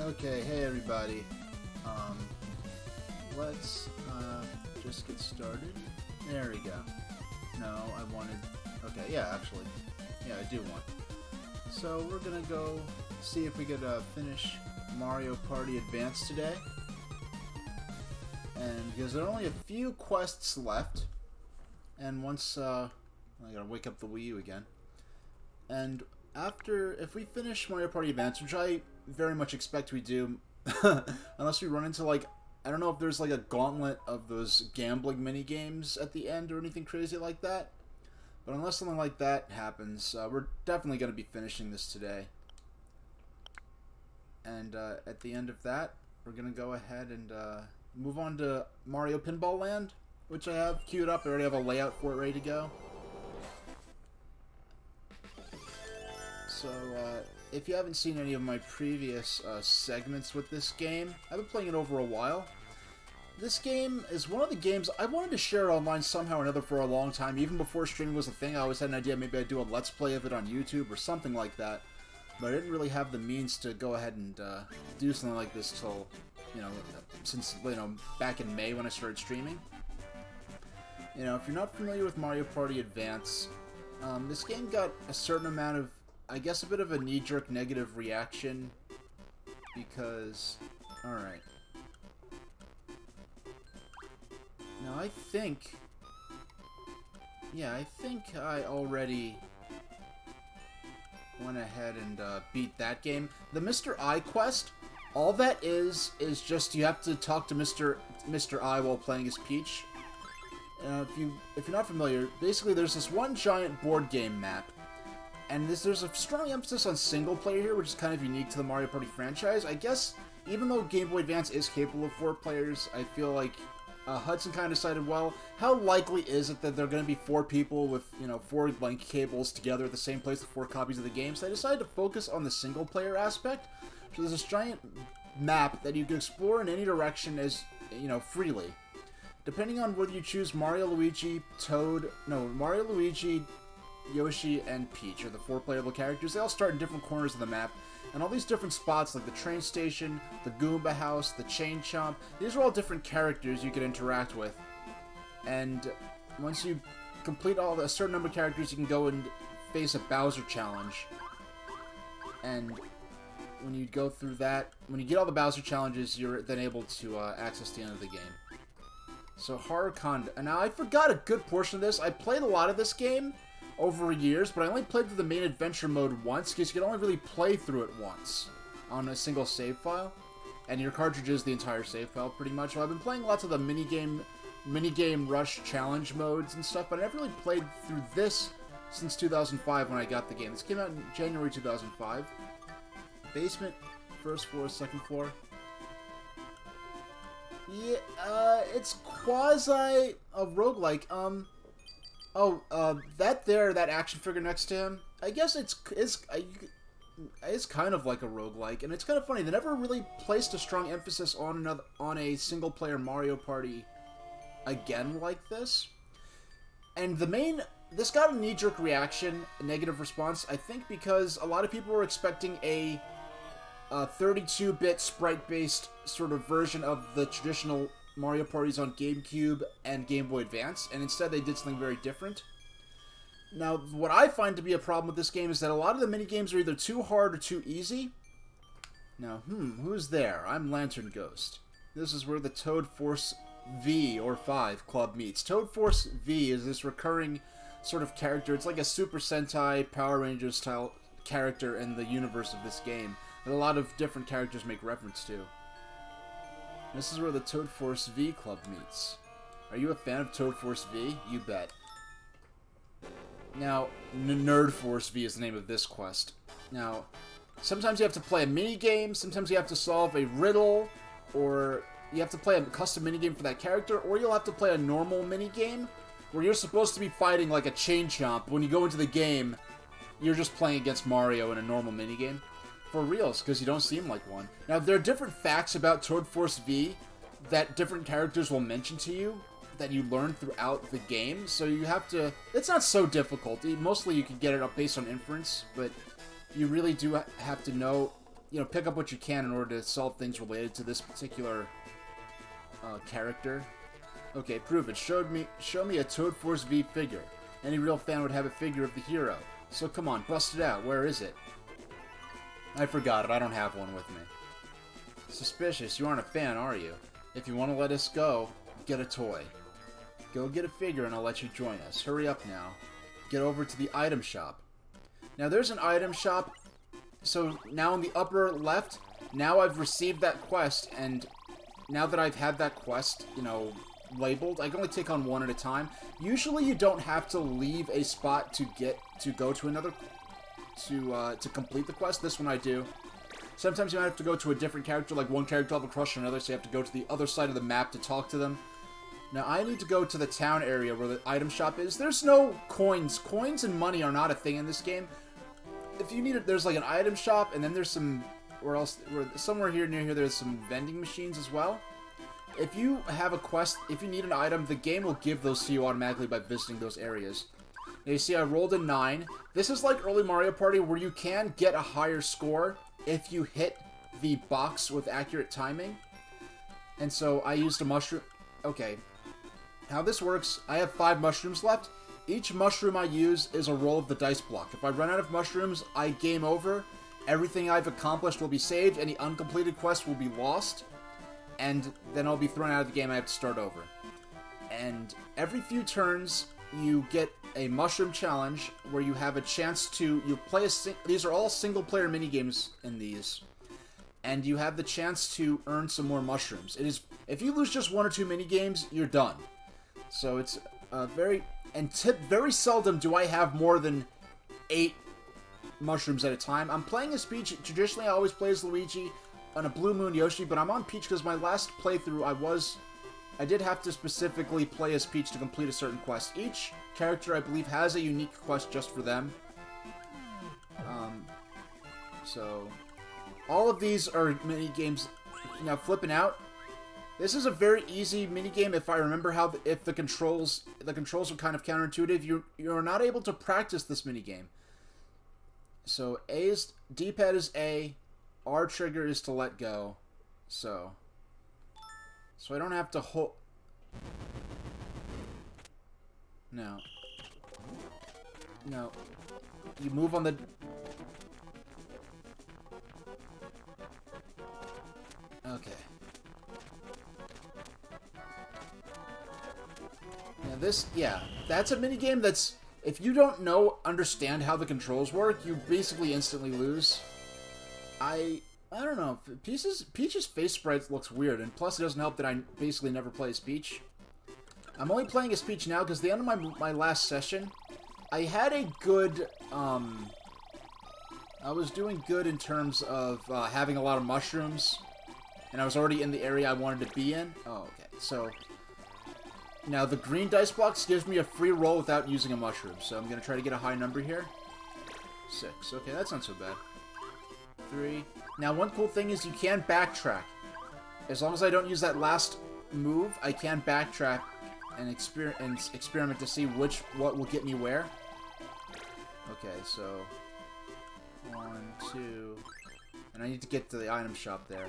Okay, hey everybody. Let's just get started. There we go. No, I wanted... Okay, yeah, actually. Yeah, I do want. So we're gonna go see if we could finish Mario Party Advance today. And because there are only a few quests left, and once I gotta wake up the Wii U again. And after, if we finish Mario Party Advance, which I very much expect we do, unless we run into, like, I don't know if there's, like, a gauntlet of those gambling mini-games at the end or anything crazy like that. But unless something like that happens, we're definitely going to be finishing this today. And at the end of that, we're going to go ahead and move on to Mario Pinball Land, which I have queued up. I already have a layout for it ready to go. So, if you haven't seen any of my previous segments with this game, I've been playing it over a while. This game is one of the games I wanted to share online somehow or another for a long time. Even before streaming was a thing, I always had an idea maybe I'd do a Let's Play of it on YouTube or something like that. But I didn't really have the means to go ahead and do something like this till, since, back in May when I started streaming. If you're not familiar with Mario Party Advance, this game got a certain amount of, I guess, a bit of a knee-jerk negative reaction because... Alright. Now, I think I already went ahead and beat that game. The Mr. I quest, all that is just you have to talk to Mr. I while playing as Peach. If you're not familiar, basically there's this one giant board game map. And there's a strong emphasis on single player here, which is kind of unique to the Mario Party franchise. I guess, even though Game Boy Advance is capable of 4 players, I feel like Hudson kind of decided, well, how likely is it that there are going to be 4 people with, 4 link cables together at the same place with 4 copies of the game? So I decided to focus on the single player aspect. So there's this giant map that you can explore in any direction as, freely. Depending on whether you choose Mario, Luigi, Yoshi, and Peach are the 4 playable characters. They all start in different corners of the map, and all these different spots, like the train station, the Goomba house, the Chain Chomp, these are all different characters you can interact with. And once you complete a certain number of characters, you can go and face a Bowser challenge. And when you go through that, when you get all the Bowser challenges, you're then able to access the end of the game. So Horror Conda. And now I forgot a good portion of this. I played a lot of this game over years, but I only played through the main adventure mode once, because you can only really play through it once on a single save file, and your cartridge is the entire save file pretty much. So I've been playing lots of the minigame rush challenge modes and stuff, but I never really played through this since 2005 when I got the game. This came out in January 2005. Basement, first floor, second floor. Yeah, it's quasi a roguelike. That action figure next to him, I guess it's kind of like a roguelike, and it's kind of funny. They never really placed a strong emphasis on a single-player Mario Party again like this. And this got a knee-jerk reaction, a negative response, I think because a lot of people were expecting a 32-bit sprite-based sort of version of the traditional Mario Parties on GameCube and Game Boy Advance, and instead they did something very different. Now, what I find to be a problem with this game is that a lot of the minigames are either too hard or too easy. Now, who's there? I'm Lantern Ghost. This is where the Toad Force V, or 5, club meets. Toad Force V is this recurring sort of character. It's like a Super Sentai, Power Rangers style character in the universe of this game that a lot of different characters make reference to. This is where the Toad Force V club meets. Are you a fan of Toad Force V? You bet. Now, Nerd Force V is the name of this quest. Now, sometimes you have to play a mini-game, sometimes you have to solve a riddle, or you have to play a custom mini-game for that character, or you'll have to play a normal mini-game where you're supposed to be fighting like a Chain Chomp. When you go into the game, you're just playing against Mario in a normal mini-game. For reals, because you don't seem like one. Now, there are different facts about Toad Force V that different characters will mention to you that you learn throughout the game, so you have to... It's not so difficult. Mostly you can get it up based on inference, but you really do have to know you know, pick up what you can in order to solve things related to this particular character. Okay, prove it. Show me a Toad Force V figure. Any real fan would have a figure of the hero. So come on, bust it out. Where is it? I forgot it. I don't have one with me. Suspicious. You aren't a fan, are you? If you want to let us go, get a toy. Go get a figure and I'll let you join us. Hurry up now. Get over to the item shop. Now there's an item shop. So now in the upper left, now I've received that quest, and now that I've had that quest, you know, labeled, I can only take on one at a time. Usually you don't have to leave a spot to go to another to complete the quest. This one I do. Sometimes you might have to go to a different character, like one character will have a crush on another, so you have to go to the other side of the map to talk to them. Now I need to go to the town area where the item shop is. There's no coins. Coins and money are not a thing in this game. If you need it, there's like an item shop, and then there's some, somewhere here near here, there's some vending machines as well. If you have a quest, if you need an item, the game will give those to you automatically by visiting those areas. Now you see I rolled a 9. This is like early Mario Party where you can get a higher score if you hit the box with accurate timing. And so I used a mushroom. Okay. How this works, I have 5 mushrooms left. Each mushroom I use is a roll of the dice block. If I run out of mushrooms, I game over. Everything I've accomplished will be saved. Any uncompleted quests will be lost. And then I'll be thrown out of the game. I have to start over. And every few turns, you get a mushroom challenge where you have a chance to... You play these are all single-player minigames in these. And you have the chance to earn some more mushrooms. It is... If you lose just 1 or 2 minigames, you're done. So it's very... And very seldom do I have more than 8 mushrooms at a time. I'm playing as Peach. Traditionally, I always play as Luigi on a Blue Moon Yoshi, but I'm on Peach because my last playthrough, I did have to specifically play as Peach to complete a certain quest. Each character, I believe, has a unique quest just for them. So, all of these are mini-games. Now, flipping out. This is a very easy minigame if I remember how if the controls are kind of counterintuitive. You're not able to practice this minigame. So D-pad is A, R trigger is to let go. So I don't have to hold. No. You move on the. Okay. Now that's a minigame that's, if you don't understand how the controls work, you basically instantly lose. I don't know, Peach's face sprite looks weird, and plus it doesn't help that I basically never play as Peach. I'm only playing as Peach now because at the end of my last session, I had a good, I was doing good in terms of having a lot of mushrooms, and I was already in the area I wanted to be in. Oh, okay, so... Now, the green dice box gives me a free roll without using a mushroom, so I'm going to try to get a high number here. 6. Okay, that's not so bad. 3. Now, one cool thing is you can backtrack. As long as I don't use that last move, I can backtrack and experiment to see what will get me where. Okay, so... 1, 2... And I need to get to the item shop there.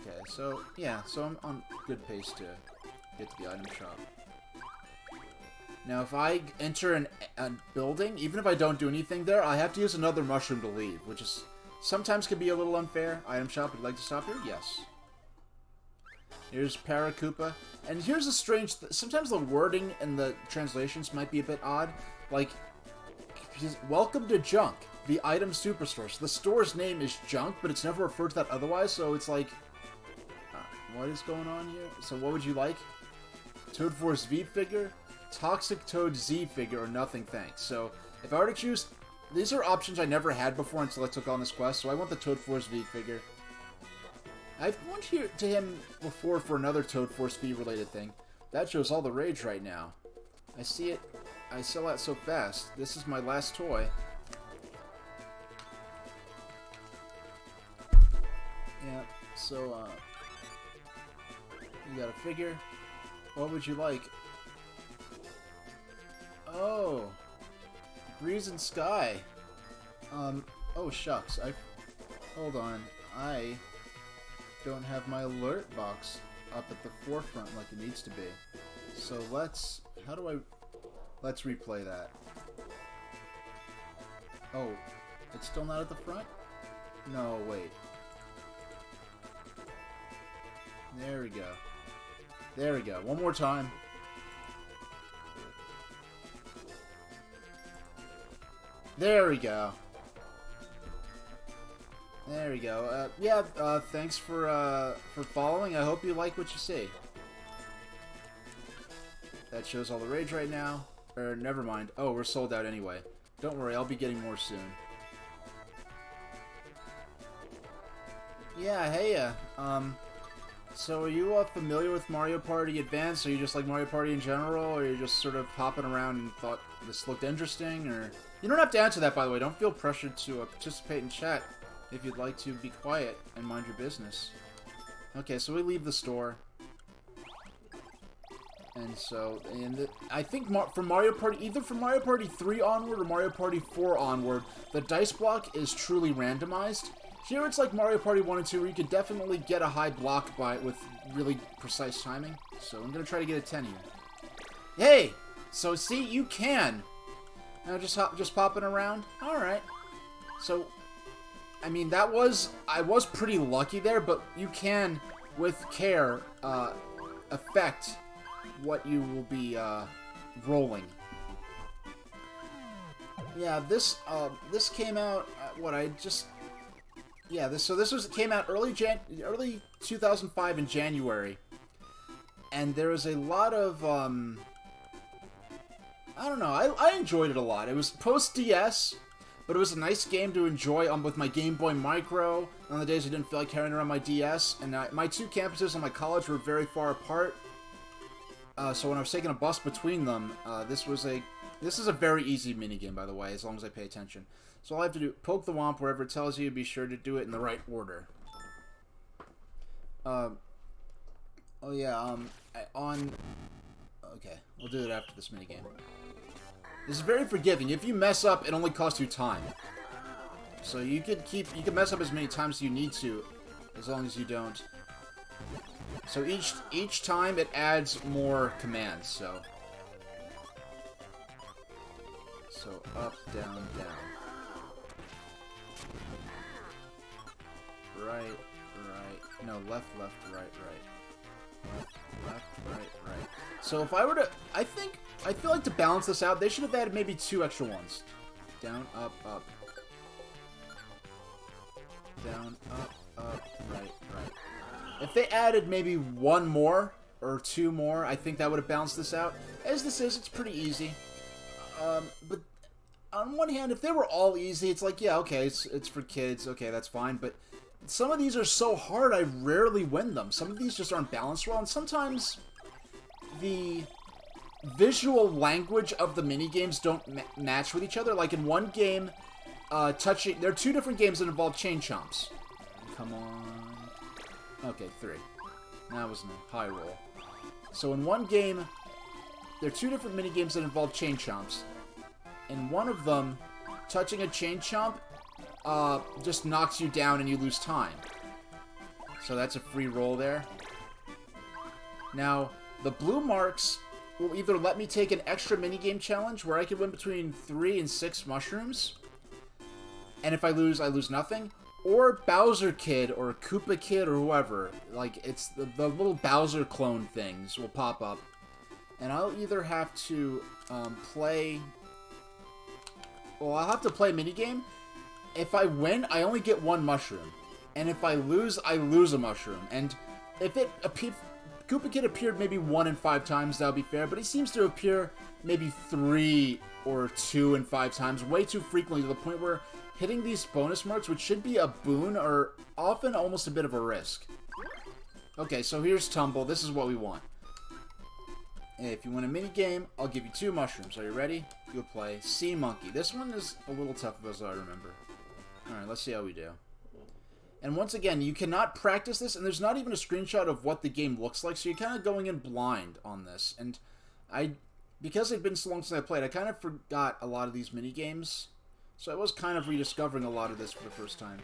Okay, so, yeah, so I'm on good pace to get to the item shop. Now, if I enter a building, even if I don't do anything there, I have to use another mushroom to leave, which is sometimes can be a little unfair. Item shop, would you like to stop here? Yes. Here's Paracoopa. And here's a strange... Sometimes the wording and the translations might be a bit odd. Like, welcome to Junk, the item superstore. So the store's name is Junk, but it's never referred to that otherwise, so it's like... what is going on here? So what would you like? Toad Force V figure, Toxic Toad Z figure, or nothing thanks. So if I were to choose, these are options I never had before until I took on this quest, so I want the Toad Force V figure. I've went here to him before for another Toad Force V related thing. That shows all the rage right now. I see it. I sell out so fast. This is my last toy. Yeah, so, you got a figure. What would you like? Oh, Breeze and Sky. Oh, shucks. Hold on. I don't have my alert box up at the forefront like it needs to be. So let's... Let's replay that. Oh, it's still not at the front? No, wait. There we go. There we go. One more time. There we go. There we go. Yeah, thanks for following. I hope you like what you see. That shows all the rage right now. Or, never mind. Oh, we're sold out anyway. Don't worry, I'll be getting more soon. Yeah, hey, so are you familiar with Mario Party Advance? Are you just like Mario Party in general? Or are you just sort of hopping around and thought this looked interesting? Or you don't have to answer that, by the way. Don't feel pressured to participate in chat if you'd like to be quiet and mind your business. Okay, so we leave the store. And so, I think from Mario Party, either from Mario Party 3 onward or Mario Party 4 onward, the dice block is truly randomized. Here it's like Mario Party 1 and 2, where you could definitely get a high block with really precise timing. So I'm going to try to get a 10 here. Hey! So see, you can! Now just popping around? Alright. So, I mean, I was pretty lucky there, but you can, with care, affect what you will be rolling. Yeah, this came out came out early 2005 in January, and there was a lot of I don't know, I enjoyed it a lot. It was post DS, but it was a nice game to enjoy with my Game Boy Micro on the days I didn't feel like carrying around my DS. And my two campuses on my college were very far apart. So when I was taking a bus between them, this is a very easy minigame, by the way, as long as I pay attention. So all I have to do, poke the womp wherever it tells you, be sure to do it in the right order. Oh yeah, okay, we'll do it after this minigame. This is very forgiving. If you mess up, it only costs you time. So you can mess up as many times as you need to, as long as you don't. So each time it adds more commands, so up, down, down. Right, right. No, left, left, right, right. Left, right, right. So if I were to, I feel like to balance this out, they should have added maybe 2 extra ones. Down, up, up. Down, up, right, right. If they added maybe 1 more or 2 more, I think that would have balanced this out. As this is, it's pretty easy. But on one hand, if they were all easy, it's like, yeah, okay, it's for kids, okay, that's fine. But some of these are so hard, I rarely win them. Some of these just aren't balanced well, and sometimes the visual language of the minigames don't match with each other. Like in one game, there are 2 different games that involve chain chomps. Come on. Okay, 3. That was a high roll. So in one game, there are 2 different minigames that involve chain chomps. In one of them, touching a chain chomp just knocks you down and you lose time. So that's a free roll there. Now, the blue marks will either let me take an extra minigame challenge where I can win between 3 and 6 mushrooms. And if I lose nothing. Or Bowser Kid or Koopa Kid or whoever. Like, it's the little Bowser clone things will pop up. And I'll either have to play... Well, I'll have to play a minigame. If I win, I only get 1 mushroom. And if I lose a mushroom. And if Koopa Kid appeared maybe 1 in 5 times, that would be fair. But he seems to appear maybe 3 or 2 in 5 times. Way too frequently, to the point where hitting these bonus marks, which should be a boon, are often almost a bit of a risk. Okay, so here's Tumble. This is what we want. If you win a minigame, I'll give you 2 mushrooms. Are you ready? You'll play Sea Monkey. This one is a little tough as I remember. Alright, let's see how we do. And once again, you cannot practice this, and there's not even a screenshot of what the game looks like, so you're kind of going in blind on this. And because it's been so long since I played, I kind of forgot a lot of these minigames. So I was kind of rediscovering a lot of this for the first time.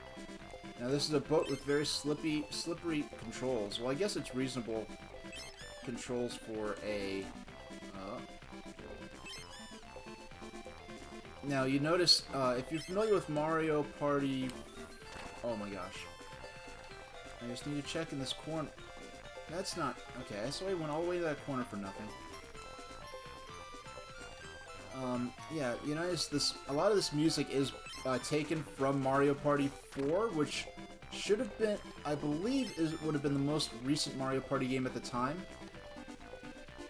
Now this is a boat with very slippery controls. Well, I guess it's reasonable controls for a... Now you notice, if you're familiar with Mario Party... Oh my gosh. I just need to check in this corner. That's not... Okay, so I went all the way to that corner for nothing. Yeah, you notice this... A lot of this music is taken from Mario Party 4, which should have been... I believe would have been the most recent Mario Party game at the time.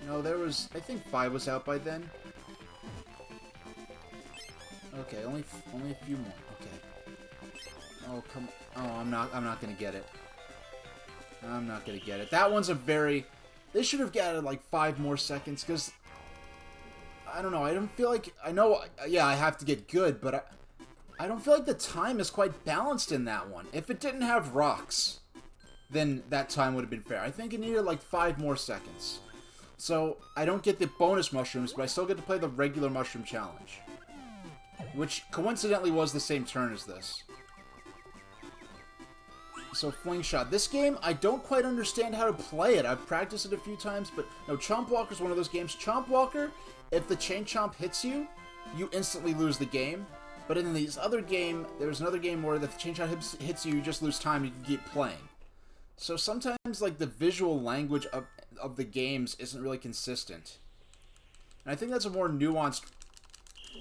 No, there was... I think 5 was out by then. Okay, only a few more. Okay. Oh, come on. Oh, I'm not gonna get it. I'm not gonna get it. That one's a very... They should have added like 5 more seconds, because... I don't know, I don't feel like... I know, yeah, I have to get good, but I don't feel like the time is quite balanced in that one. If it didn't have rocks, then that time would have been fair. I think it needed like 5 more seconds. So, I don't get the bonus mushrooms, but I still get to play the regular mushroom challenge. Which, coincidentally, was the same turn as this. So, Fling Shot. This game, I don't quite understand how to play it. I've practiced it a few times, but... No, Chomp Walker's one of those games. Chomp Walker, if the Chain Chomp hits you, you instantly lose the game. But in this other game, there's another game where if the Chain Chomp hits you, you just lose time, you can keep playing. So sometimes, like, the visual language of the games isn't really consistent. And I think that's a more nuanced...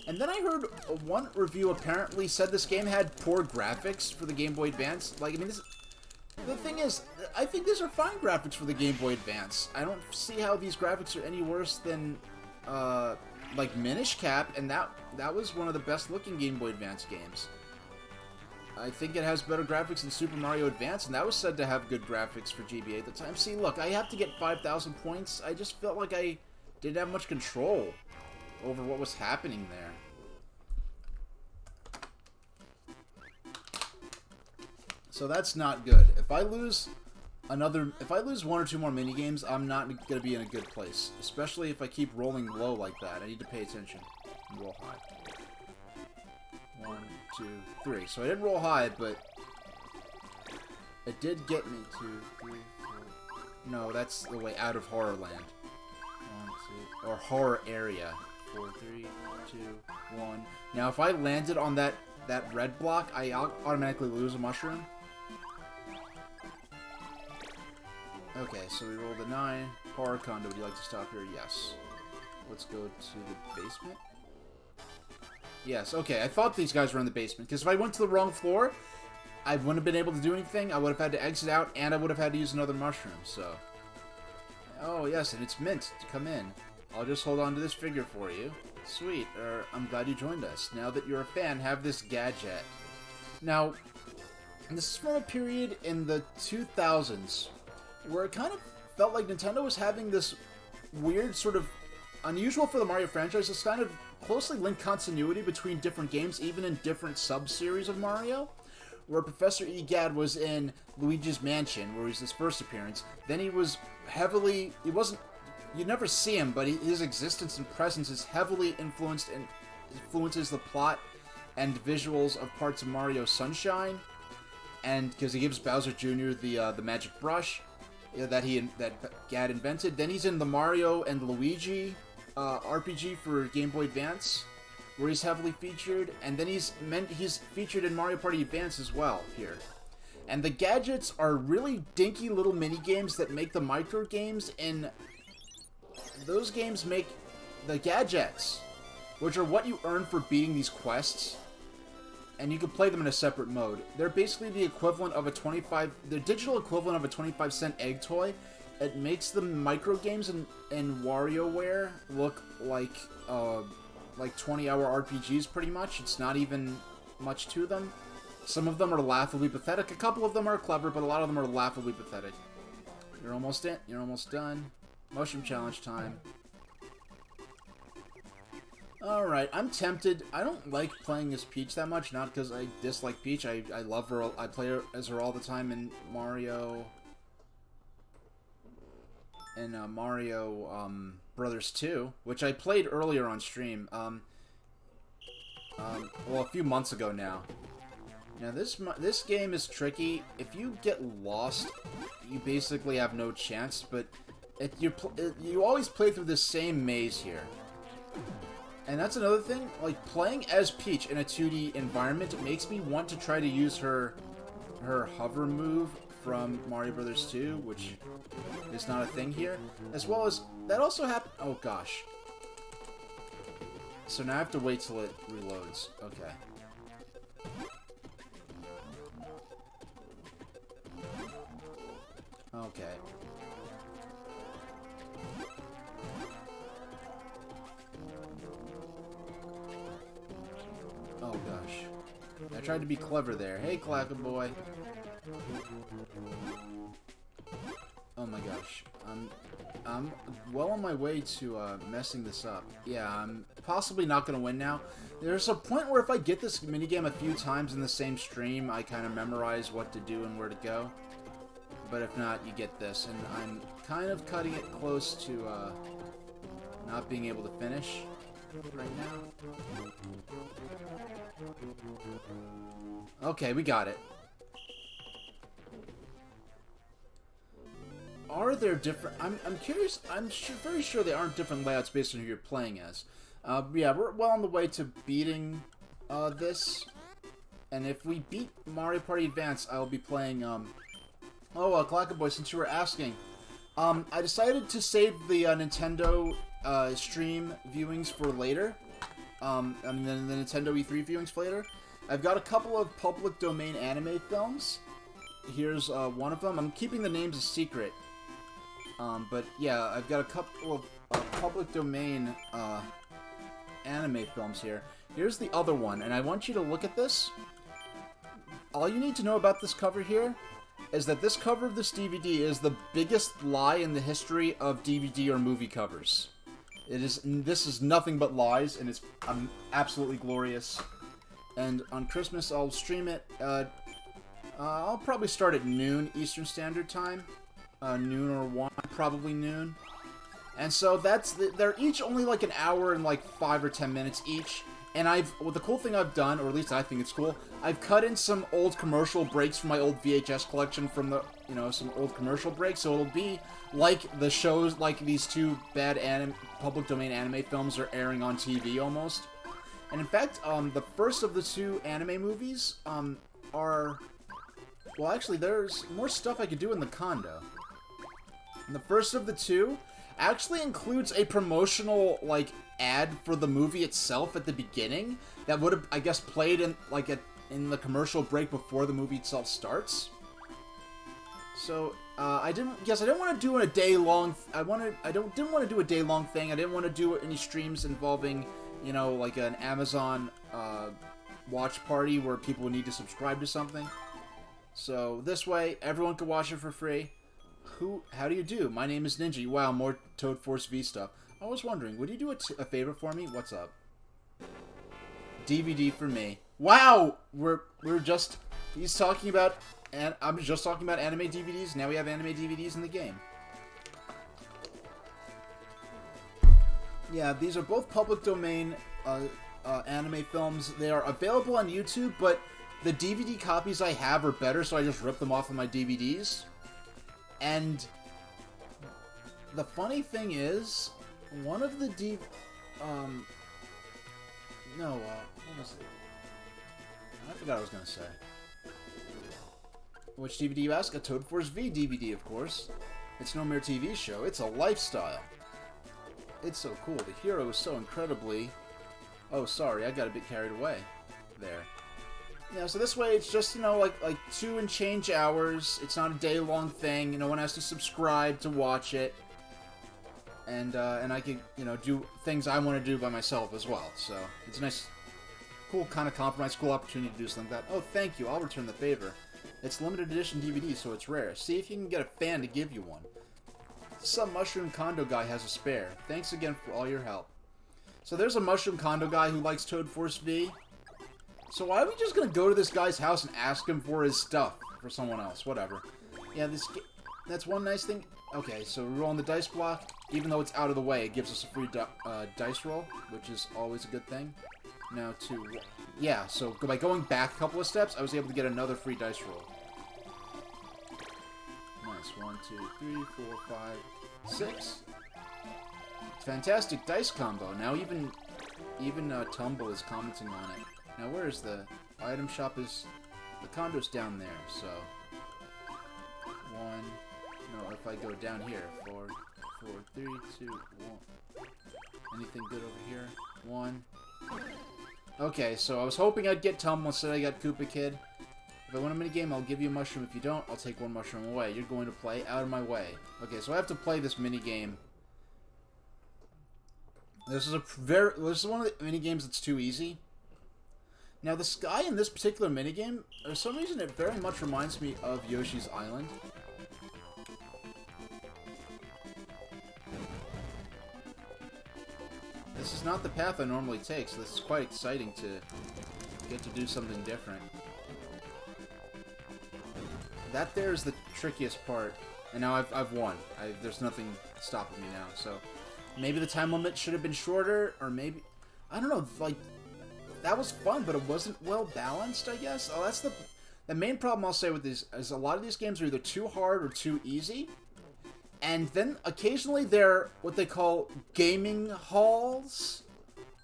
And then I heard one review apparently said this game had poor graphics for the Game Boy Advance. Like, I mean, the thing is, I think these are fine graphics for the Game Boy Advance. I don't see how these graphics are any worse than, like, Minish Cap, and that was one of the best-looking Game Boy Advance games. I think it has better graphics than Super Mario Advance, and that was said to have good graphics for GBA at the time. See, look, I have to get 5,000 points. I just felt like I didn't have much control over what was happening there. So that's not good. If I lose 1 or 2 more minigames, I'm not going to be in a good place. Especially if I keep rolling low like that. I need to pay attention and roll high. 1, 2, 3. So I didn't roll high, but it did get me 2, 3, 4. No, that's the way out of Horror Land. 1, 2, or Horror Area. 4, 3, 2, 1. Now, if I landed on that red block, I automatically lose a mushroom. Okay, so we rolled a 9. Horror Condo, would you like to stop here? Yes. Let's go to the basement. Yes, okay, I thought these guys were in the basement, because if I went to the wrong floor, I wouldn't have been able to do anything. I would have had to exit out, and I would have had to use another mushroom, so... Oh, yes, and it's Mint to come in. I'll just hold on to this figure for you. Sweet. I'm glad you joined us. Now that you're a fan, have this gadget. Now, this is from a period in the 2000s where it kind of felt like Nintendo was having this weird sort of unusual for the Mario franchise, this kind of closely linked continuity between different games, even in different sub-series of Mario, where Professor Egad was in Luigi's Mansion, where he was his first appearance. Then he was heavily... You never see him, but his existence and presence is heavily influences the plot and visuals of parts of Mario Sunshine, and because he gives Bowser Jr. the magic brush that Gad invented. Then he's in the Mario and Luigi RPG for Game Boy Advance, where he's heavily featured, and then he's featured in Mario Party Advance as well here. And the gadgets are really dinky little mini games that make the micro games in. Those games make the gadgets, which are what you earn for beating these quests, and you can play them in a separate mode. They're basically the equivalent of the digital equivalent of a 25-cent egg toy. It makes the micro games in WarioWare look like 20-hour RPGs pretty much. It's not even much to them. Some of them are laughably pathetic. A couple of them are clever, but a lot of them are laughably pathetic. You're almost in. You're almost done. Mushroom challenge time. Alright, I'm tempted. I don't like playing as Peach that much, not because I dislike Peach. I love her. I play her as her all the time in Mario... Mario Brothers 2, which I played earlier on stream. well, a few months ago now. Now, this game is tricky. If you get lost, you basically have no chance, but you always play through the same maze here. And that's another thing, like, playing as Peach in a 2D environment makes me want to try to use her hover move from Mario Bros. 2, which is not a thing here. As well as, that also happened... Oh, gosh. So now I have to wait till it reloads. Okay. Okay. Oh gosh. I tried to be clever there. Hey, Clacker Boy. Oh my gosh. I'm well on my way to messing this up. Yeah, I'm possibly not going to win now. There's a point where if I get this minigame a few times in the same stream, I kind of memorize what to do and where to go. But if not, you get this. And I'm kind of cutting it close to not being able to finish right now. Okay, we got it. Are there different... I'm curious... very sure they aren't different layouts based on who you're playing as. Yeah, we're well on the way to beating this. And if we beat Mario Party Advance, I'll be playing... Oh, Clacker Boy, since you were asking, I decided to save the Nintendo stream viewings for later. And then the Nintendo E3 viewings for later. I've got a couple of public domain anime films. Here's one of them. I'm keeping the names a secret. But yeah, I've got a couple of public domain anime films here. Here's the other one, and I want you to look at this. All you need to know about this cover here is that this cover of this DVD is the biggest lie in the history of DVD or movie covers. This is nothing but lies, and it's absolutely glorious. And on Christmas, I'll stream it. I'll probably start at noon Eastern Standard Time. Noon or 1, probably noon. And so they're each only like an hour and like 5 or 10 minutes each. And the cool thing I've done, or at least I think it's cool, I've cut in some old commercial breaks from my old VHS collection from the, some old commercial breaks, so it'll be like the shows, like these two bad public domain anime films are airing on TV almost. And in fact, the first of the two anime movies, are... Well, actually, there's more stuff I could do in the condo. And the first of the two actually includes a promotional, like, ad for the movie itself at the beginning that would have, I guess, played in, like, in the commercial break before the movie itself starts. So, I didn't want to do a day-long... didn't want to do a day-long thing. I didn't want to do any streams involving, like an Amazon, watch party where people would need to subscribe to something. So, this way, everyone can watch it for free. How do you do? My name is Ninja. Wow, more Toad Force V stuff. I was wondering, would you do a favor for me? What's up? DVD for me. Wow! He's talking about... And I'm just talking about anime DVDs. Now we have anime DVDs in the game. Yeah, these are both public domain anime films. They are available on YouTube, but the DVD copies I have are better, so I just rip them off of my DVDs. And the funny thing is, one of the what was it? I forgot what I was going to say. Which DVD you ask? A Toad Force V DVD, of course. It's no mere TV show, it's a lifestyle. It's so cool. The hero is so incredibly... Oh, sorry, I got a bit carried away there. Yeah, so this way it's just, like 2 and change hours. It's not a day-long thing. No one has to subscribe to watch it. And I can, do things I want to do by myself as well. So, it's a nice, cool kind of compromise, cool opportunity to do something like that. Oh, thank you. I'll return the favor. It's limited edition DVD, so it's rare. See if you can get a fan to give you one. Some mushroom condo guy has a spare. Thanks again for all your help. So there's a mushroom condo guy who likes Toad Force V. So why are we just gonna go to this guy's house and ask him for his stuff for someone else? Whatever. Yeah, that's one nice thing. Okay, so we're rolling the dice block. Even though it's out of the way, it gives us a free dice roll, which is always a good thing. Now to... Yeah, so by going back a couple of steps, I was able to get another free dice roll. Nice. 1, 2, 3, 4, 5, 6. Fantastic dice combo. Now even Tumble is commenting on it. Now where is the item shop? Is the condo's down there? So 1. No, if I go down here, 4, 4, 3, 2, 1. Anything good over here? 1. Okay, so I was hoping I'd get Tumble, instead I got Koopa Kid. If I win a minigame, I'll give you a mushroom. If you don't, I'll take 1 mushroom away. You're going to play out of my way. Okay, so I have to play this minigame. This is one of the minigames that's too easy. Now, the sky in this particular minigame, for some reason, it very much reminds me of Yoshi's Island. This is not the path I normally take, so this is quite exciting to get to do something different. That there is the trickiest part, and now I've won. There's nothing stopping me now, so maybe the time limit should have been shorter, or maybe, I don't know, like, that was fun, but it wasn't well balanced, I guess. Oh, that's the main problem I'll say with these, is a lot of these games are either too hard or too easy. And then, occasionally, they're what they call gaming halls,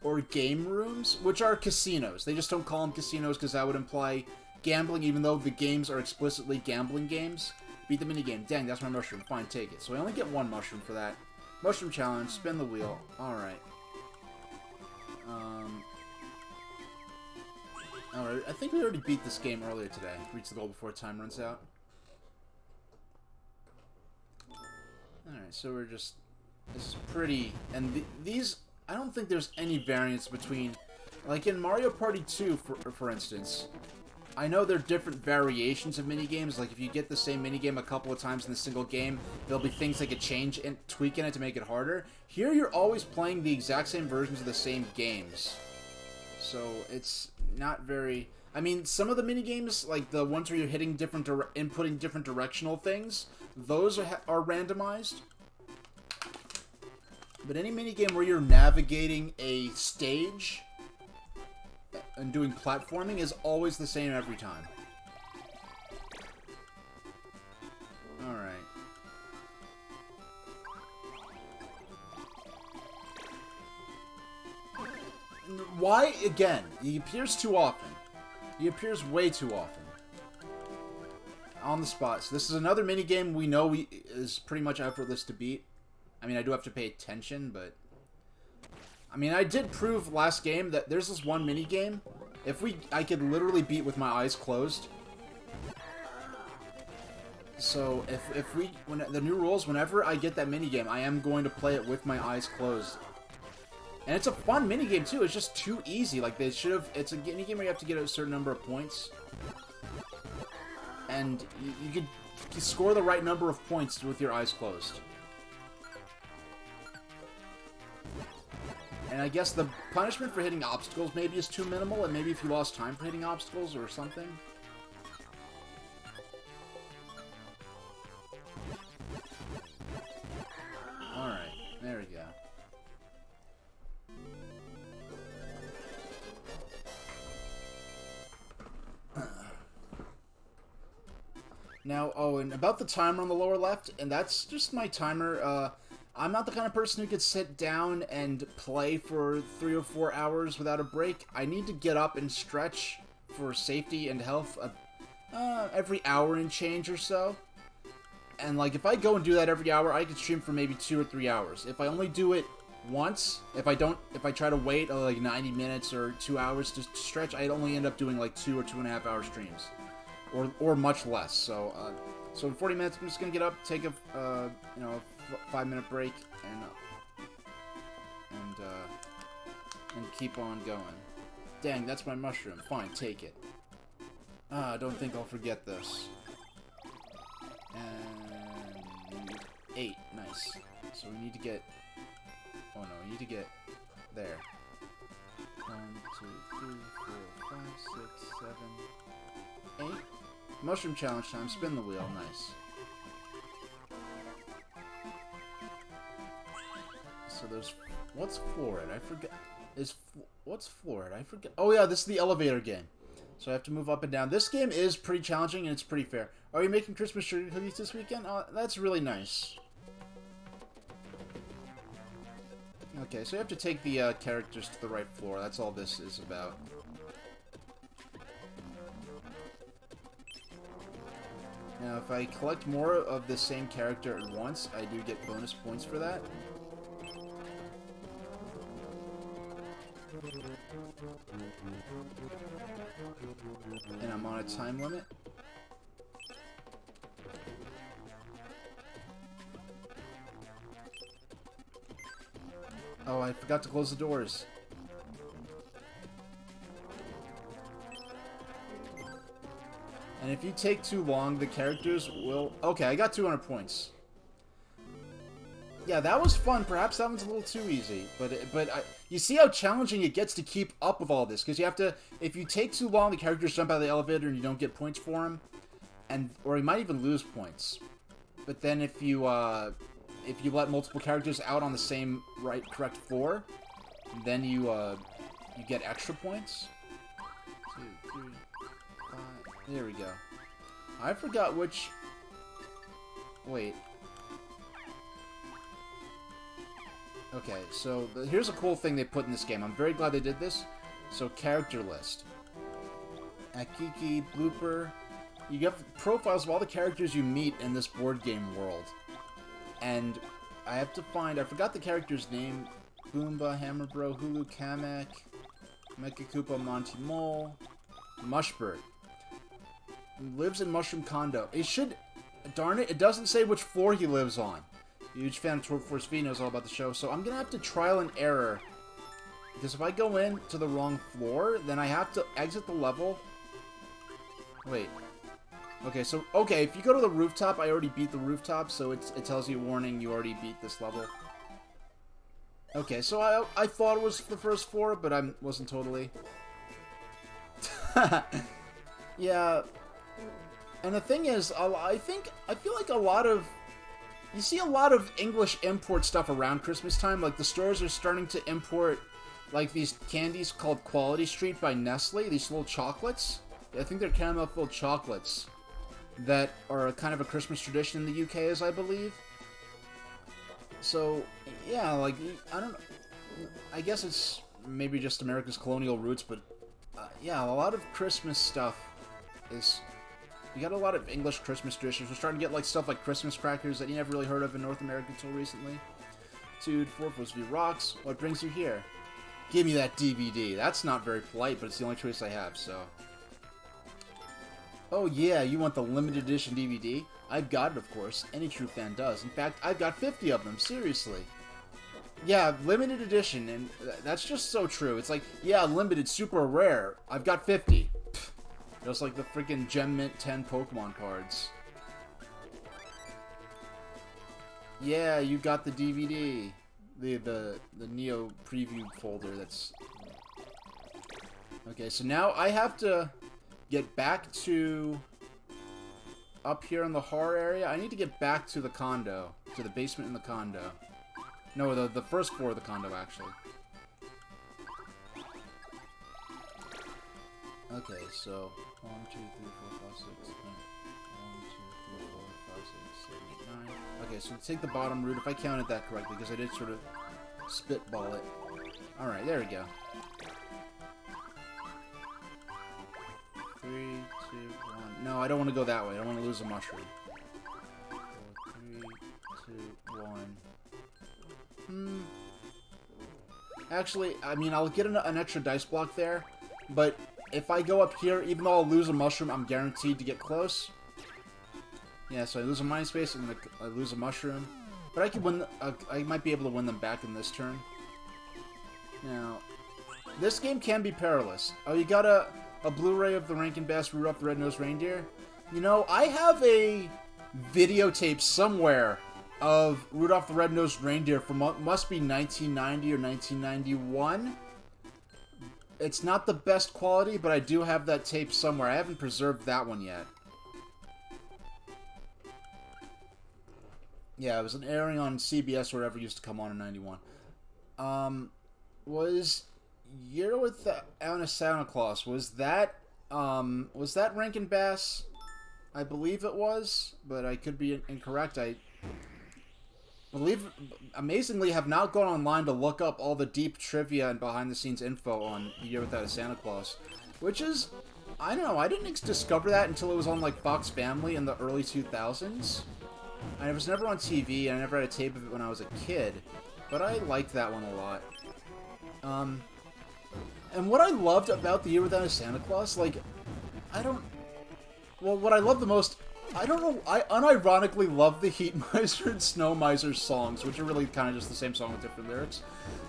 or game rooms, which are casinos. They just don't call them casinos because that would imply gambling, even though the games are explicitly gambling games. Beat the minigame. Dang, that's my mushroom. Fine, take it. So I only get 1 mushroom for that. Mushroom challenge, spin the wheel. Alright. Alright, I think we already beat this game earlier today. Reach the goal before time runs out. Alright, so we're just... This is pretty... And these... I don't think there's any variance between... Like in Mario Party 2, for instance, I know there are different variations of minigames. Like, if you get the same minigame a couple of times in a single game, there'll be things that could change and tweak in it to make it harder. Here, you're always playing the exact same versions of the same games. So, it's not very... I mean, some of the minigames, like the ones where you're hitting different... inputting different directional things, those are randomized. But any minigame where you're navigating a stage and doing platforming is always the same every time. Alright. Why, again? He appears too often. He appears way too often. On the spot. So this is another minigame we know is pretty much effortless to beat. I mean, I do have to pay attention, but... I mean, I did prove last game that there's this one minigame. I could literally beat with my eyes closed. So, when the new rules, whenever I get that minigame, I am going to play it with my eyes closed. And it's a fun minigame, too. It's just too easy. Like, they should have... It's a minigame where you have to get a certain number of points. And you could score the right number of points with your eyes closed. And I guess the punishment for hitting obstacles maybe is too minimal, and maybe if you lost time for hitting obstacles or something. Alright, there we go. Now, oh, and about the timer on the lower left, and that's just my timer, I'm not the kind of person who could sit down and play for 3 or 4 hours without a break. I need to get up and stretch for safety and health every hour and change or so. And, like, if I go and do that every hour, I could stream for maybe 2 or 3 hours. If I only do it once, if I try to wait, like, 90 minutes or 2 hours to stretch, I'd only end up doing, like, 2 or 2.5 hour streams. Or much less. So, so in 40 minutes, I'm just gonna get up, take a, 5-minute break, and keep on going. Dang, that's my mushroom. Fine, take it. I don't think I'll forget this. And 8, nice. So we need to get... Oh no, we need to get there. 1, 2, 3, 4, 5, 6, 7, 8. Mushroom challenge time. Spin the wheel. Nice. So there's... What's fluoride? I forget. What's Florida? I forget. Oh yeah, this is the elevator game. So I have to move up and down. This game is pretty challenging and it's pretty fair. Are you making Christmas sugar cookies this weekend? Oh, that's really nice. Okay, so you have to take the characters to the right floor. That's all this is about. Now, if I collect more of the same character at once, I do get bonus points for that. And I'm on a time limit. Oh, I forgot to close the doors. And if you take too long, the characters will... Okay, I got 200 points. Yeah, that was fun. Perhaps that one's a little too easy. You see how challenging it gets to keep up with all this. Because you have to... If you take too long, the characters jump out of the elevator and you don't get points for them. Or you might even lose points. But then if you let multiple characters out on the same correct floor, then you get extra points. 2, 3, 5... There we go. I forgot which... Wait. Okay, so here's a cool thing they put in this game. I'm very glad they did this. So, character list. Akiki, Blooper. You have profiles of all the characters you meet in this board game world. And I have to find... I forgot the character's name. Boomba, Hammer Bro, Hulu, Kamek, Mecha Koopa, Monty Mole, Mushbird. Lives in Mushroom Condo. It should... Darn it, it doesn't say which floor he lives on. Huge fan of Tour Force V, knows all about the show, so I'm gonna have to trial and error. Because if I go in to the wrong floor, then I have to exit the level. Wait. Okay, so... Okay, if you go to the rooftop, I already beat the rooftop, so it tells you, warning, you already beat this level. Okay, so I thought it was the first floor, but I wasn't totally. Yeah... And the thing is, I feel like a lot of... You see a lot of English import stuff around Christmas time. Like, the stores are starting to import, like, these candies called Quality Street by Nestle. These little chocolates. I think they're caramel-filled chocolates that are kind of a Christmas tradition in the UK, as I believe. So, yeah, like, I don't know. I guess it's maybe just America's colonial roots, but, yeah, a lot of Christmas stuff is... You got a lot of English Christmas traditions. We're starting to get like stuff like Christmas crackers that you never really heard of in North America until recently. Dude, 4 Force V rocks. What brings you here? Give me that DVD. That's not very polite, but it's the only choice I have, so... Oh yeah, you want the limited edition DVD? I've got it, of course. Any true fan does. In fact, I've got 50 of them, seriously. Yeah, limited edition, and that's just so true. It's like, yeah, limited, super rare. I've got 50. Just like the freaking Gem Mint 10 Pokemon cards. Yeah, you got the DVD. The Neo preview folder that's... Okay, so now I have to get back to... Up here in the horror area. I need to get back to the condo. To the basement in the condo. No, the first floor of the condo, actually. Okay, so 1, 2, 3, 4, 5, 6, 7. 1, 2, 3, 4, 5, 6, 7, 8, 9. Okay, so take the bottom route if I counted that correctly, because I did sort of spitball it. Alright, there we go. 3, 2, 1. No, I don't want to go that way. I don't want to lose a mushroom. 4, 3, 2, 1. Actually, I mean, I'll get an extra dice block there, but if I go up here, even though I'll lose a mushroom, I'm guaranteed to get close. Yeah, so I lose a mind space and I lose a mushroom. But I can win. I might be able to win them back in this turn. Now, this game can be perilous. Oh, you got a Blu-ray of the Rankin Bass Rudolph the Red-Nosed Reindeer? You know, I have a videotape somewhere of Rudolph the Red-Nosed Reindeer from must be 1990 or 1991. It's not the best quality, but I do have that tape somewhere. I haven't preserved that one yet. Yeah, it was an airing on CBS or whatever used to come on in 91. Year Without a Santa Claus, was that Rankin Bass? I believe it was, but I could be incorrect. I believe, amazingly, have not gone online to look up all the deep trivia and behind-the-scenes info on Year Without a Santa Claus, which is, I don't know, I didn't discover that until it was on, like, Fox Family in the early 2000s. And it was never on TV, and I never had a tape of it when I was a kid, but I liked that one a lot. And what I loved about The Year Without a Santa Claus, like, what I love the most, I don't know, I unironically love the Heat Miser and Snow Miser songs, which are really kind of just the same song with different lyrics.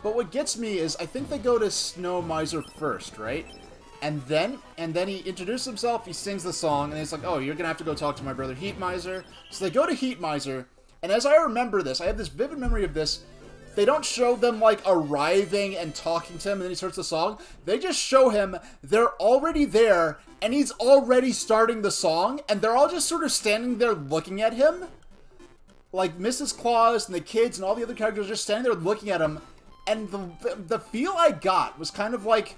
But what gets me is, I think they go to Snow Miser first, right? And then he introduces himself, he sings the song, and he's like, oh, you're gonna have to go talk to my brother Heat Miser. So they go to Heat Miser, and as I remember this, I have this vivid memory of this, they don't show them, like, arriving and talking to him, and then he starts the song. They just show him, they're already there, and he's already starting the song, and they're all just sort of standing there looking at him. Like, Mrs. Claus and the kids and all the other characters are just standing there looking at him, and the feel I got was kind of like,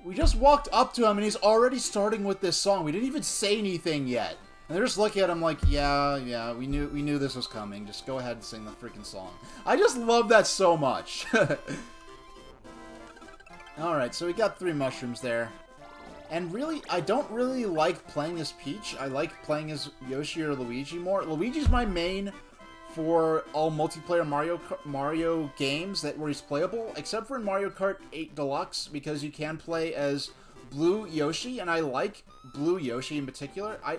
we just walked up to him, and he's already starting with this song. We didn't even say anything yet. And they're just looking at him like, yeah, we knew this was coming. Just go ahead and sing the freaking song. I just love that so much. Alright, so we got 3 mushrooms there. And really, I don't really like playing as Peach. I like playing as Yoshi or Luigi more. Luigi's my main for all multiplayer Mario games where he's playable, except for in Mario Kart 8 Deluxe, because you can play as Blue Yoshi, and I like Blue Yoshi in particular. I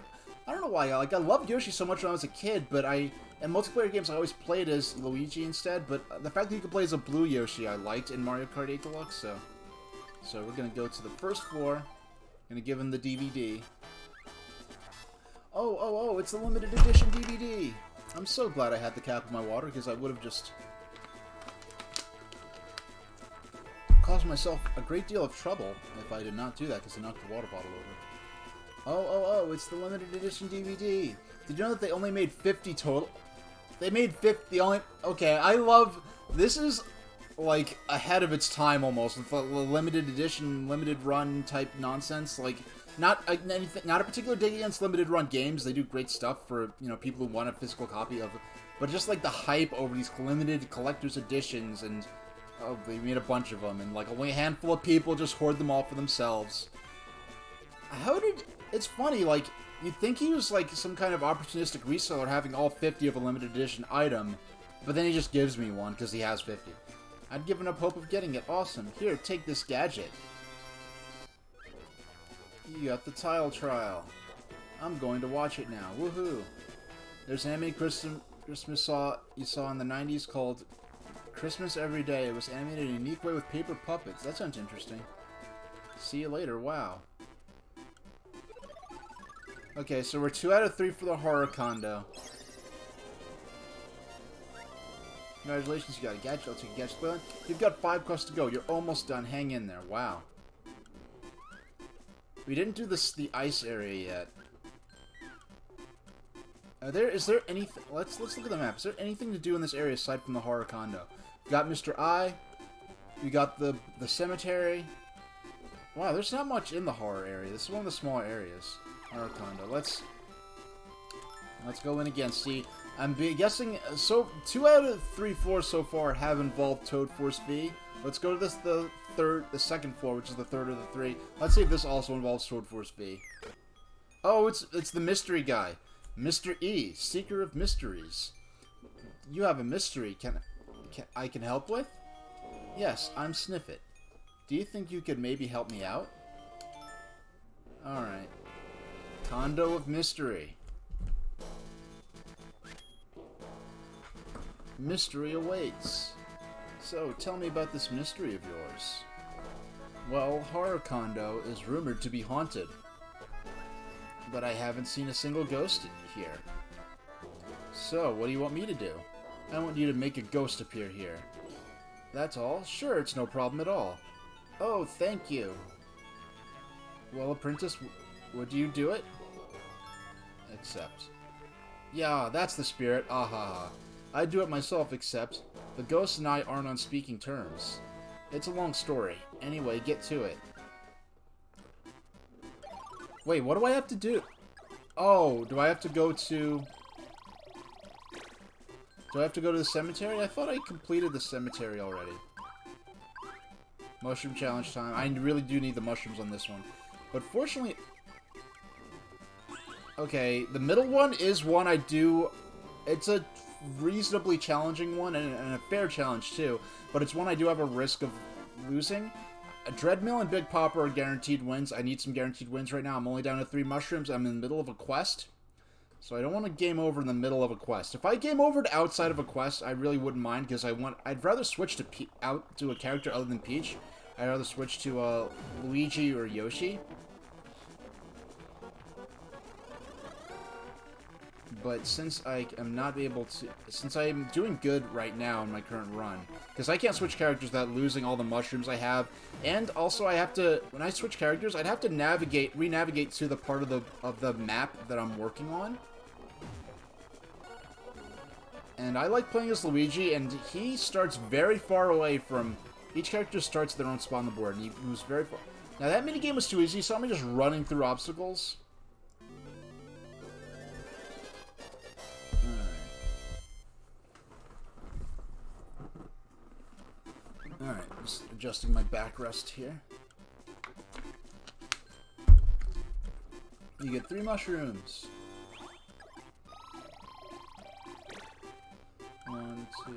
don't know why, I loved Yoshi so much when I was a kid, but in multiplayer games I always played as Luigi instead, but the fact that you could play as a Blue Yoshi I liked in Mario Kart 8 Deluxe, so we're gonna go to the first floor, gonna give him the DVD. Oh, it's the limited edition DVD! I'm so glad I had the cap of my water, because I would have just caused myself a great deal of trouble if I did not do that, because I knocked the water bottle over. Oh, it's the limited edition DVD. Did you know that they only made 50 total? They made 50, okay, I love, this is, like, ahead of its time almost, with the limited edition, limited run type nonsense, like, not a particular dig against limited run games, they do great stuff for, you know, people who want a physical copy of it, but just, like, the hype over these limited collector's editions, and, oh, they made a bunch of them, and, like, only a handful of people just hoard them all for themselves. It's funny, like, you'd think he was, like, some kind of opportunistic reseller having all 50 of a limited edition item, but then he just gives me one, because he has 50. I'd given up hope of getting it. Awesome. Here, take this gadget. You got the tile trial. I'm going to watch it now. Woohoo! There's an animated Christmas you saw in the 90s called Christmas Every Day. It was animated in a unique way with paper puppets. That sounds interesting. See you later. Wow. Okay, so we're 2 out of 3 for the horror condo. Congratulations, you got a gadget. I'll take a gadget. You've got 5 quests to go. You're almost done. Hang in there. Wow. We didn't do the ice area yet. Is there anything? Let's look at the map. Is there anything to do in this area aside from the horror condo? We got Mr. I. We got the cemetery. Wow, there's not much in the horror area. This is one of the smaller areas. Horror condo. Let's go in again. See, I'm guessing. So 2 out of 3 floors so far have involved Toad Force V. Let's go to the second floor, which is the third of the 3. Let's see if this also involves Toad Force V. Oh, it's the mystery guy, Mr. E, Seeker of Mysteries. You have a mystery. I can help with? Yes, I'm Sniffit. Do you think you could maybe help me out? All right. Condo of Mystery. Mystery awaits. So, tell me about this mystery of yours. Well, Horror Condo is rumored to be haunted. But I haven't seen a single ghost here. So, what do you want me to do? I want you to make a ghost appear here. That's all? Sure, it's no problem at all. Oh, thank you. Well, apprentice, would you do it? Accept. Yeah, that's the spirit. Ahaha. I'd do it myself, except the ghost and I aren't on speaking terms. It's a long story. Anyway, get to it. Wait, what do I have to do? Oh, do I have to go to... Do I have to go to the cemetery? I thought I completed the cemetery already. Mushroom challenge time. I really do need the mushrooms on this one. But fortunately... Okay, the middle one is one I do... It's a reasonably challenging one, and a fair challenge too. But it's one I do have a risk of losing. A Dreadmill and Big Popper are guaranteed wins. I need some guaranteed wins right now. I'm only down to 3 mushrooms. I'm in the middle of a quest. So I don't want to game over in the middle of a quest. If I game over to outside of a quest, I really wouldn't mind, because I'd rather switch to out to a character other than Peach. I'd rather switch to Luigi or Yoshi. But since I am not able to... Since I am doing good right now in my current run, because I can't switch characters without losing all the mushrooms I have, and also I have to... When I switch characters, I'd have to re-navigate to the part of the map that I'm working on. And I like playing as Luigi, and he starts very far away from... Each character starts at their own spot on the board, and he moves very far... Now, that minigame was too easy. You saw me just running through obstacles. Alright, just adjusting my backrest here. You get 3 mushrooms. 1, 2...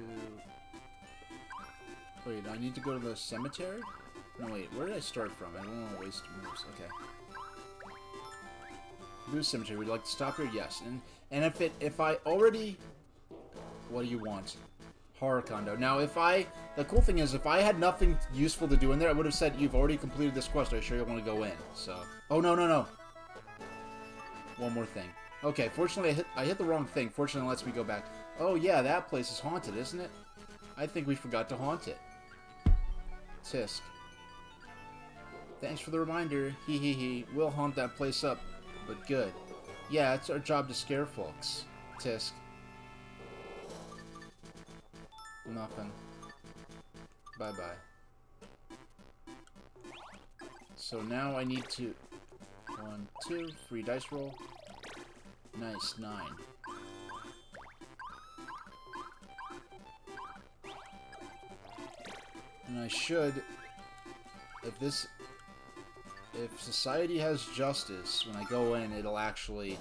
Wait, I need to go to the cemetery? No, wait, where did I start from? I don't want to waste moves. Okay. Blue cemetery. Would you like to stop here? Yes. And if I already... What do you want? Horror condo. Now, the cool thing is, if I had nothing useful to do in there, I would have said, you've already completed this quest. Are you sure you want to go in? So... Oh, no, no, no. One more thing. Okay, fortunately, I hit the wrong thing. Fortunately, it lets me go back. Oh, yeah, that place is haunted, isn't it? I think we forgot to haunt it. Tisk. Thanks for the reminder. Hee hee hee. We'll haunt that place up. But good. Yeah, it's our job to scare folks. Tisk. Nothing. Bye-bye. So now I need to... 1, 2, free dice roll. Nice, 9. And I should... If society has justice, when I go in, it'll actually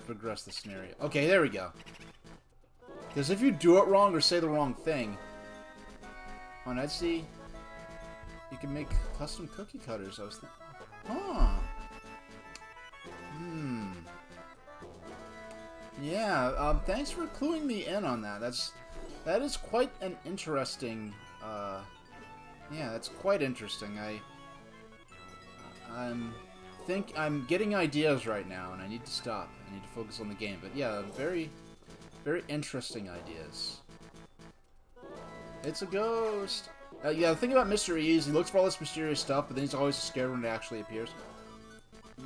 progress the scenario. Okay, there we go. Because if you do it wrong or say the wrong thing, on Etsy, you can make custom cookie cutters. I was thinking, huh. Yeah, thanks for cluing me in on that. That is quite an interesting, yeah, that's quite interesting. I'm getting ideas right now, and I need to stop. I need to focus on the game. But yeah, very, very interesting ideas. It's a ghost. Yeah, the thing about Mr. E is he looks for all this mysterious stuff, but then he's always scared when it actually appears.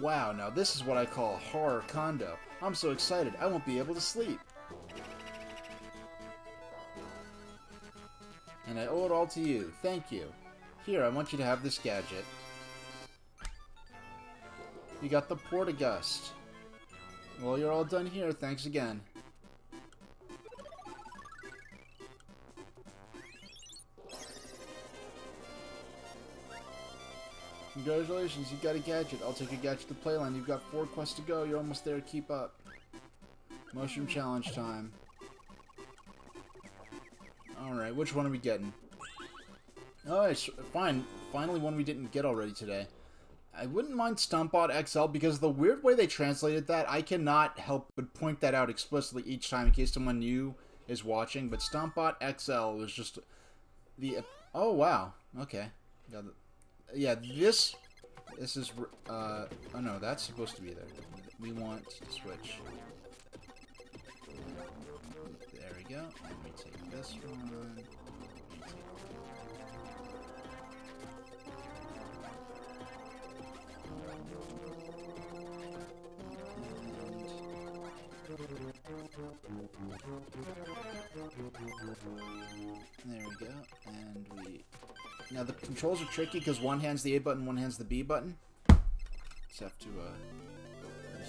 Wow, now this is what I call a horror condo. I'm so excited, I won't be able to sleep. And I owe it all to you. Thank you. Here, I want you to have this gadget. You got the Portagust. Well, you're all done here. Thanks again. Congratulations, you got a gadget. I'll take a gadget to Playland. You've got 4 quests to go. You're almost there. Keep up. Mushroom challenge time. Alright, which one are we getting? Alright, fine. Finally one we didn't get already today. I wouldn't mind Stompbot XL because the weird way they translated that, I cannot help but point that out explicitly each time in case someone new is watching. But Stompbot XL was just the... Oh, wow. Okay. Yeah, this is... oh, no, that's supposed to be there. We want to switch. There we go. Let me take this one. There we go, and we... Now the controls are tricky because one hand's the A button, one hand's the B button. Just have to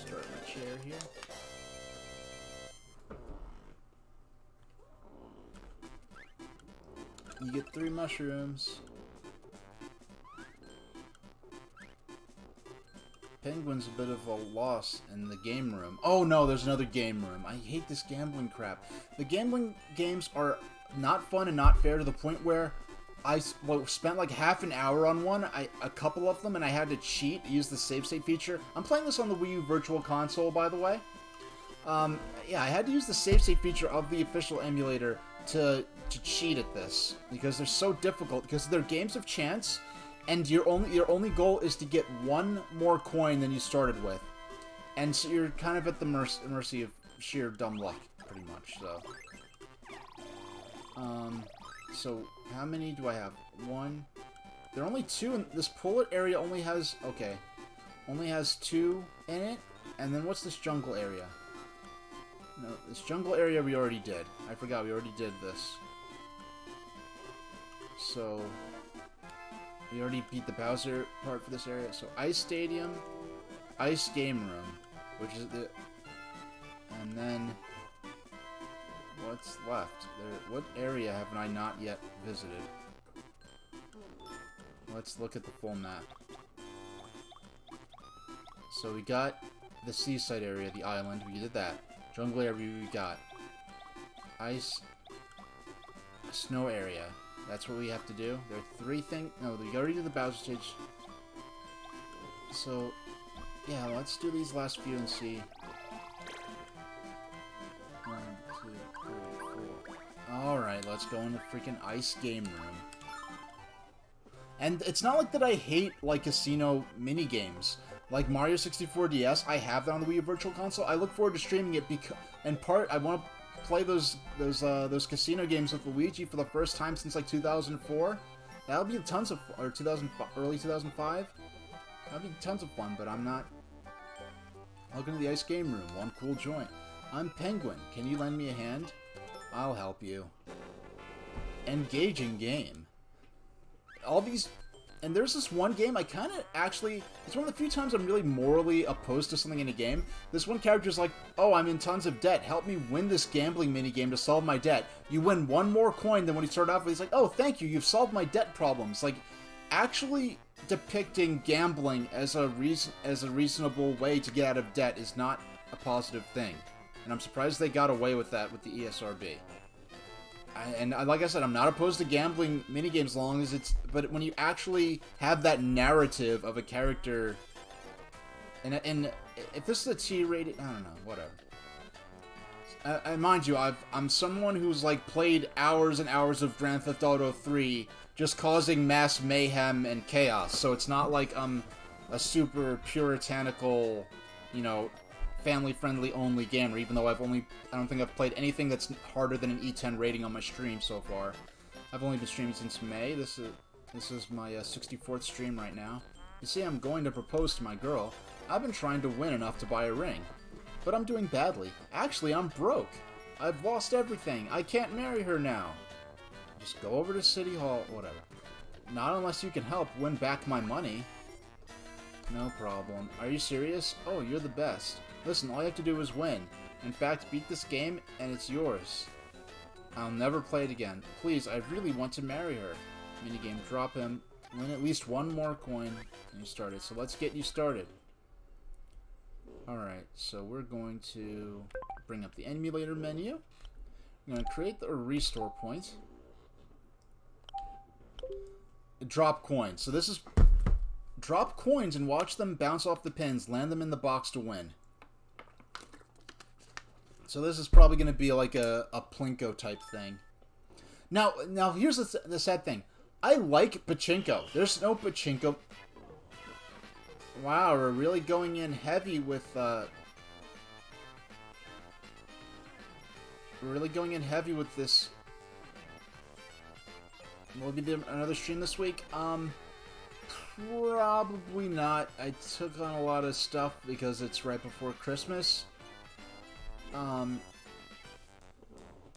start my chair here. You get 3 mushrooms. Penguin's a bit of a loss in the game room. Oh no, there's another game room. I hate this gambling crap. The gambling games are not fun and not fair to the point where I spent like half an hour on one, a couple of them, and I had to cheat, use the save state feature. I'm playing this on the Wii U Virtual Console, by the way. Yeah, I had to use the save state feature of the official emulator to cheat at this because they're so difficult. Because they're games of chance, and your only goal is to get one more coin than you started with, and so you're kind of at the mercy of sheer dumb luck, pretty much. So how many do I have? 1. There are only 2, and this polar area only has only has 2 in it. And then what's this jungle area? No, this jungle area we already did. I forgot we already did this. So we already beat the Bowser part for this area. So Ice Stadium, Ice Game Room, which is the, and then what's left? What area have I not yet visited? Let's look at the full map. So we got the seaside area, the island. We did that. Jungle area we got. Ice, snow area. That's what we have to do. There are 3 things. No, we already did the Bowser stage. So, yeah, let's do these last few and see. 1, 2, 3, 4. Alright, let's go in the freaking Ice Game Room. And it's not like that I hate, like, casino mini-games. Like Mario 64 DS, I have that on the Wii U Virtual Console. I look forward to streaming it because, in part, I want to play those casino games with Luigi for the first time since like 2004. That'll be tons of, or early 2005. That'll be tons of fun. But I'm not. Welcome to the Ice Game Room. One cool joint. I'm Penguin. Can you lend me a hand? I'll help you. Engaging game. All these. And there's this one game I kind of actually... It's one of the few times I'm really morally opposed to something in a game. This one character's like, oh, I'm in tons of debt. Help me win this gambling minigame to solve my debt. You win 1 more coin than when you started off with. He's like, oh, thank you. You've solved my debt problems. Like, actually depicting gambling as a reasonable way to get out of debt is not a positive thing. And I'm surprised they got away with that with the ESRB. And like I said, I'm not opposed to gambling minigames as long as it's... But when you actually have that narrative of a character... And if this is a T rated... I don't know, whatever. And mind you, I'm someone who's like played hours and hours of Grand Theft Auto 3 just causing mass mayhem and chaos. So it's not like I'm a super puritanical, you know... family-friendly only gamer, even though I don't think I've played anything that's harder than an E10 rating on my stream so far. I've only been streaming since May. This is my 64th stream right now. You see, I'm going to propose to my girl. I've been trying to win enough to buy a ring. But I'm doing badly. Actually, I'm broke. I've lost everything. I can't marry her now. Just go over to City Hall, whatever. Not unless you can help win back my money. No problem. Are you serious? Oh, you're the best. Listen, all you have to do is win. In fact, beat this game, and it's yours. I'll never play it again. Please, I really want to marry her. Minigame, drop him. Win at least 1 more coin, and you started. So let's get you started. Alright, so we're going to bring up the emulator menu. I'm going to create a restore point. Drop coins. So this is... Drop coins and watch them bounce off the pins. Land them in the box to win. So this is probably going to be like a Plinko type thing. Now here's the sad thing. I like pachinko. There's no pachinko. Wow, we're really going in heavy with... We're really going in heavy with this. Will we do another stream this week? Probably not. I took on a lot of stuff because it's right before Christmas.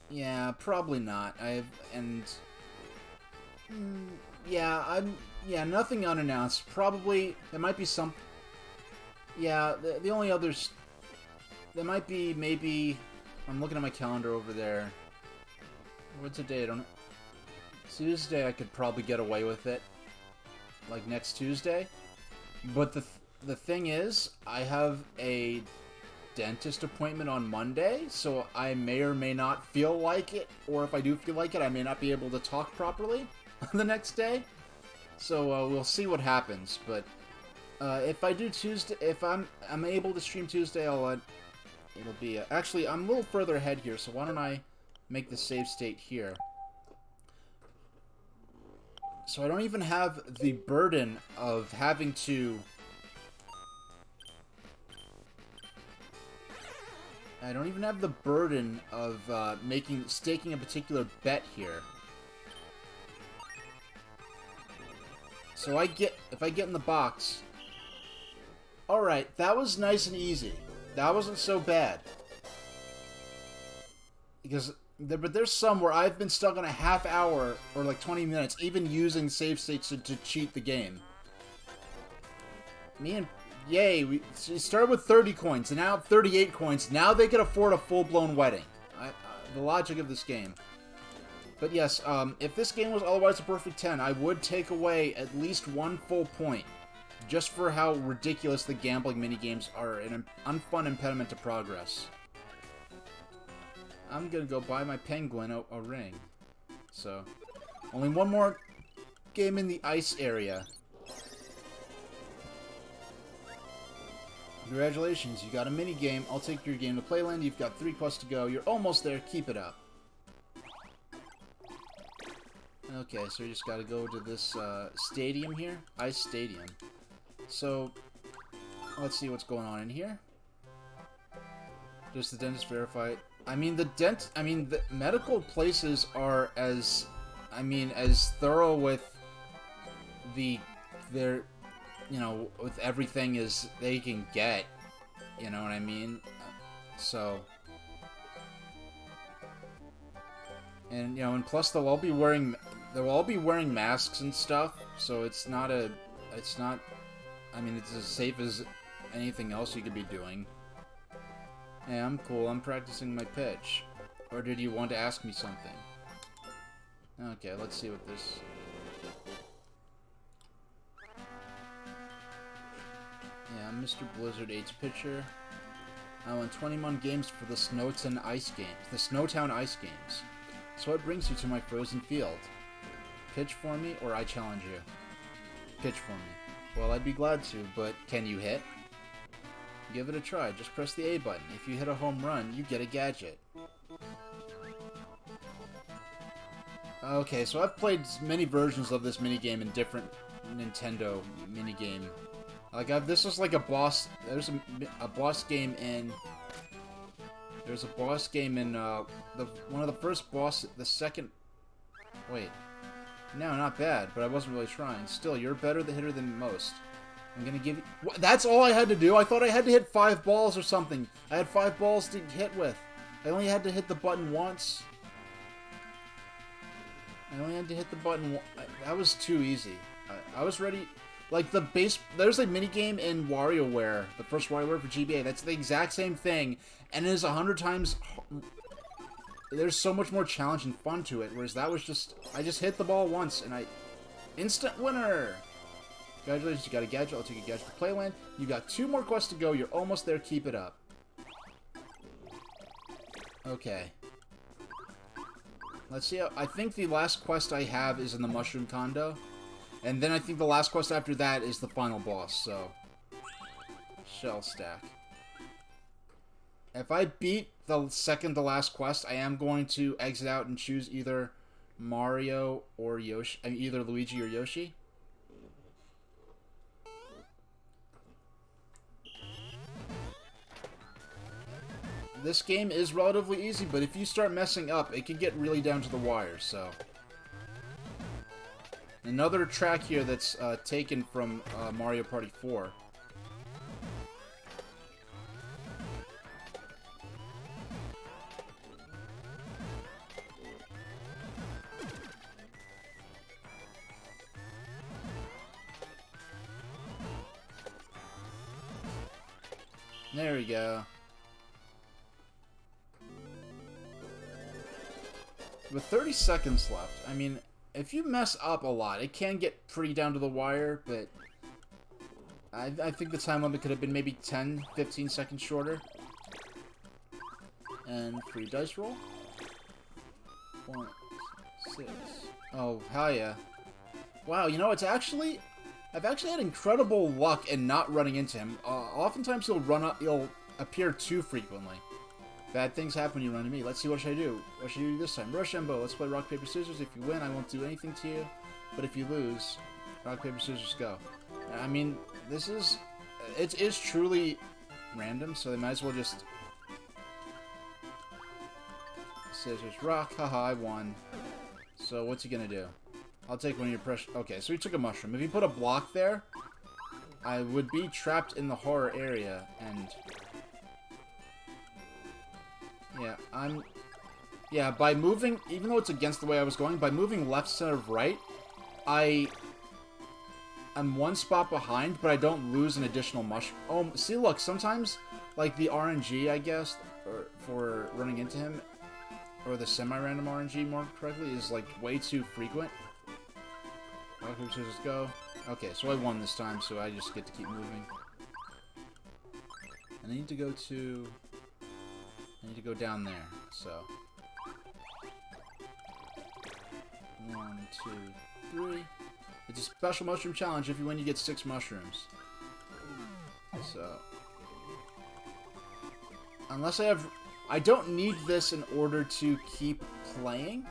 Yeah, probably not. Yeah, nothing unannounced. Probably, there might be some... Yeah, the only others... There might be, maybe... I'm looking at my calendar over there. What's the date? Tuesday, I could probably get away with it. Like, next Tuesday. But the thing is, I have a dentist appointment on Monday, so I may or may not feel like it, or if I do feel like it, I may not be able to talk properly the next day. So we'll see what happens. But if I do Tuesday, if I'm able to stream Tuesday, it'll be actually I'm a little further ahead here. So why don't I make the save state here? So I don't even have the burden of having to... I don't even have the burden of staking a particular bet here. So if I get in the box... Alright, that was nice and easy. That wasn't so bad. But there's some where I've been stuck on a half hour or like 20 minutes, even using save states to cheat the game. Yay, we started with 30 coins, and now 38 coins. Now they can afford a full-blown wedding. The logic of this game. But yes, if this game was otherwise a perfect 10, I would take away at least 1 full point, just for how ridiculous the gambling minigames are, an unfun impediment to progress. I'm gonna go buy my penguin a ring. So, only one more game in the ice area. Congratulations, you got a mini game. I'll take your game to Playland. You've got 3 quests to go. You're almost there. Keep it up. Okay, so we just gotta go to this stadium here. Ice Stadium. So, let's see what's going on in here. Just the dentist verified. The medical places are as thorough with with everything as they can get. You know what I mean? So, and and plus they'll all be wearing masks and stuff. So it's as safe as anything else you could be doing. Hey, I'm cool. I'm practicing my pitch. Or did you want to ask me something? Okay, let's see what this... Yeah, I'm Mr. Blizzard 8's pitcher. I won 21 games for the Snowtown Ice Games. So what brings you to my frozen field? Pitch for me, or I challenge you? Pitch for me. Well, I'd be glad to, but can you hit? Give it a try. Just press the A button. If you hit a home run, you get a gadget. Okay, so I've played many versions of this minigame in different Nintendo minigame. This was like a boss... There's a boss game in... There's a boss game in, one of the first boss... The second... Wait. No, not bad, but I wasn't really trying. Still, you're a better hitter than most. I'm gonna give you... What? That's all I had to do? I thought I had to hit 5 balls or something. I had 5 balls to hit with. I only had to hit the button once. That was too easy. I was ready... Like, the base... There's a minigame in WarioWare, the first WarioWare for GBA. That's the exact same thing, and it is 100 times... There's so much more challenge and fun to it, whereas that was just... I just hit the ball once, and Instant winner! Congratulations, you got a gadget. I'll take a gadget to Playland. You got 2 more quests to go. You're almost there. Keep it up. Okay. Let's see. I think the last quest I have is in the Mushroom Condo. And then I think the last quest after that is the final boss, so... Shell stack. If I beat the second to last quest, I am going to exit out and choose either Mario or Yoshi. Either Luigi or Yoshi. This game is relatively easy, but if you start messing up, it can get really down to the wire, so... Another track here that's taken from Mario Party 4. There we go. With 30 seconds left, I mean, if you mess up a lot, it can get pretty down to the wire, but I think the time limit could have been maybe 10, 15 seconds shorter. And free dice roll. 1, 6. Oh, hell yeah. Wow, you know, I've actually had incredible luck in not running into him. Oftentimes he'll appear too frequently. Bad things happen when you run into me. Let's see, what should I do? What should I do this time? Rochambeau, let's play rock, paper, scissors. If you win, I won't do anything to you. But if you lose, rock, paper, scissors, go. I mean, it is truly random, so they might as well just... Scissors, rock, haha, I won. So what's he gonna do? I'll take one of your precious... Okay, so he took a mushroom. If he put a block there, I would be trapped in the horror area, and... Yeah, by moving, even though it's against the way I was going, by moving left, center, right, I'm one spot behind, but I don't lose an additional mushroom. Oh, see, look, sometimes, like, the RNG, I guess, for running into him, or the semi-random RNG, more correctly, is, like, way too frequent. Rock, paper, scissors, go. Okay, so I won this time, so I just get to keep moving. And I need to go to... I need to go down there, so... 1, 2, 3. It's a special mushroom challenge. If you win, you get 6 mushrooms. So... Unless I have... I don't need this in order to keep playing.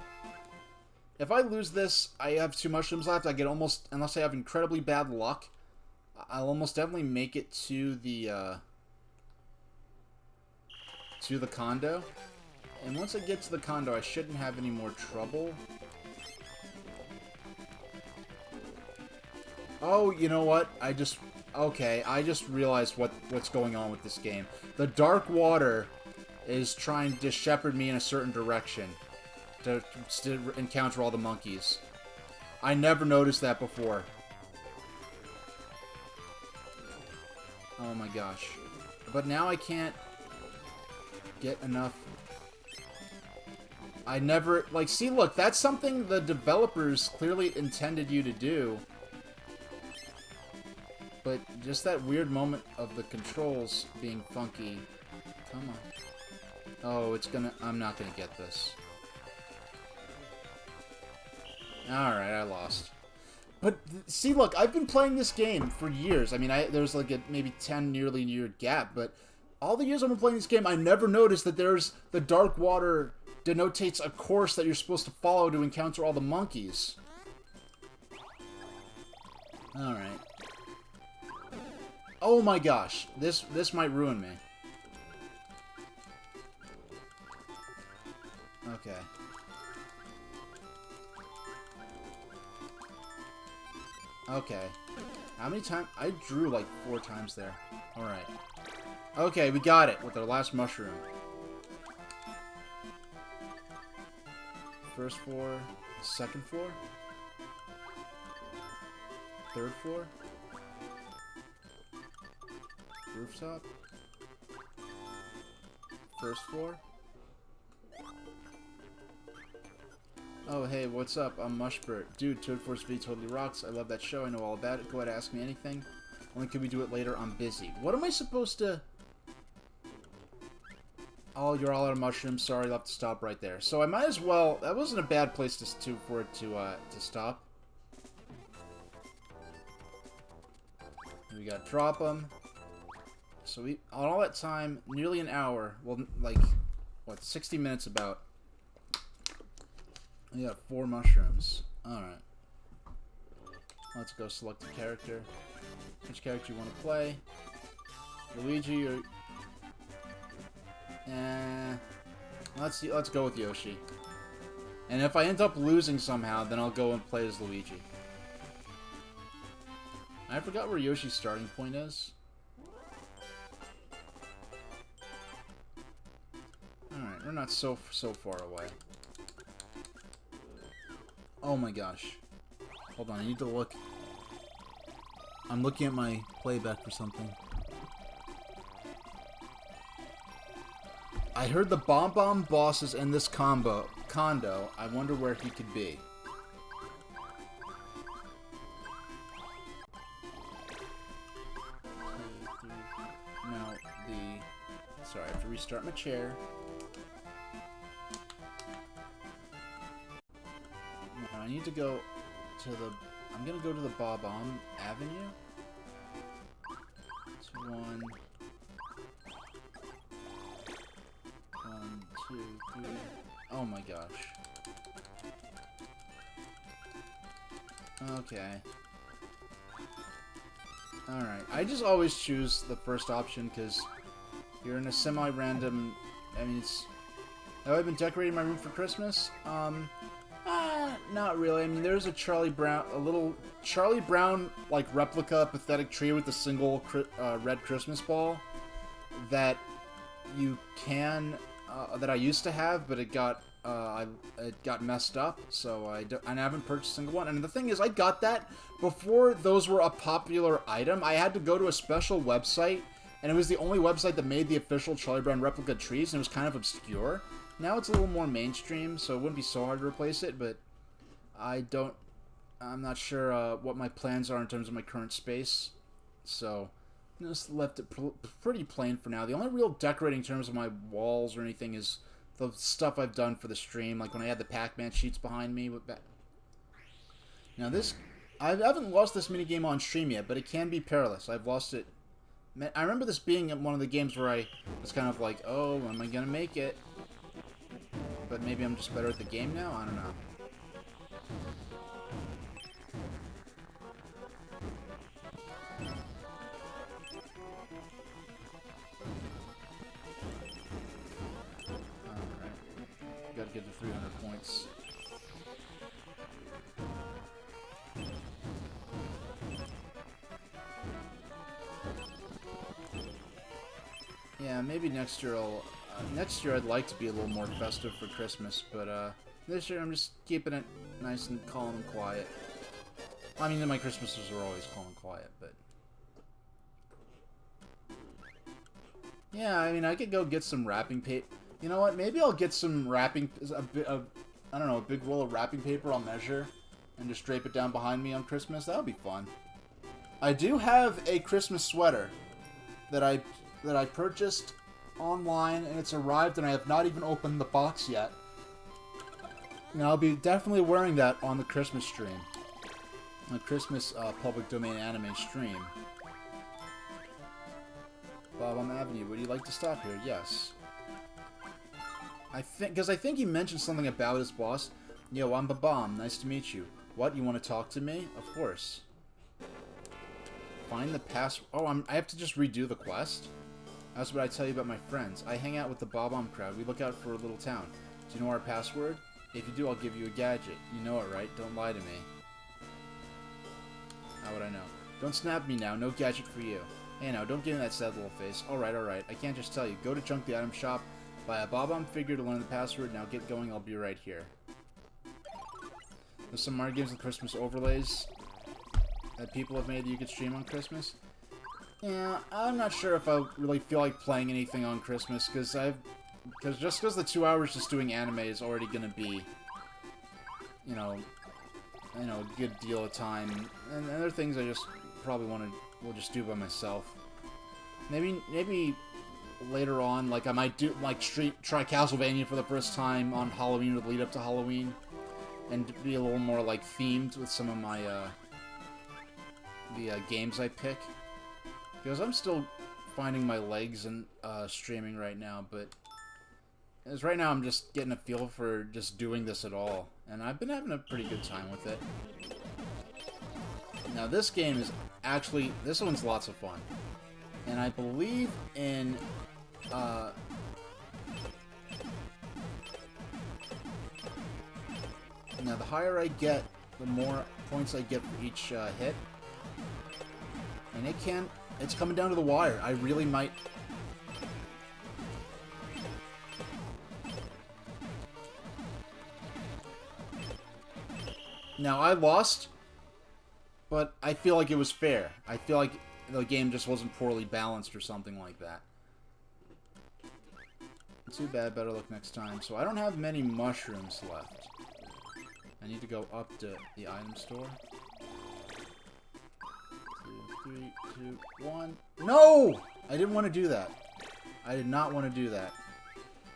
If I lose this, I have 2 mushrooms left. I get almost... Unless I have incredibly bad luck, I'll almost definitely make it to the condo. And once I get to the condo, I shouldn't have any more trouble. Oh, you know what? Okay, I just realized what's going on with this game. The dark water is trying to shepherd me in a certain direction to encounter all the monkeys. I never noticed that before. Oh my gosh. But now I can't get enough. I never... Like, see, look, that's something the developers clearly intended you to do. But just that weird moment of the controls being funky. Come on. Oh, it's gonna... I'm not gonna get this. Alright, I lost. But, see, look, I've been playing this game for years. I mean, there's like a maybe 10 nearly year gap, but all the years I've been playing this game, I never noticed that there's... The dark water denotates a course that you're supposed to follow to encounter all the monkeys. Alright. Oh my gosh, this might ruin me. Okay. Okay. How many times? I drew like 4 times there. Alright. Okay, we got it with our last mushroom. First floor, second floor, third floor. Rooftop. First floor. Oh, hey, what's up? I'm Mushbert. Dude, Toad Force V totally rocks. I love that show. I know all about it. Go ahead and ask me anything. Only can we do it later? I'm busy. What am I supposed to... Oh, you're all out of mushrooms. Sorry, I'll have to stop right there. So I might as well... That wasn't a bad place for it to stop. We got drop them. So we, on all that time, nearly an hour, well, like, what, 60 minutes about, we got 4 mushrooms. Alright. Let's go select a character. Which character you want to play? Luigi or... let's go with Yoshi. And if I end up losing somehow, then I'll go and play as Luigi. I forgot where Yoshi's starting point is. Alright, we're not so far away. Oh my gosh. Hold on, I need to look. I'm looking at my playback for something. I heard the Bomb Bomb boss is in this condo. I wonder where he could be. No, sorry, I have to restart my chair. No, I need to go to the... I'm gonna go to the Bob-omb Avenue. It's 1, 2, 3. Oh my gosh. Okay. Alright. I just always choose the first option because you're in a semi-random... I mean, it's... Have I been decorating my room for Christmas? Not really. I mean, there's a little Charlie Brown, like, replica pathetic tree with a single red Christmas ball that you can, that I used to have, but it got messed up, so I haven't purchased a single one. And the thing is, I got that before those were a popular item. I had to go to a special website, and it was the only website that made the official Charlie Brown replica trees, and it was kind of obscure. Now it's a little more mainstream, so it wouldn't be so hard to replace it, but I'm not sure what my plans are in terms of my current space, so I just left it pretty plain for now. The only real decorating in terms of my walls or anything is the stuff I've done for the stream, like when I had the Pac-Man sheets behind me. Now this, I haven't lost this minigame on stream yet, but it can be perilous. I've lost it. I remember this being one of the games where I was kind of like, oh, am I gonna make it? But maybe I'm just better at the game now? I don't know. Alright. Gotta get to 300 points. Yeah, maybe next year next year I'd like to be a little more festive for Christmas, but this year I'm just keeping it nice and calm and quiet. I mean, my Christmases are always calm and quiet, but... Yeah, I mean, I could go get some wrapping paper. You know what? Maybe I'll get some wrapping... I don't know, a big roll of wrapping paper I'll measure and just drape it down behind me on Christmas. That would be fun. I do have a Christmas sweater that I purchased online, and it's arrived, and I have not even opened the box yet. And I'll be definitely wearing that on the Christmas stream. The Christmas public domain anime stream. Bob-omb Avenue, would you like to stop here? Yes. Because I think he mentioned something about his boss. Yo, I'm Bob-omb. Nice to meet you. What, you want to talk to me? Of course. Find the pass... Oh, I have to just redo the quest? That's what I tell you about my friends. I hang out with the Bob-omb crowd. We look out for a little town. Do you know our password? If you do, I'll give you a gadget. You know it, right? Don't lie to me. How would I know? Don't snap me now. No gadget for you. Hey now, don't give me that sad little face. Alright, alright. I can't just tell you. Go to Junk the Item Shop. Buy a Bob-omb figure to learn the password. Now get going. I'll be right here. There's some Mario games with Christmas overlays that people have made that you could stream on Christmas. Yeah, I'm not sure if I really feel like playing anything on Christmas, because just the 2 hours just doing anime is already gonna be, you know, a good deal of time, and other things I just probably will just do by myself. Maybe later on, like I might do try Castlevania for the first time on Halloween or the lead up to Halloween, and be a little more like themed with some of my the games I pick. Because I'm still finding my legs in streaming right now, but as right now I'm just getting a feel for just doing this at all, and I've been having a pretty good time with it. Now this game is actually, this one's lots of fun, and I believe in now the higher I get, the more points I get for each hit, and it's coming down to the wire. I really might... Now, I lost, but I feel like it was fair. I feel like the game just wasn't poorly balanced or something like that. Too bad, better luck next time. So I don't have many mushrooms left. I need to go up to the item store. 2, 3, 2, 1. No! I didn't want to do that. I did not want to do that.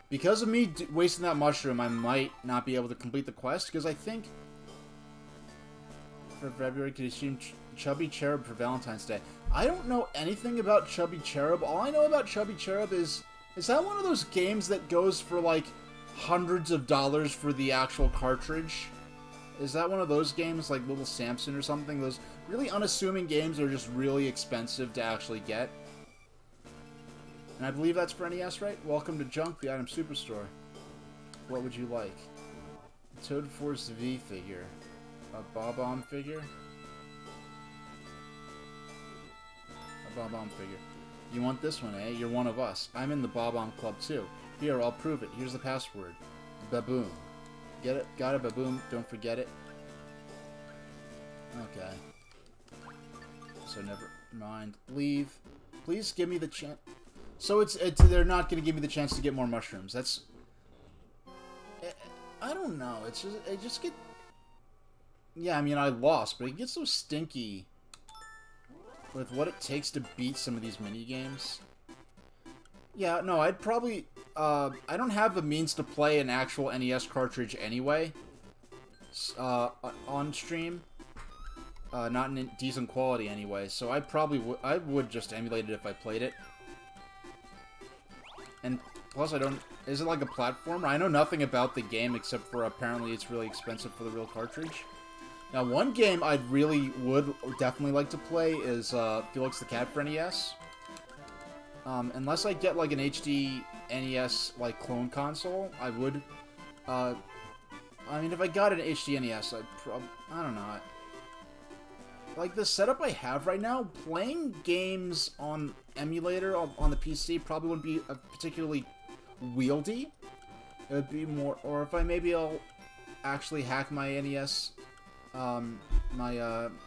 Because of me wasting that mushroom, I might not be able to complete the quest, because I think for February, could you stream Chubby Cherub for Valentine's Day? I don't know anything about Chubby Cherub. All I know about Chubby Cherub is that one of those games that goes for like hundreds of dollars for the actual cartridge? Is that one of those games like Little Samson or something? Those really unassuming games are just really expensive to actually get. And I believe that's for NES, right? Welcome to Junk, the item superstore. What would you like? A Toad Force V figure. A Bob-omb figure? A Bob-omb figure. You want this one, eh? You're one of us. I'm in the Bob-omb club too. Here, I'll prove it. Here's the password. Baboom. Get it? Got it, Baboom. Don't forget it. Okay. So never mind. Leave. Please give me the chance. So they're not going to give me the chance to get more mushrooms. That's... I don't know. I just get... Yeah, I mean, I lost, but it gets so stinky with what it takes to beat some of these mini-games. Yeah, no, I'd probably... I don't have the means to play an actual NES cartridge anyway. On stream. Not in decent quality anyway, so I would just emulate it if I played it. And plus I don't... Is it like a platformer? I know nothing about the game except for apparently it's really expensive for the real cartridge. Now, one game I really would definitely like to play is Felix the Cat for NES. Unless I get like an HD NES like clone console, I would. I mean, if I got an HD NES, I don't know. Like the setup I have right now, playing games on emulator on the PC probably wouldn't be particularly wieldy. It would be more, or if I'll actually hack my NES. My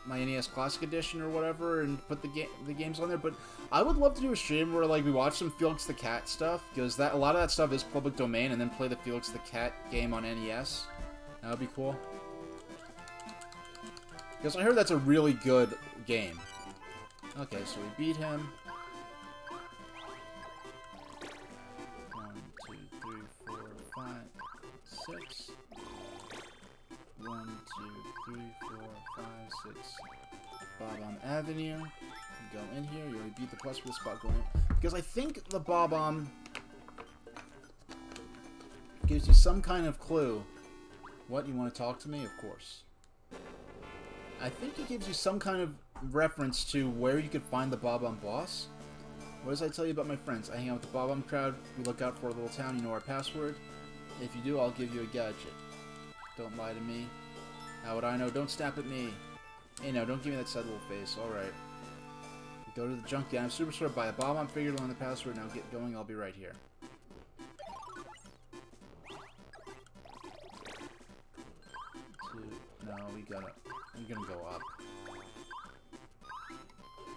NES Classic Edition or whatever, and put the games on there. But I would love to do a stream where like we watch some Felix the Cat stuff, because a lot of that stuff is public domain, and then play the Felix the Cat game on NES. That would be cool. Because I heard that's a really good game. Okay, so we beat him. 1, 2, 3, 4, 5, 6. 1, 2, 3, 4, 5, 6. Bob-omb Avenue. Go in here. You already beat the quest for the spot going in. Because I think the Bob-omb gives you some kind of clue. What, you want to talk to me? Of course. I think it gives you some kind of reference to where you could find the Bob-omb boss. What does I tell you about my friends? I hang out with the Bob-omb crowd. We look out for a little town. You know our password. If you do, I'll give you a gadget. Don't lie to me. How would I know? Don't snap at me. Hey, no, don't give me that sad little face. Alright. Go to the junk. I'm superstore. Buy a Bob-omb figure to learn the password. Now get going. I'll be right here. No, we're gonna go up.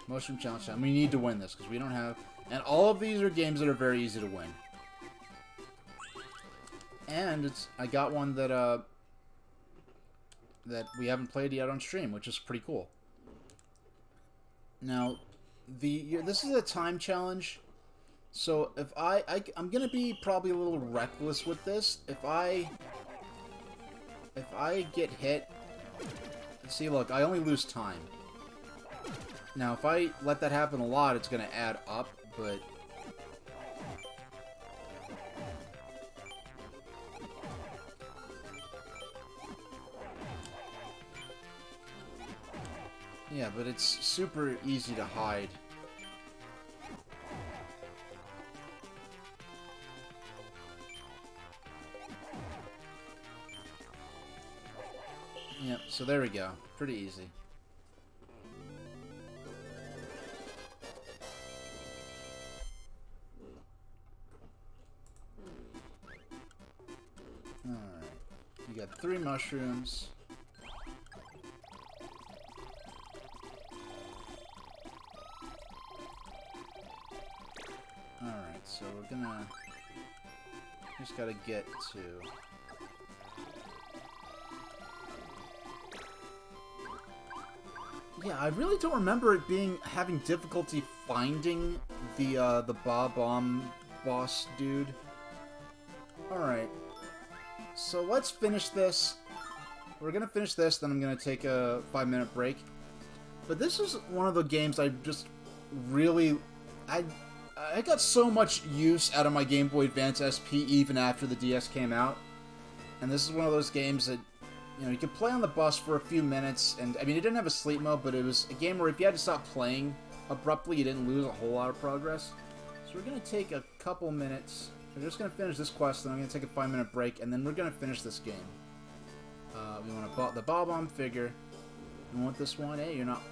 Mushroom challenge time. We need to win this because we don't have... And all of these are games that are very easy to win. And I got one that we haven't played yet on stream, which is pretty cool. Now, this is a time challenge, so if I'm gonna be probably a little reckless with this. If I get hit, see, look, I only lose time. Now, if I let that happen a lot, it's gonna add up, but. Yeah, but it's super easy to hide. Yep, so there we go. Pretty easy. Alright. You got 3 mushrooms. Alright, so we're gonna Just gotta get to... Yeah, I really don't remember it having difficulty finding the Bob-Omb boss dude. Alright. So let's finish this. We're gonna finish this, then I'm gonna take a 5-minute break. But this is one of the games I just really... I got so much use out of my Game Boy Advance SP even after the DS came out. And this is one of those games that, you know, you could play on the bus for a few minutes, and, I mean, it didn't have a sleep mode, but it was a game where if you had to stop playing abruptly, you didn't lose a whole lot of progress. So we're gonna take a couple minutes. We're just gonna finish this quest, then I'm gonna take a 5-minute break, and then we're gonna finish this game. We want the Bob-Omb figure. You want this one? Hey, you're not...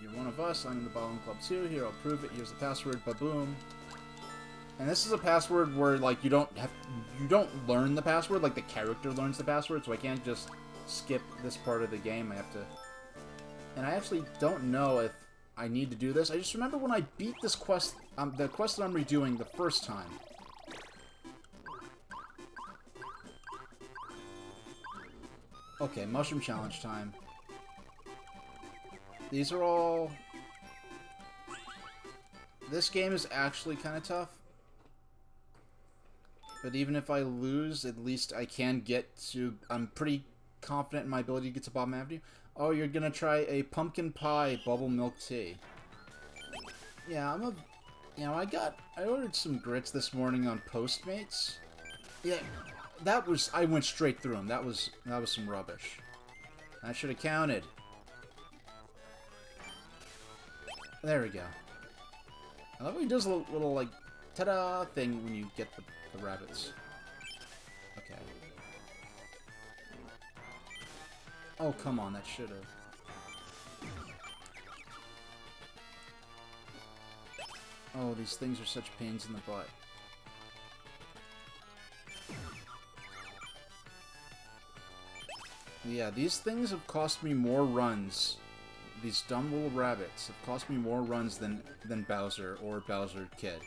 You're one of us. I'm in the Bob-Omb Club too. Here, I'll prove it. Here's the password. Ba-boom. And this is a password where, like, you don't learn the password. Like, the character learns the password, so I can't just skip this part of the game. I have to... And I actually don't know if I need to do this. I just remember when I beat this quest, the quest that I'm redoing the first time. Okay, Mushroom Challenge time. These are all... This game is actually kind of tough. But even if I lose, at least I can get to... I'm pretty confident in my ability to get to Bob Avenue. Oh, you're gonna try a pumpkin pie bubble milk tea. Yeah, I'm a... You know, I ordered some grits this morning on Postmates. Yeah, that was... I went straight through them. That was some rubbish. That should have counted. There we go. I love how he does a little like, ta-da thing when you get the rabbits. Okay. Oh, come on, that should've... Oh, these things are such pains in the butt. Yeah, these things have cost me more runs. These dumb little rabbits have cost me more runs than Bowser or Bowser Kid.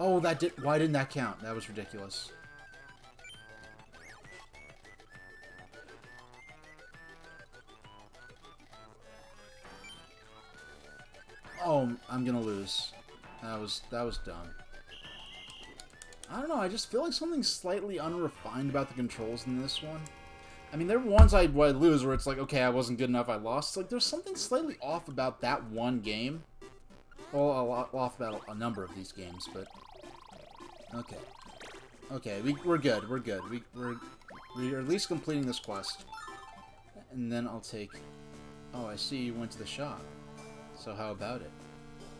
Oh, why didn't that count? That was ridiculous. Oh, I'm gonna lose. That was dumb. I don't know, I just feel like something's slightly unrefined about the controls in this one. I mean, there are ones I'd lose where it's like, okay, I wasn't good enough, I lost. Like, there's something slightly off about that one game. Well, a lot off about a number of these games, but... Okay. Okay, we're good, we're good. We're at least completing this quest. And then I'll take... Oh, I see you went to the shop. So how about it?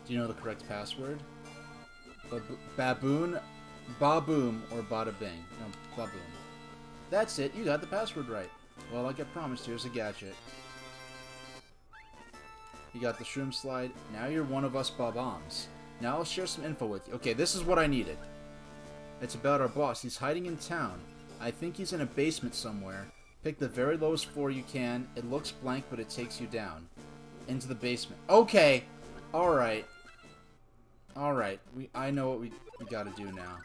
Do you know the correct password? Baboon, Ba-boom, or Bada Bing? No, Ba-boom. That's it, you got the password right. Well, like I promised, here's a gadget. You got the shroom slide. Now you're one of us Bob-Ombs. Now I'll share some info with you. Okay, this is what I needed. It's about our boss. He's hiding in town. I think he's in a basement somewhere. Pick the very lowest floor you can. It looks blank, but it takes you down. Into the basement. Okay! Alright. Alright. I know what we gotta do now.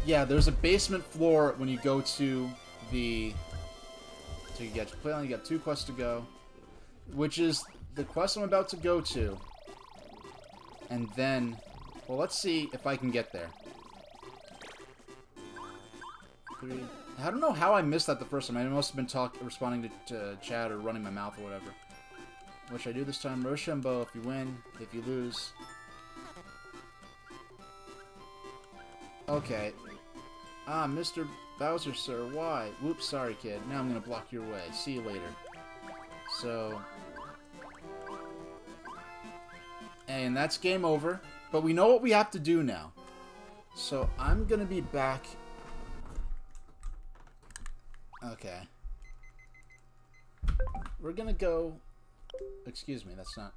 Yeah, there's a basement floor when you go to the... So you get to play on, you got 2 quests to go. Which is the quest I'm about to go to. And then... Well, let's see if I can get there. 3... I don't know how I missed that the first time. I must have been responding to chat or running my mouth or whatever. What should I do this time? Rochambeau, if you win. If you lose... Okay. Ah, Mr. Bowser, sir, why? Whoops, sorry, kid. Now I'm gonna block your way. See you later. So... And that's game over. But we know what we have to do now. So I'm gonna be back... Okay. We're gonna go... Excuse me, that's not...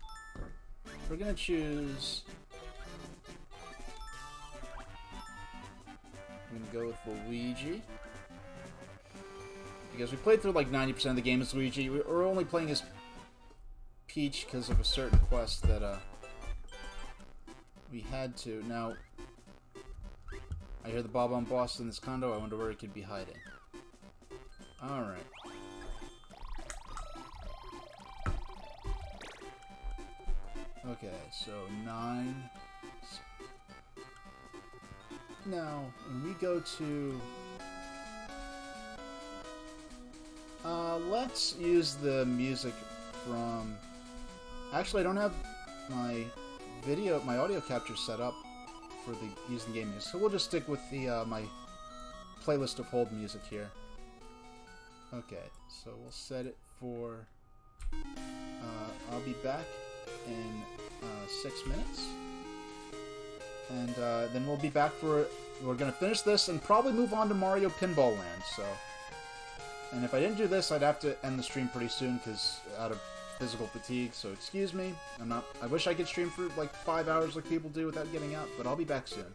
We're gonna choose... I'm gonna go with Luigi. Because we played through like 90% of the game as Luigi. We're only playing as Peach because of a certain quest that we had to. Now, I hear the Bob-omb boss in this condo. I wonder where he could be hiding. Alright. Okay, so 9. Now, when we go to... let's use the music from... Actually, I don't have my audio capture set up for using game music, so we'll just stick with the my playlist of hold music here. Okay, so we'll set it for... I'll be back in 6 minutes. And then we'll be back for... We're going to finish this and probably move on to Mario Pinball Land, so... And if I didn't do this, I'd have to end the stream pretty soon, because out of physical fatigue, so excuse me. I wish I could stream for like 5 hours like people do without getting up, but I'll be back soon.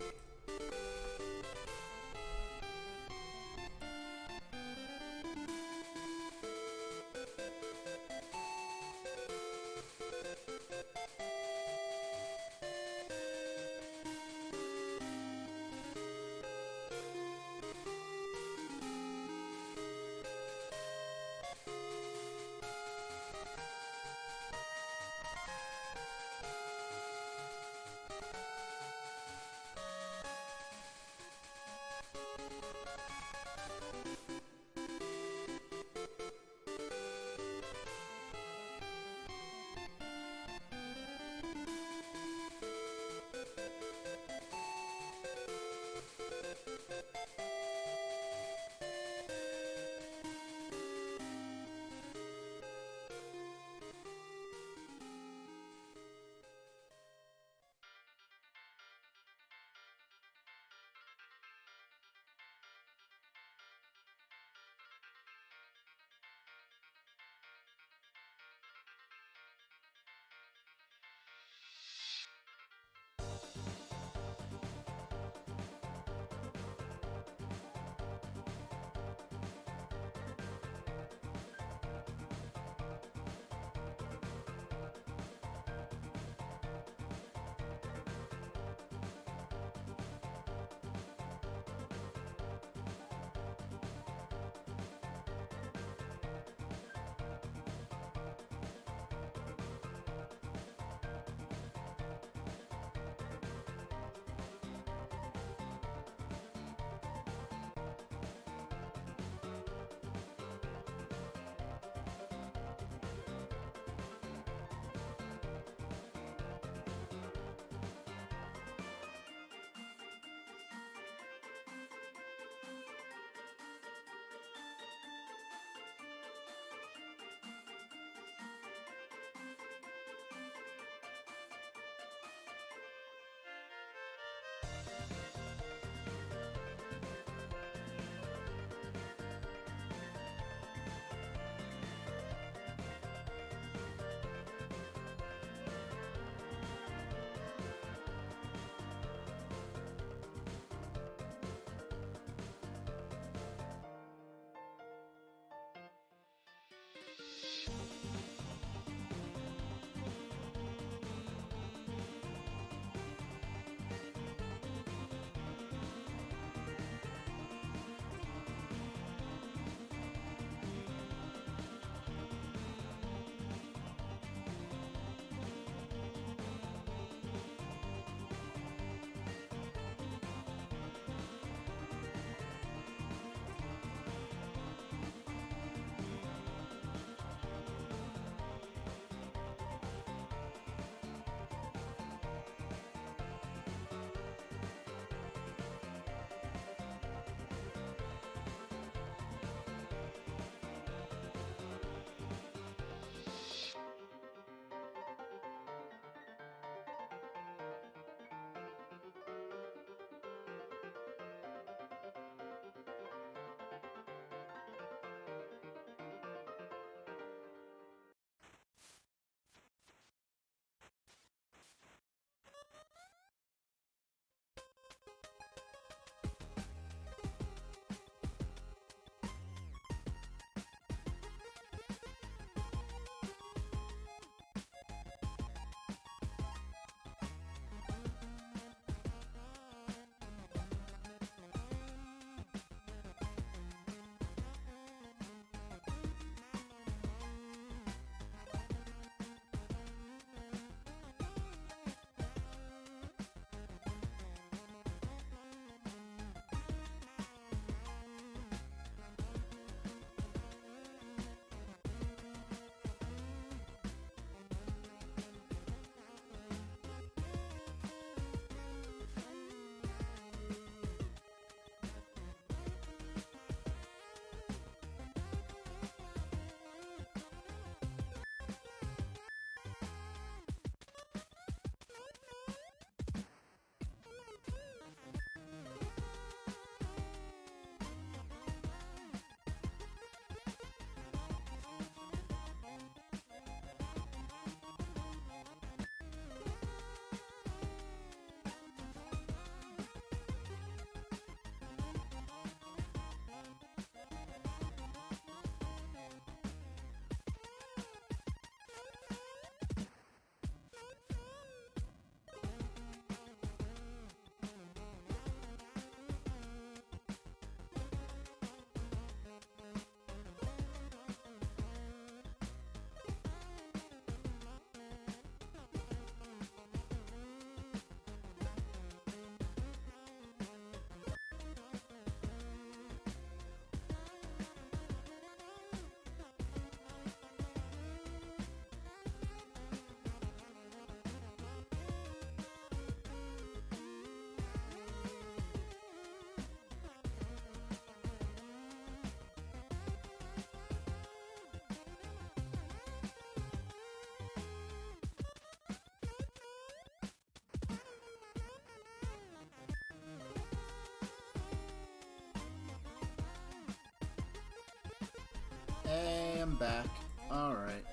am back. Alright.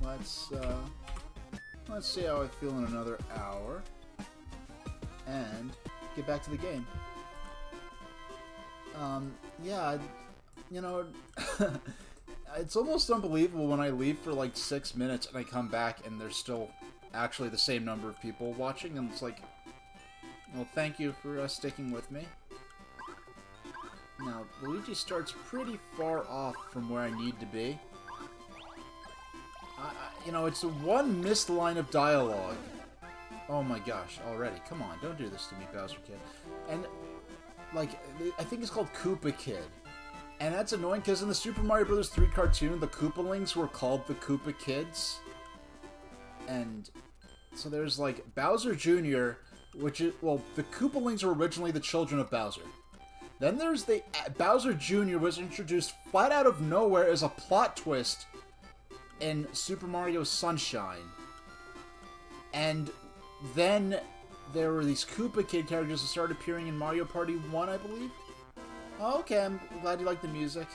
Let's see how I feel in another hour. And get back to the game. Yeah, you know, it's almost unbelievable when I leave for like 6 minutes and I come back and there's still actually the same number of people watching, and it's like, well, thank you for sticking with me. Now, Luigi starts pretty far off from where I need to be. You know, it's one missed line of dialogue. Oh my gosh, already. Come on, don't do this to me, Bowser Kid. And, like, I think it's called Koopa Kid. And that's annoying because in the Super Mario Bros. 3 cartoon, the Koopalings were called the Koopa Kids. And so there's, like, Bowser Jr., which is, well, the Koopalings were originally the children of Bowser. Then there's the Bowser Jr. was introduced flat out of nowhere as a plot twist in Super Mario Sunshine. And then there were these Koopa Kid characters that started appearing in Mario Party 1, I believe. Oh, okay, I'm glad you like the music.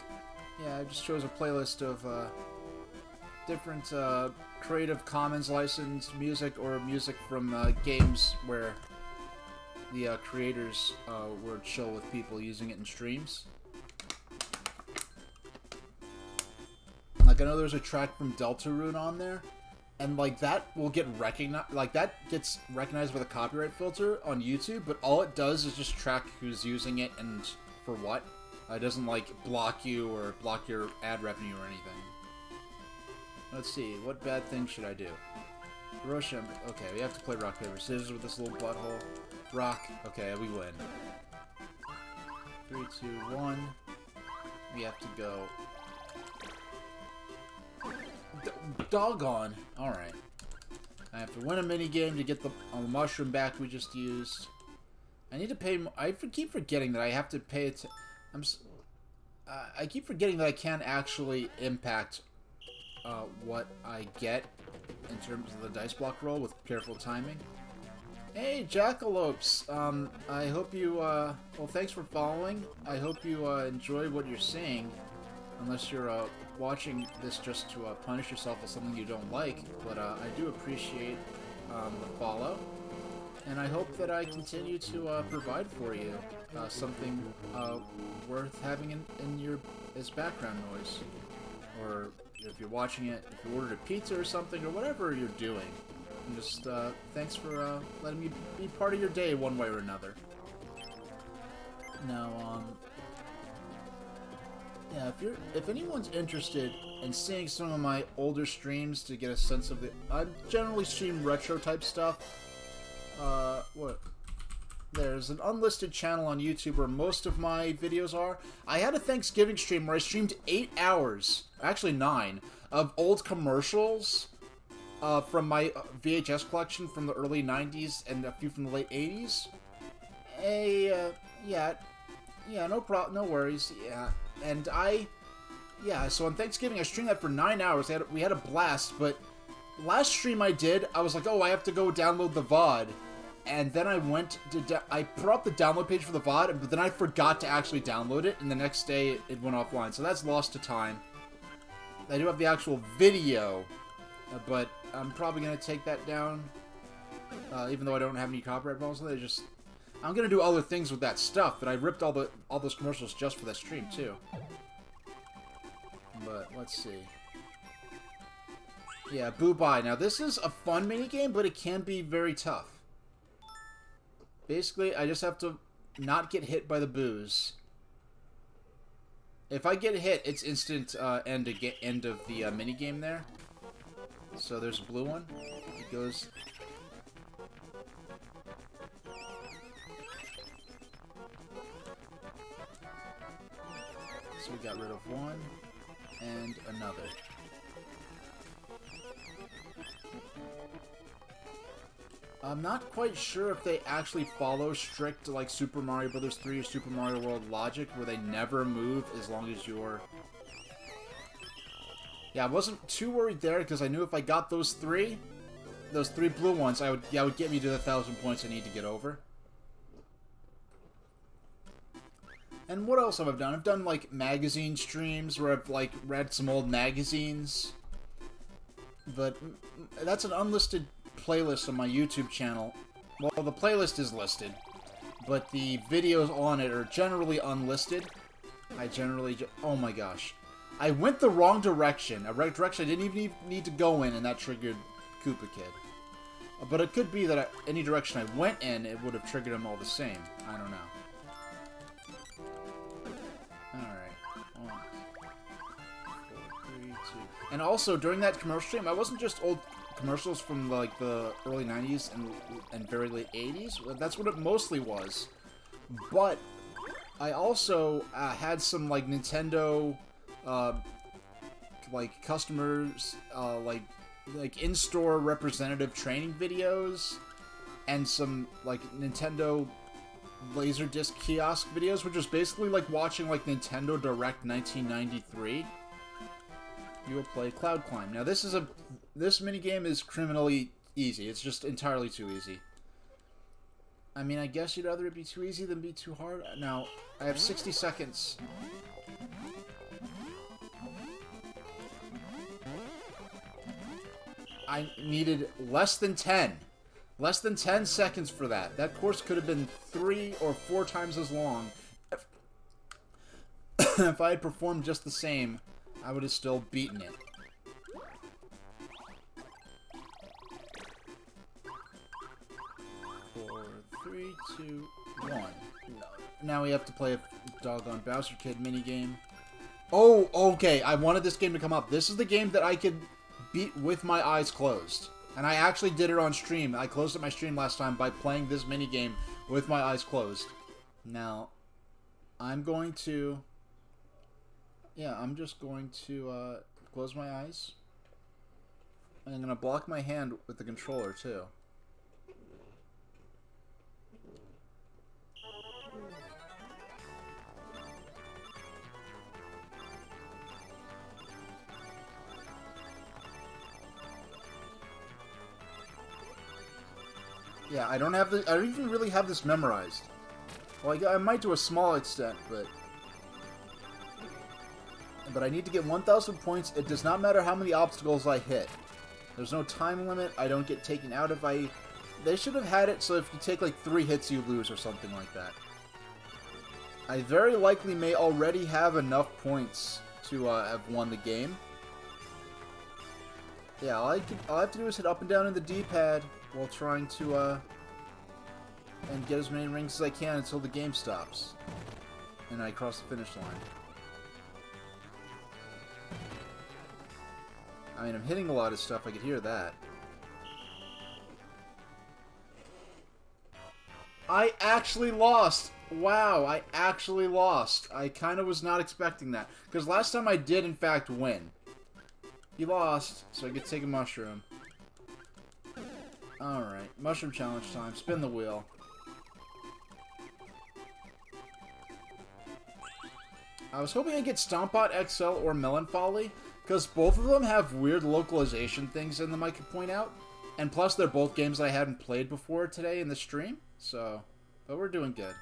Yeah, I just chose a playlist of different Creative Commons licensed music or music from games where the creators were chill with people using it in streams. Like, I know there's a track from Deltarune on there, and like that will get recognized. Like that gets recognized with a copyright filter on YouTube, but all it does is just track who's using it and for what. It doesn't like block you or block your ad revenue or anything. Let's see, what bad thing should I do? Hiroshima. Okay, we have to play rock paper scissors with this little butthole. Rock. Okay, we win. 3, 2, 1. We have to go. Doggone. Alright. I have to win a minigame to get the mushroom back we just used. I need to pay. I keep forgetting that I have to pay it. I keep forgetting that I can actually impact what I get in terms of the dice block roll with careful timing. Hey, Jackalopes! I hope you, well, thanks for following. I hope you, enjoy what you're seeing. Unless you're, watching this just to, punish yourself with something you don't like. But, I do appreciate, the follow. And I hope that I continue to, provide for you, something, worth having in your, as background noise. Or if you're watching it, if you ordered a pizza or something, or whatever you're doing. And just, thanks for, letting me be part of your day one way or another. Now, yeah, if anyone's interested in seeing some of my older streams to get a sense of I generally stream retro type stuff. What? There's an unlisted channel on YouTube where most of my videos are. I had a Thanksgiving stream where I streamed 8 hours, actually 9, of old commercials. From my VHS collection from the early 90s and a few from the late 80s. Yeah, no worries, yeah. And so on Thanksgiving I streamed that for 9 hours. We had a blast, but last stream I did, I was like, oh, I have to go download the VOD. And then I went to, I put up the download page for the VOD, but then I forgot to actually download it, and the next day it went offline. So that's lost to time. I do have the actual video, but I'm probably going to take that down, even though I don't have any copyright problems with it. I'm going to do other things with that stuff, but I ripped all those commercials just for that stream, too. But, let's see. Yeah, Boo Bye. Now, this is a fun minigame, but it can be very tough. Basically, I just have to not get hit by the boos. If I get hit, it's instant end of the minigame there. So there's a blue one. It goes. So we got rid of one and another. I'm not quite sure if they actually follow strict like Super Mario Bros. 3 or Super Mario World logic where they never move as long as you're... Yeah, I wasn't too worried there because I knew if I got those three blue ones, it would get me to the 1,000 points I need to get over. And what else have I done? I've done, like, magazine streams where I've, like, read some old magazines. But that's an unlisted playlist on my YouTube channel. Well, the playlist is listed, but the videos on it are generally unlisted. I generally... oh my gosh. I went the wrong direction. A direction I didn't even need to go in, and that triggered Koopa Kid. But it could be that any direction I went in, it would have triggered him all the same. I don't know. Alright. 1, 4, 3, 2... And also, during that commercial stream, I wasn't just old commercials from, like, the early 90s and very late 80s. That's what it mostly was. But I also had some, like, Nintendo, like, customers, like in-store representative training videos, and some, like, Nintendo Laserdisc kiosk videos, which was basically like watching, like, Nintendo Direct 1993. You will play Cloud Climb. Now, this minigame is criminally easy. It's just entirely too easy. I mean, I guess you'd rather it be too easy than be too hard. Now, I have 60 seconds. I needed less than 10. Less than 10 seconds for that. That course could have been 3 or 4 times as long. If I had performed just the same, I would have still beaten it. Four, 3, 2, 1. Now we have to play a doggone Bowser Kid minigame. Oh, okay. I wanted this game to come up. This is the game that I could beat with my eyes closed. And I actually did it on stream. I closed up my stream last time by playing this minigame with my eyes closed. Now, I'm going to... yeah, I'm just going to close my eyes. And I'm going to block my hand with the controller, too. Yeah, I don't even really have this memorized. Well, I might to a small extent, but I need to get 1,000 points. It does not matter how many obstacles I hit. There's no time limit. I don't get taken out if I... they should have had it so if you take like 3 hits you lose or something like that. I very likely may already have enough points to have won the game. Yeah, all I have to do is hit up and down in the D-pad while trying to and get as many rings as I can until the game stops. And I cross the finish line. I mean, I'm hitting a lot of stuff. I could hear that. I actually lost! Wow, I actually lost. I kind of was not expecting that. Because last time I did, in fact, win. He lost, so I get to take a mushroom. Alright, mushroom challenge time. Spin the wheel. I was hoping I'd get Stompbot XL or Melon Folly, because both of them have weird localization things in them I could point out. And plus, they're both games I hadn't played before today in the stream. So, but we're doing good.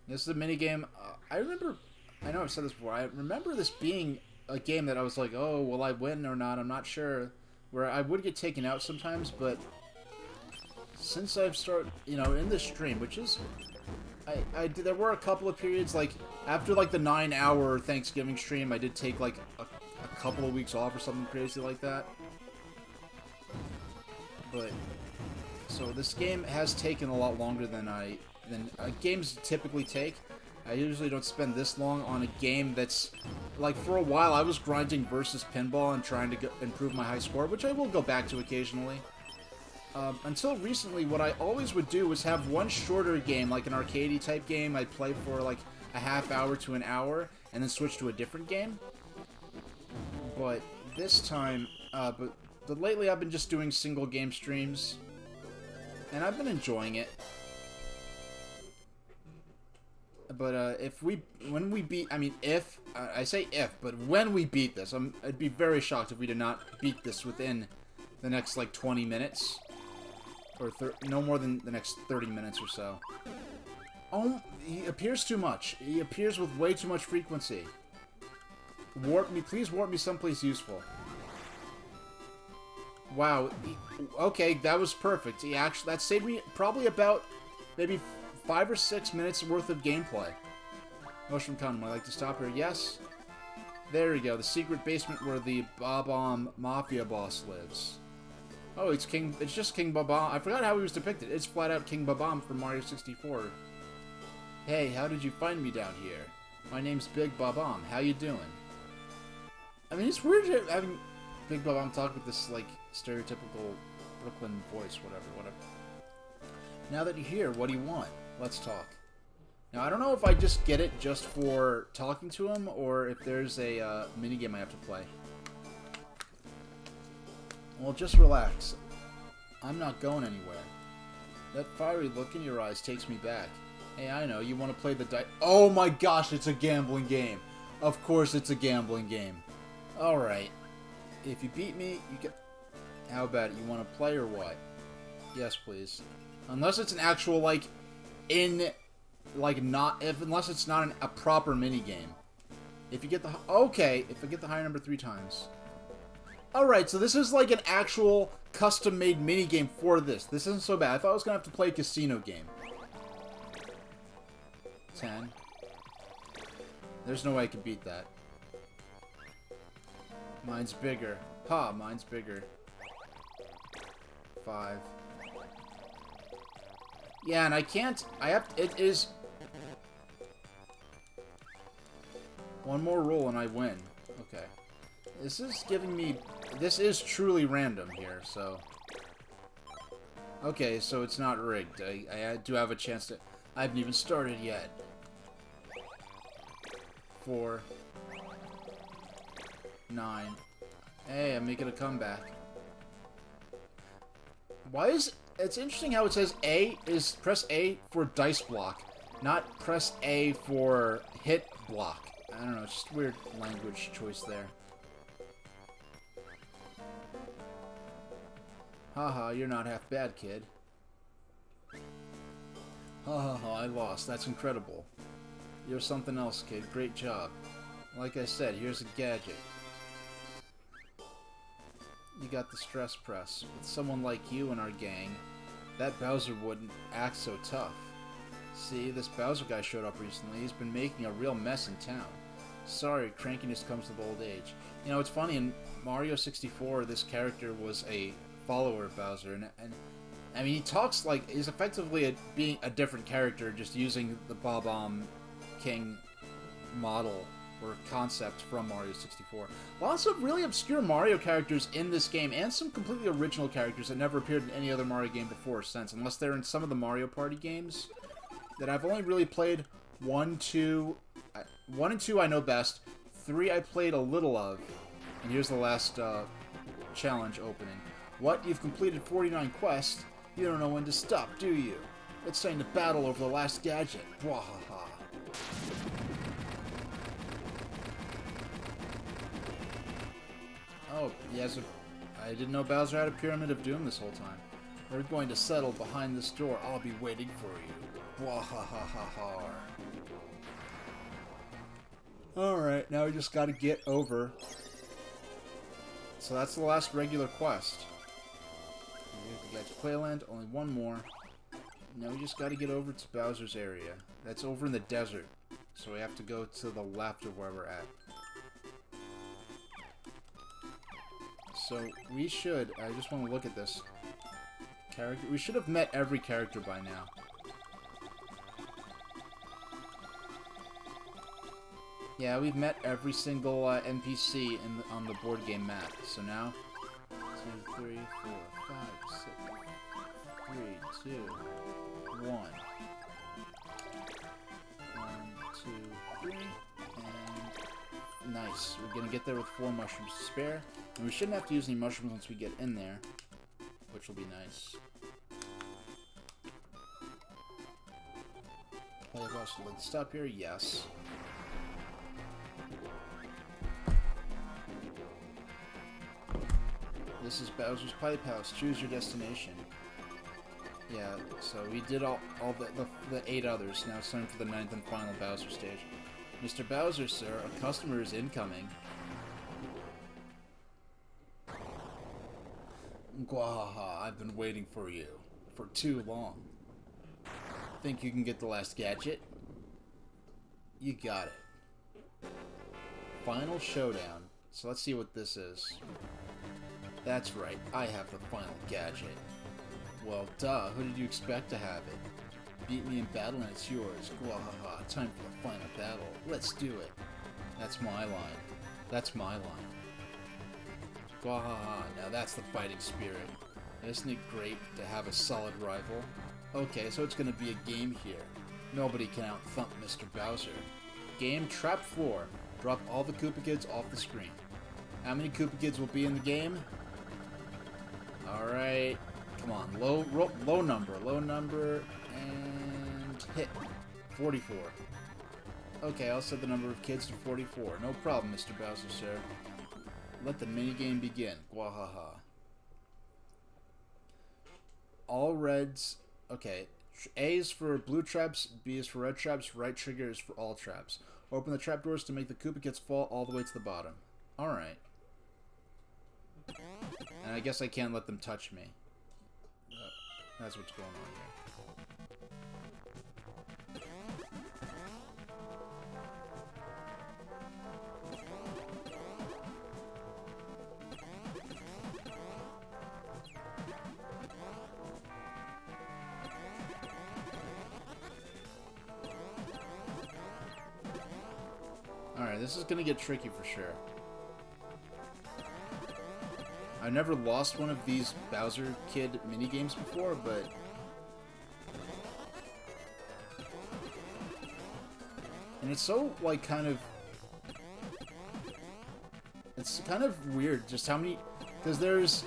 This is a minigame. I know I've said this before, I remember this being a game that I was like, oh, will I win or not? I'm not sure. Where I would get taken out sometimes, but since I've started, you know, in this stream, which is... there were a couple of periods, like, after, like, the 9-hour Thanksgiving stream, I did take, like, a couple of weeks off or something crazy like that. But, so this game has taken a lot longer than games typically take. I usually don't spend this long on a game that's, like, for a while I was grinding versus Pinball and trying to improve my high score, which I will go back to occasionally. Until recently, what I always would do was have one shorter game, like an arcadey type game I'd play for like a half hour to an hour, and then switch to a different game. But this time, but lately I've been just doing single game streams, and I've been enjoying it. But when we beat, I mean if, I say if, but when we beat this, I'd be very shocked if we did not beat this within the next like 20 minutes. Or no more than the next 30 minutes or so. Oh, he appears too much. He appears with way too much frequency. Warp me, please warp me someplace useful. Wow. Okay, that was perfect. He actually, that saved me probably about maybe 5 or 6 minutes worth of gameplay. Mushroom Condom, I like to stop here. Yes. There we go. The secret basement where the Bob-omb Mafia boss lives. Oh, it's King. It's just King Bob-omb. I forgot how he was depicted. It's flat out King Bob-omb from Mario 64. Hey, how did you find me down here? My name's Big Bob-omb. How you doing? I mean, it's weird having Big Bob-omb talk with this, like, stereotypical Brooklyn voice, whatever. Now that you're here, what do you want? Let's talk. Now, I don't know if I just get it just for talking to him, or if there's a minigame I have to play. Well, just relax. I'm not going anywhere. That fiery look in your eyes takes me back. Hey, I know, you want to play the dice... Oh my gosh, it's a gambling game. Of course it's a gambling game. Alright. If you beat me, you get... How about it? You want to play or what? Yes, please. Unless it's an actual, like, unless it's not a proper minigame. If you get the... Okay, if I get the higher number 3 times. Alright, so this is like an actual custom-made minigame for this. This isn't so bad. I thought I was going to have to play a casino game. 10. There's no way I could beat that. Mine's bigger. Ha, mine's bigger. 5. Yeah, and I can't... It is... One more roll and I win. Okay. This is giving me... This is truly random here, so... Okay, so it's not rigged. I do have a chance to... I haven't even started yet. 4. 9. Hey, I'm making a comeback. Why is... It's interesting how it says A is... Press A for dice block, not press A for hit block. I don't know, it's just a weird language choice there. Haha, you're not half bad, kid. Ha, I lost. That's incredible. You're something else, kid. Great job. Like I said, here's a gadget. You got the stress press. With someone like you in our gang, that Bowser wouldn't act so tough. See, this Bowser guy showed up recently. He's been making a real mess in town. Sorry, crankiness comes with old age. You know, it's funny, in Mario 64, this character was a follower of Bowser, and I mean, he talks like he's effectively being a different character, just using the Bob-omb King model or concept from Mario 64. Lots of really obscure Mario characters in this game, and some completely original characters that never appeared in any other Mario game before or since, unless they're in some of the Mario Party games that I've only really played 1, 2... 1 and 2 I know best. 3 I played a little of. And here's the last challenge opening. What? You've completed 49 quests? You don't know when to stop, do you? It's time to battle over the last gadget. Bwahaha. Oh, he has a... I didn't know Bowser had a Pyramid of Doom this whole time. We're going to settle behind this door. I'll be waiting for you. Bwahaha. Alright, now we just gotta get over. So that's the last regular quest. We have to get to Playland, only one more. Now we just gotta get over to Bowser's area. That's over in the desert. So we have to go to the left of where we're at. So we should, I just want to look at this character. We should have met every character by now. Yeah, we've met every single NPC on the board game map. So now, 2, 3, 4, 5, 6, 3, 2, 1. 1, 2, 3, and nice. We're gonna get there with 4 mushrooms to spare, and we shouldn't have to use any mushrooms once we get in there, which will be nice. Play a boss. Let's stop here. Yes. This is Bowser's Pipe House. Choose your destination. Yeah, so we did all the 8 others. Now it's time for the 9th and final Bowser stage. Mr. Bowser, sir, a customer is incoming. Gwahaha, I've been waiting for you for too long. Think you can get the last gadget? You got it. Final showdown. So let's see what this is. That's right, I have the final gadget. Well, duh, who did you expect to have it? Beat me in battle and it's yours. Gwahaha, time for the final battle. Let's do it. That's my line. That's my line. Gwahaha, now that's the fighting spirit. Isn't it great to have a solid rival? Okay, so it's gonna be a game here. Nobody can out-thump Mr. Bowser. Game Trap 4. Drop all the Koopa Kids off the screen. How many Koopa Kids will be in the game? Alright. Come on, low number, and hit. 44. Okay, I'll set the number of kids to 44. No problem, Mr. Bowser, sir. Let the minigame begin. Gwahaha. All reds. Okay. A is for blue traps, B is for red traps, right trigger is for all traps. Open the trapdoors to make the Koopa Kids fall all the way to the bottom. Alright. And I guess I can't let them touch me. That's what's going on here. Alright, this is gonna get tricky for sure. I've never lost one of these Bowser Kid minigames before, but... And it's so, like, kind of... It's kind of weird just how many... Because there's...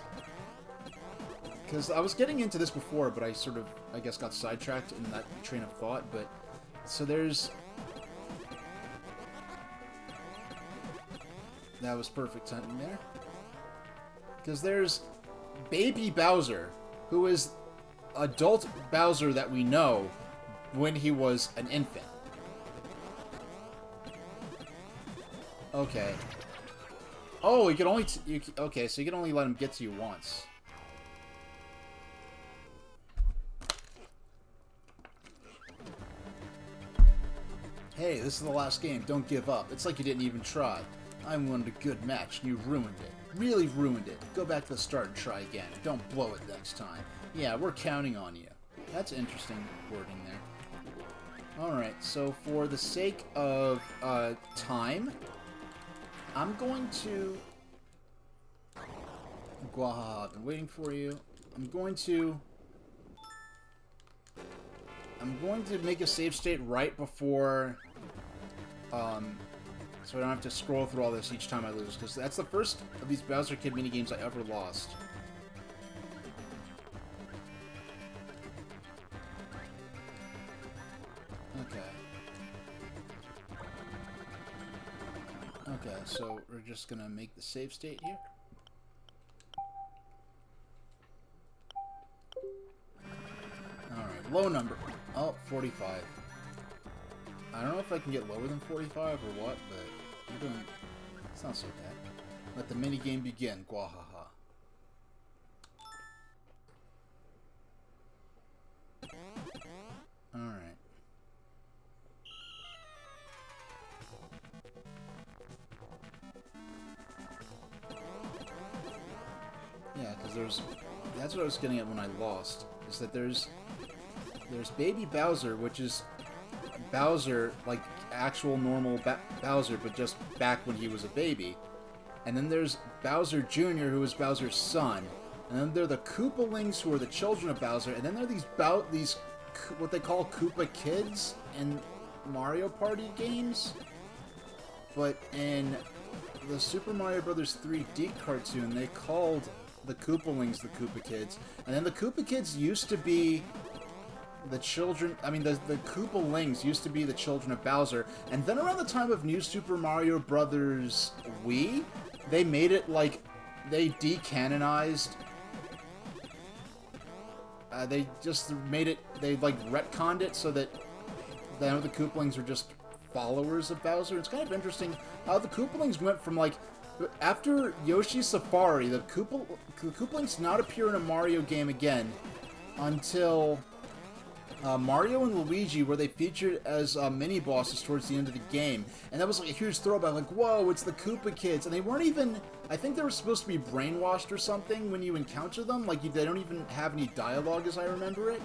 Because I was getting into this before, but I sort of, I guess, got sidetracked in that train of thought, but... So there's... That was perfect timing there. Because there's Baby Bowser, who is adult Bowser that we know when he was an infant. Okay. Oh, you can only... okay, so you can only let him get to you once. Hey, this is the last game. Don't give up. It's like you didn't even try. I wanted a good match, and you ruined it. Really ruined it. Go back to the start and try again. Don't blow it next time. Yeah, we're counting on you. That's interesting wording there. Alright, so for the sake of time, I'm going to... Gwahaha, I've been waiting for you. I'm going to make a save state right before... so I don't have to scroll through all this each time I lose, because that's the first of these Bowser Kid minigames I ever lost. Okay. Okay, so we're just gonna make the save state here. Alright, low number. Oh, 45. I don't know if I can get lower than 45 or what, but I'm doing... It's not so bad. Let the minigame begin. Gwahaha. Alright. Yeah, because there's... That's what I was getting at when I lost. Is that there's Baby Bowser, which is... Bowser, like actual normal Bowser, but just back when he was a baby. And then there's Bowser Jr., who is Bowser's son. And then there are the Koopalings, who are the children of Bowser. And then there are these what they call Koopa Kids in Mario Party games. But in the Super Mario Bros. 3D cartoon, they called the Koopalings the Koopa Kids. And then the Koopa Kids used to be... the children, I mean, the Koopalings used to be the children of Bowser, and then around the time of New Super Mario Bros. Wii, they made it like, they decanonized, They just made it, they like retconned it so that now the Koopalings are just followers of Bowser. It's kind of interesting how the Koopalings went from like, after Yoshi's Safari, the Koopalings did not appear in a Mario game again until Mario and Luigi, where they featured as mini-bosses towards the end of the game. And that was like a huge throwback, like, whoa, it's the Koopa Kids. And they weren't even, I think they were supposed to be brainwashed or something when you encounter them. Like, they don't even have any dialogue as I remember it.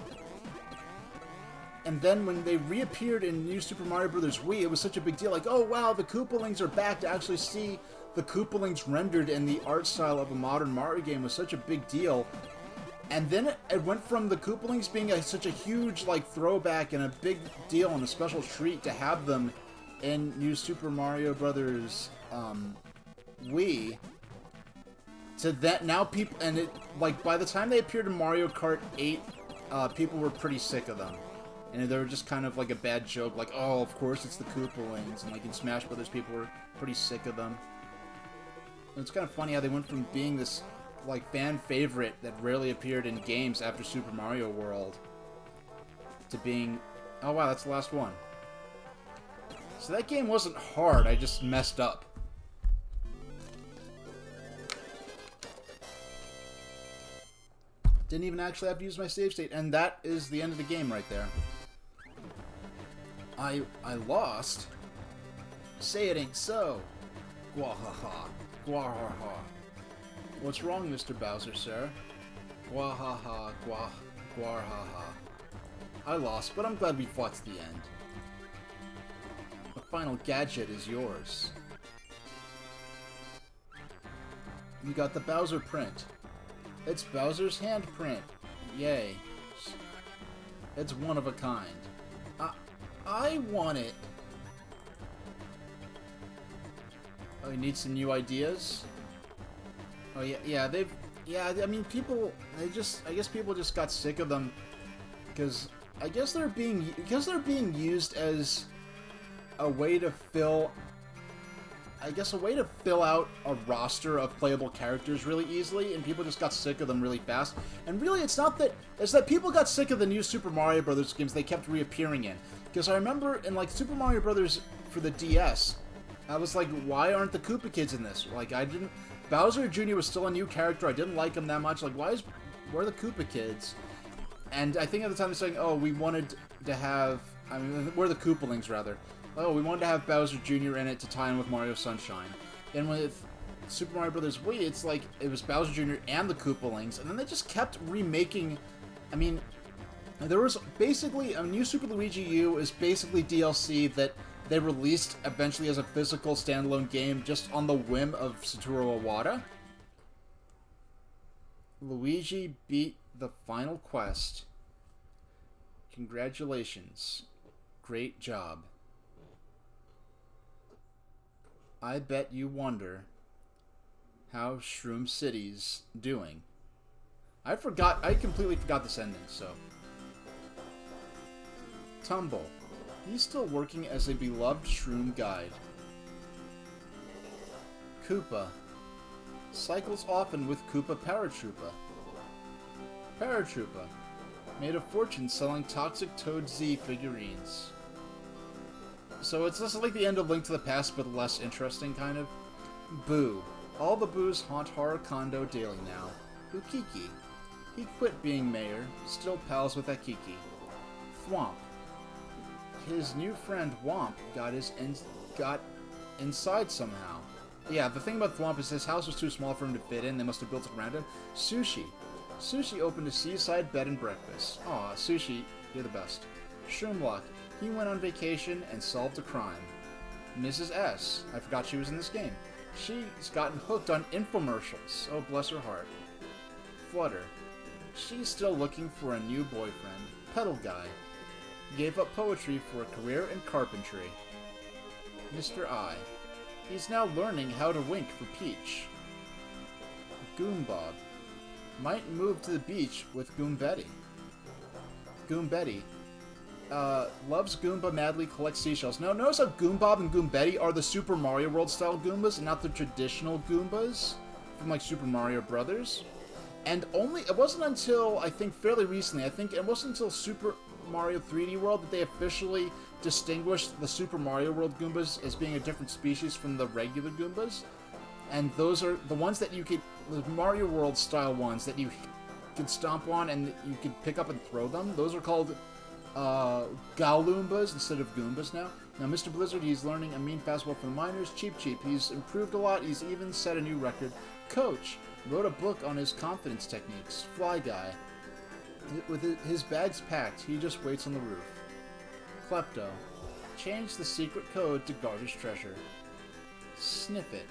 And then when they reappeared in New Super Mario Bros. Wii, it was such a big deal. Like, oh wow, the Koopalings are back. To actually see the Koopalings rendered in the art style of a modern Mario game was such a big deal. And then it went from the Koopalings being such a huge like throwback and a big deal and a special treat to have them in New Super Mario Bros. Wii. To that now people, and it like by the time they appeared in Mario Kart 8, people were pretty sick of them. And they were just kind of like a bad joke, like, oh, of course it's the Koopalings. And like in Smash Brothers, people were pretty sick of them. And it's kind of funny how they went from being this like fan favorite that rarely appeared in games after Super Mario World to being, oh wow, that's the last one. So that game wasn't hard, I just messed up. Didn't even actually have to use my save state, and that is the end of the game right there. I lost. Say it ain't so. Gwahaha. Gwahaha. What's wrong, Mr. Bowser, sir? Gwahaha. Gwahaha. I lost, but I'm glad we fought to the end. The final gadget is yours. You got the Bowser print. It's Bowser's handprint. Yay. It's one of a kind. I want it. Oh, you need some new ideas? Oh, yeah, I mean, people, I guess people just got sick of them, because I guess they're being used as a way to fill, out a roster of playable characters really easily, and people just got sick of them really fast. And really, it's that people got sick of the new Super Mario Bros. Games they kept reappearing in. Because I remember in, like, Super Mario Bros. For the DS, I was like, why aren't the Koopa Kids in this? Like, Bowser Jr. was still a new character, I didn't like him that much, like, where are the Koopa Kids? And I think at the time they're saying, oh, we wanted to have, I mean, we're the Koopalings, rather. Oh, we wanted to have Bowser Jr. in it to tie in with Mario Sunshine. And with Super Mario Bros. Wii, it's like, it was Bowser Jr. and the Koopalings, and then they just kept remaking, I mean, there was basically, New Super Luigi U is basically DLC that they released eventually as a physical standalone game just on the whim of Satoru Iwata. Luigi beat the final quest. Congratulations. Great job. I bet you wonder how Shroom City's doing. I completely forgot this ending, so. Tumble. He's still working as a beloved Shroom guide. Koopa. Cycles often with Koopa Paratroopa. Paratroopa. Made a fortune selling Toxic Toad Z figurines. So it's just like the end of Link to the Past, but less interesting, kind of. Boo. All the Boos haunt Horror Kondo daily now. Ukiki. He quit being mayor, still pals with Akiki. Thwomp. His new friend Womp got inside somehow. Yeah, the thing about Thwomp is his house was too small for him to fit in. They must have built it around him. Sushi. Sushi opened a seaside bed and breakfast. Aw, Sushi, you're the best. Shroomlock. He went on vacation and solved a crime. Mrs. S. I forgot she was in this game. She's gotten hooked on infomercials. Oh, bless her heart. Flutter. She's still looking for a new boyfriend. Pedal Guy. Gave up poetry for a career in carpentry. Mr. I. He's now learning how to wink for Peach. Goombob. Might move to the beach with Goombetty. Goombetty. Loves Goomba, madly collects seashells. Now, notice how Goombob and Goombetty are the Super Mario World style Goombas and not the traditional Goombas from, like, Super Mario Brothers. And it wasn't until, I think, fairly recently, I think it wasn't until Super Mario 3D World that they officially distinguished the Super Mario World Goombas as being a different species from the regular Goombas. And those are the ones that you could, the Mario World style ones that you can stomp on and you can pick up and throw them. Those are called Galoombas instead of Goombas now. Now, Mr. Blizzard, he's learning a mean fastball for the miners. Cheap. He's improved a lot. He's even set a new record. Coach wrote a book on his confidence techniques. Fly Guy. With his bags packed, he just waits on the roof. Klepto. Changed the secret code to guard his treasure. Snippet.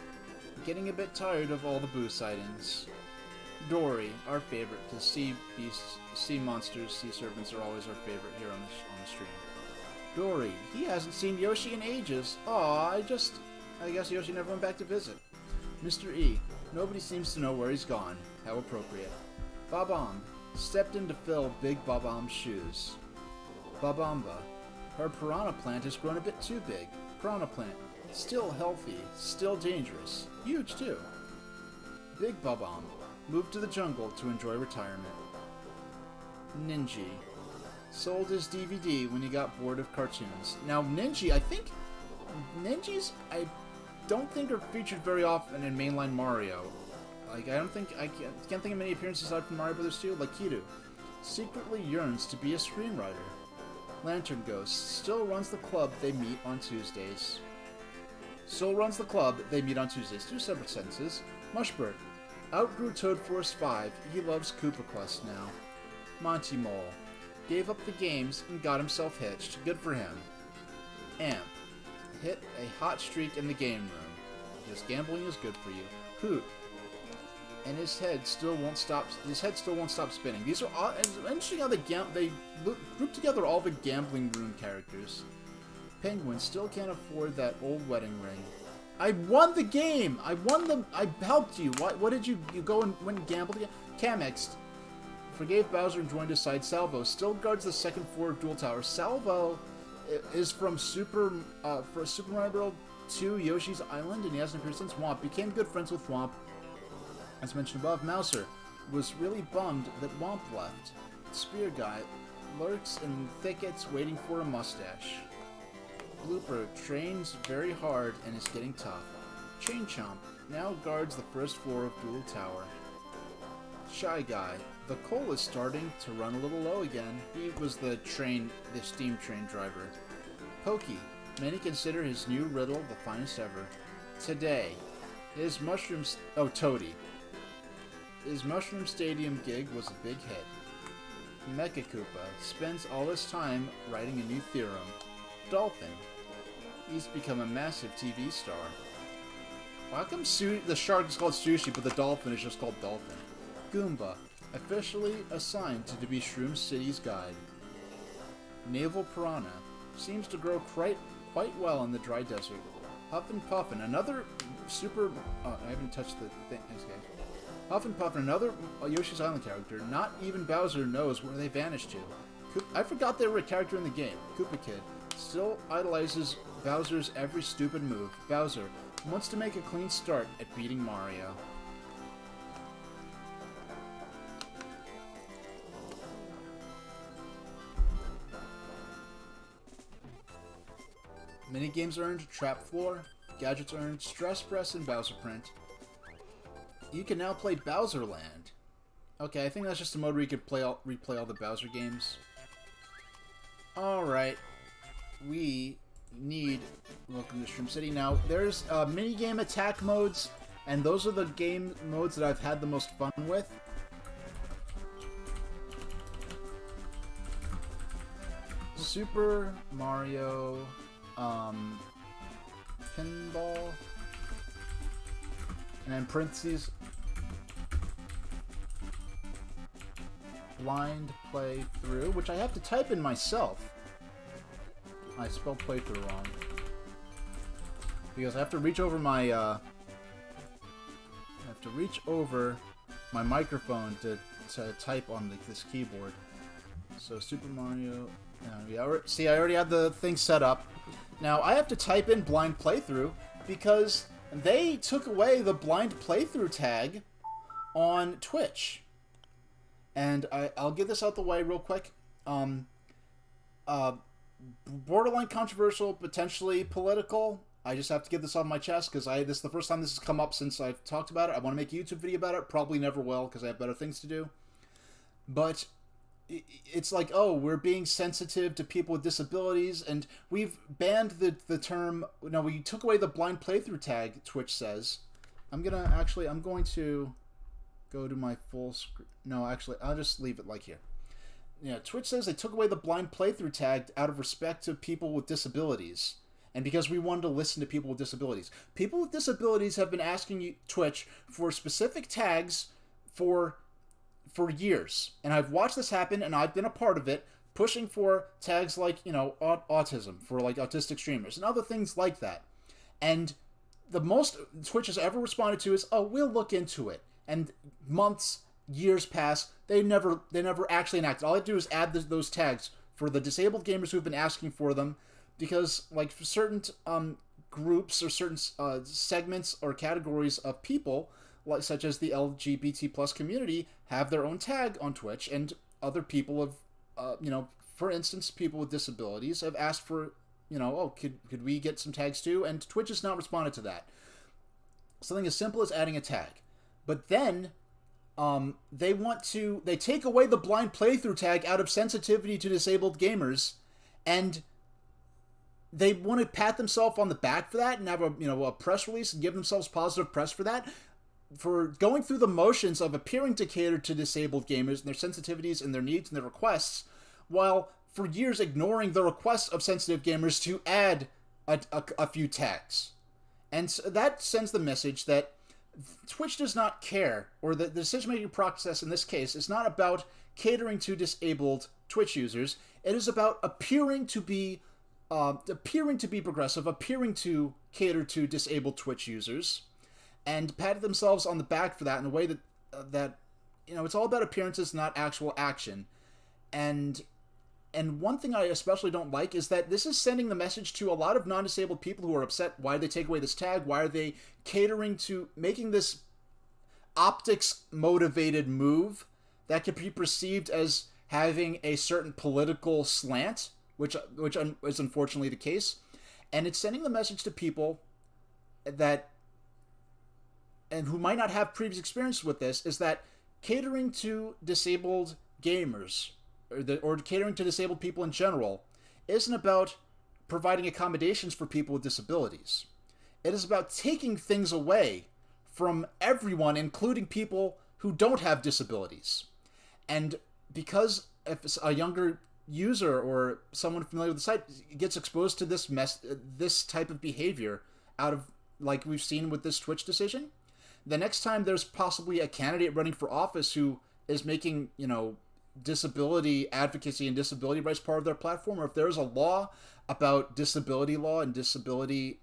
Getting a bit tired of all the boo sightings. Dory, our favorite, because sea beasts, sea monsters, sea serpents are always our favorite here on the stream. Dory, he hasn't seen Yoshi in ages. Aw, I guess Yoshi never went back to visit. Mr. E, nobody seems to know where he's gone. How appropriate. Bob-omb, stepped in to fill Big Bob-omb's shoes. Bob-omba, her piranha plant has grown a bit too big. Piranha plant, still healthy, still dangerous. Huge, too. Big Bob-omb, moved to the jungle to enjoy retirement. Ninji. Sold his DVD when he got bored of cartoons. Now, Ninjas, I don't think are featured very often in mainline Mario. Like, I can't think of many appearances aside from Mario Bros. 2. Like Kiru. Secretly yearns to be a screenwriter. Lantern Ghost. Still runs the club they meet on Tuesdays. Still runs the club they meet on Tuesdays. 2 separate sentences. Mushbird. Outgrew Toad Force 5. He loves Koopa Quest now. Monty Mole. Gave up the games and got himself hitched. Good for him. Amp. Hit a hot streak in the game room. Because gambling is good for you. Hoot. And his head still won't stop spinning. These are all, it's interesting how they group together all the gambling room characters. Penguin still can't afford that old wedding ring. I won the game! I helped you! What did you go and win gamble again? Camex forgave Bowser and joined his side. Salvo still guards the second floor of Duel Tower. Salvo is from Super Mario Bros. 2 Yoshi's Island, and he hasn't appeared since. Womp became good friends with Womp. As mentioned above, Mouser was really bummed that Womp left. Spear Guy lurks in thickets waiting for a mustache. Blooper trains very hard and is getting tough. Chain Chomp now guards the first floor of Duel Tower. Shy Guy. The coal is starting to run a little low again. He was the steam train driver. Pokey. Many consider his new riddle the finest ever. Today. His mushrooms... Oh, Toady. His Mushroom Stadium gig was a big hit. Mecha Koopa spends all his time writing a new theorem. Dolphin. He's become a massive TV star. How come the shark is called Sushi, but the dolphin is just called Dolphin? Goomba. Officially assigned to be Shroom City's guide. Naval Piranha. Seems to grow quite well in the dry desert. Huffin' Puffin. Another super... I haven't touched the thing. Okay. Huffin' Puffin. Another Yoshi's Island character. Not even Bowser knows where they vanished to. I forgot they were a character in the game. Koopa Kid. Still idolizes Bowser's every stupid move. Bowser wants to make a clean start at beating Mario. Minigames earned, Trap Floor, Gadgets earned, Stress Press, and Bowser Print. You can now play Bowser Land. Okay, I think that's just a mode where you could replay all the Bowser games. Alright. We need... Welcome to Shroom City. Now, there's minigame attack modes, and those are the game modes that I've had the most fun with. Super Mario... Pinball, and then parentheses, blind playthrough, which I have to type in myself. I spelled playthrough wrong. Because I have to reach over my, microphone to type on this keyboard. So Super Mario, see, I already had the thing set up. Now, I have to type in blind playthrough because they took away the blind playthrough tag on Twitch. And I'll get this out the way real quick. Um, uh, Borderline controversial, potentially political. I just have to get this off my chest because this is the first time this has come up since I've talked about it. I want to make a YouTube video about it. Probably never will because I have better things to do. But it's like, oh, we're being sensitive to people with disabilities, and we've banned the term. No, we took away the blind playthrough tag. Twitch says. I'm going to go to my full screen. No, actually, I'll just leave it like here. Yeah, Twitch says they took away the blind playthrough tag out of respect to people with disabilities. And because we wanted to listen to people with disabilities. People with disabilities have been asking Twitch for specific tags for years. And I've watched this happen, and I've been a part of it, pushing for tags like, autism, for like autistic streamers, and other things like that. And the most Twitch has ever responded to is, oh, we'll look into it. And months, years pass, they never actually enacted. All I do is add those tags for the disabled gamers who've been asking for them, because like for certain groups or certain segments or categories of people, like such as the LGBT plus community, have their own tag on Twitch, and other people have, for instance, people with disabilities have asked for, oh, could we get some tags too? And Twitch has not responded to that. Something as simple as adding a tag. But then they take away the blind playthrough tag out of sensitivity to disabled gamers, and they want to pat themselves on the back for that and have a press release and give themselves positive press for that, for going through the motions of appearing to cater to disabled gamers and their sensitivities and their needs and their requests, while for years ignoring the requests of sensitive gamers to add a few tags. And so that sends the message that Twitch does not care, or the decision-making process in this case is not about catering to disabled Twitch users. It is about appearing to be progressive, appearing to cater to disabled Twitch users, and patted themselves on the back for that in a way that it's all about appearances, not actual action. And one thing I especially don't like is that this is sending the message to a lot of non-disabled people who are upset. Why did they take away this tag? Why are they catering to making this optics-motivated move that could be perceived as having a certain political slant, which is unfortunately the case. And it's sending the message to people and who might not have previous experience with this, is that catering to disabled gamers, or catering to disabled people in general, isn't about providing accommodations for people with disabilities. It is about taking things away from everyone, including people who don't have disabilities. And because if a younger user or someone familiar with the site gets exposed to this type of behavior out of, like we've seen with this Twitch decision, the next time there's possibly a candidate running for office who is making, disability advocacy and disability rights part of their platform, or if there's a law about disability law and disability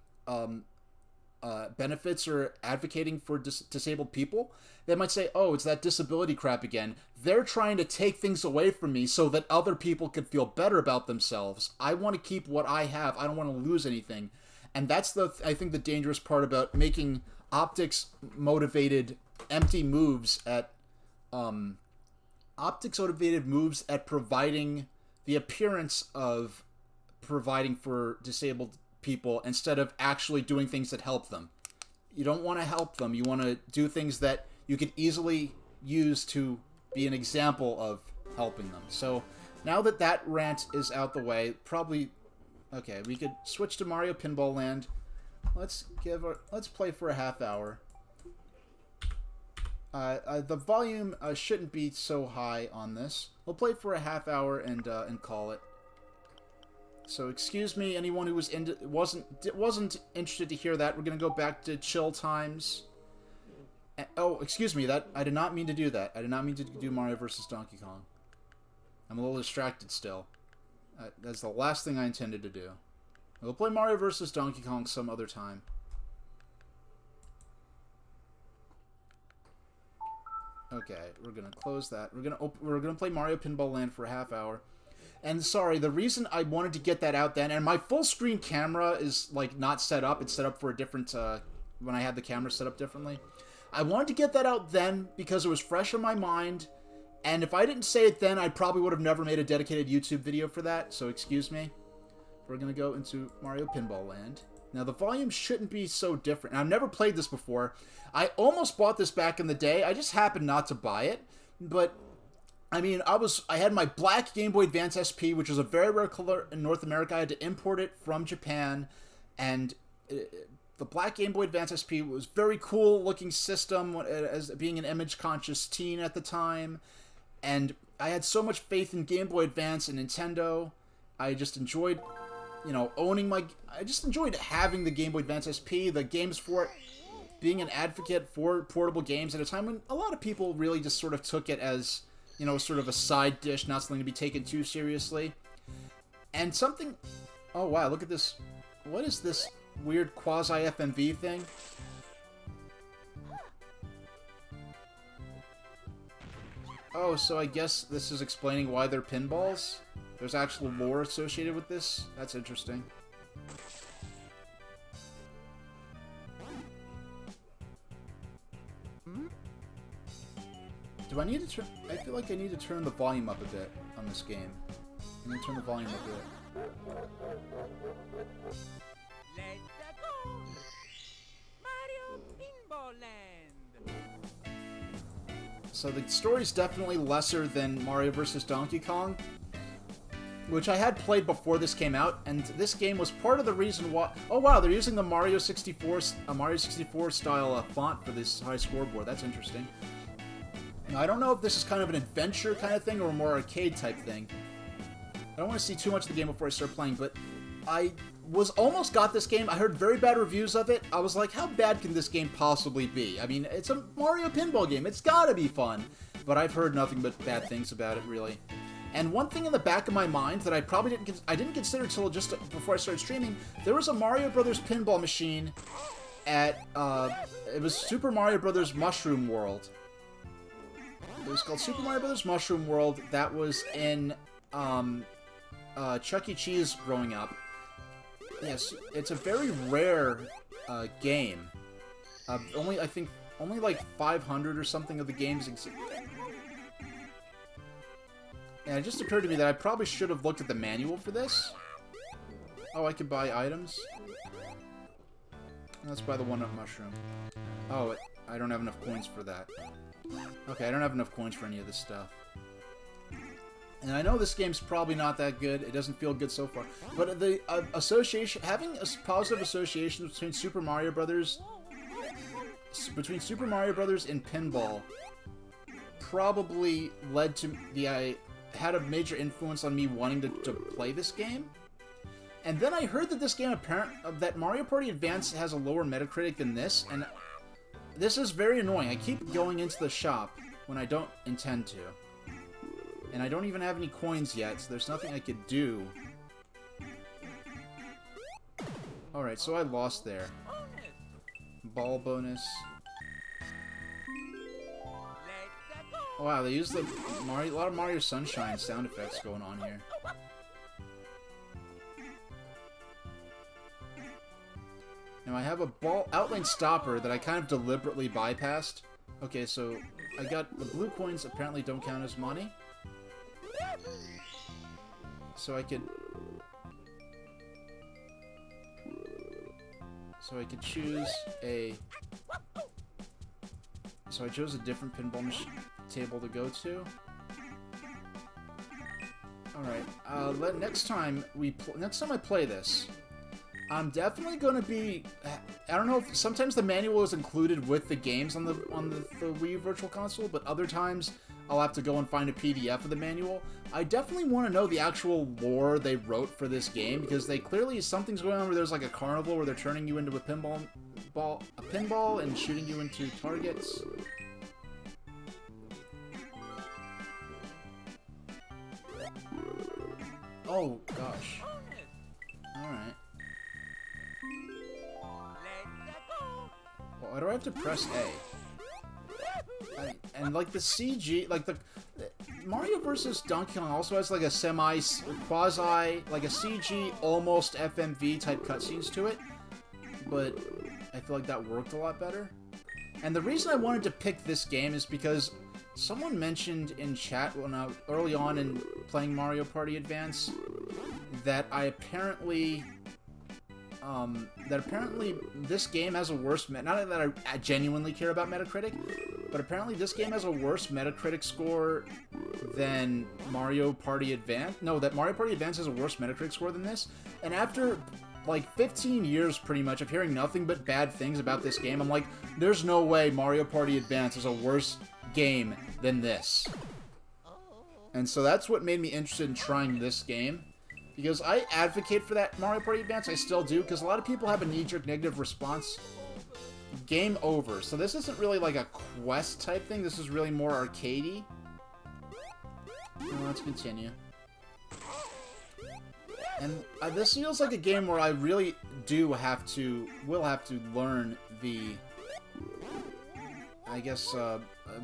benefits or advocating for disabled people, they might say, oh, it's that disability crap again. They're trying to take things away from me so that other people can feel better about themselves. I want to keep what I have. I don't want to lose anything. And that's I think the dangerous part about making optics motivated empty moves at providing the appearance of providing for disabled people instead of actually doing things that help them. You don't want to help them. You want to do things that you could easily use to be an example of helping them. So now that rant is out the way, okay, we could switch to Mario Pinball Land. Let's play for a half hour. The volume shouldn't be so high on this. We'll play for a half hour and call it. So excuse me, anyone who wasn't interested to hear that. We're gonna go back to chill times. Oh, excuse me. I did not mean to do that. I did not mean to do Mario vs. Donkey Kong. I'm a little distracted still. That's the last thing I intended to do. We'll play Mario vs. Donkey Kong some other time. Okay, we're gonna close that. We're gonna play Mario Pinball Land for a half hour. And sorry, the reason I wanted to get that out then, and my full screen camera is like not set up. It's set up for a different when I had the camera set up differently. I wanted to get that out then because it was fresh in my mind, And if I didn't say it then, I probably would have never made a dedicated YouTube video for that, so excuse me. We're going to go into Mario Pinball Land. Now, the volume shouldn't be so different. Now, I've never played this before. I almost bought this back in the day. I just happened not to buy it. But, I mean, I had my black Game Boy Advance SP, which was a very rare color in North America. I had to import it from Japan. And the black Game Boy Advance SP was a very cool looking system as being an image-conscious teen at the time. And I had so much faith in Game Boy Advance and Nintendo. I just enjoyed, you know, I just enjoyed having the Game Boy Advance SP, the games for it, being an advocate for portable games at a time when a lot of people really just sort of took it as, you know, sort of a side dish, not something to be taken too seriously. And something... Oh, wow, look at this. What is this weird quasi-FMV thing? Oh, so I guess this is explaining why they're pinballs? There's actual lore associated with this? That's interesting. Do I need to turn... I feel like I need to turn the volume up a bit on this game. I'm going to turn the volume up a bit. Let's go! Mario Pinball Land! So the story's definitely lesser than Mario vs. Donkey Kong, which I had played before this came out, and this game was part of the reason why... Oh wow, they're using the Mario 64 style font for this high scoreboard. That's interesting. Now, I don't know if this is kind of an adventure kind of thing or a more arcade type thing. I don't want to see too much of the game before I start playing, but I almost got this game. I heard very bad reviews of it. I was like, how bad can this game possibly be? I mean, it's a Mario pinball game. It's gotta be fun. But I've heard nothing but bad things about it, really. And one thing in the back of my mind that I didn't consider until just before I started streaming, there was a Mario Brothers pinball machine at, it was Super Mario Brothers Mushroom World. It was called Super Mario Brothers Mushroom World. That was in, Chuck E. Cheese growing up. Yes, it's a very rare game. I think only like 500 or something of the games exist. And it just occurred to me that I probably should have looked at the manual for this. Oh, I could buy items. Let's buy the one-up mushroom. Oh, I don't have enough coins for that. Okay, I don't have enough coins for any of this stuff. And I know this game's probably not that good. It doesn't feel good so far. But the association, having a positive association between Super Mario Brothers, and pinball, probably led to had a major influence on me wanting to play this game. And then I heard that this game that Mario Party Advance has a lower Metacritic than this, and this is very annoying. I keep going into the shop when I don't intend to. And I don't even have any coins yet, so there's nothing I could do. Alright, so I lost there. Ball bonus. Oh, wow, they use a lot of Mario Sunshine sound effects going on here. Now I have a ball outlane stopper that I kind of deliberately bypassed. Okay, so I got the blue coins apparently don't count as money. So I could choose a... So I chose a different pinball table to go to. Alright, next time I play this, I'm definitely gonna be... I don't know if sometimes the manual is included with the games on the Wii Virtual Console, but other times I'll have to go and find a PDF of the manual. I definitely want to know the actual lore they wrote for this game, because something's going on where there's like a carnival where they're turning you into a pinball and shooting you into targets. Oh gosh. Alright. Well, why do I have to press A? And like the CG, like the Mario vs. Donkey Kong also has like a quasi, like a CG almost FMV type cutscenes to it, but I feel like that worked a lot better. And the reason I wanted to pick this game is because Someone mentioned in chat when early on in playing Mario Party Advance that apparently this game has a worse not that I genuinely care about Metacritic, but apparently this game has a worse Metacritic score than Mario Party Advance. No, that Mario Party Advance has a worse Metacritic score than this. And after like 15 years pretty much of hearing nothing but bad things about this game, I'm like, there's no way Mario Party Advance is a worse game than this. And so that's what made me interested in trying this game. Because I advocate for that Mario Party Advance, I still do, because a lot of people have a knee-jerk negative response. Game over. So this isn't really like a quest type thing, this is really more arcadey. Let's continue. And this feels like a game where I really will have to learn the, I guess,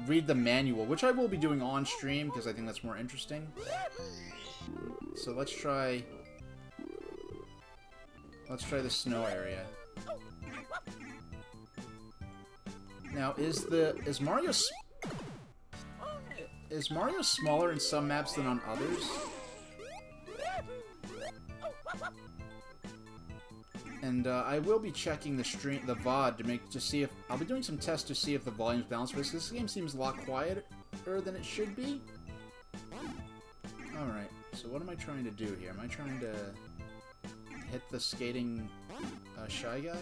read the manual, which I will be doing on stream, because I think that's more interesting. So let's try the snow area. Now, is Mario smaller in some maps than on others? And I will be checking the VOD to see if I'll be doing some tests to see if the volume's balanced. Because this game seems a lot quieter than it should be. All right. So what am I trying to do here? Am I trying to hit the skating Shy Guy?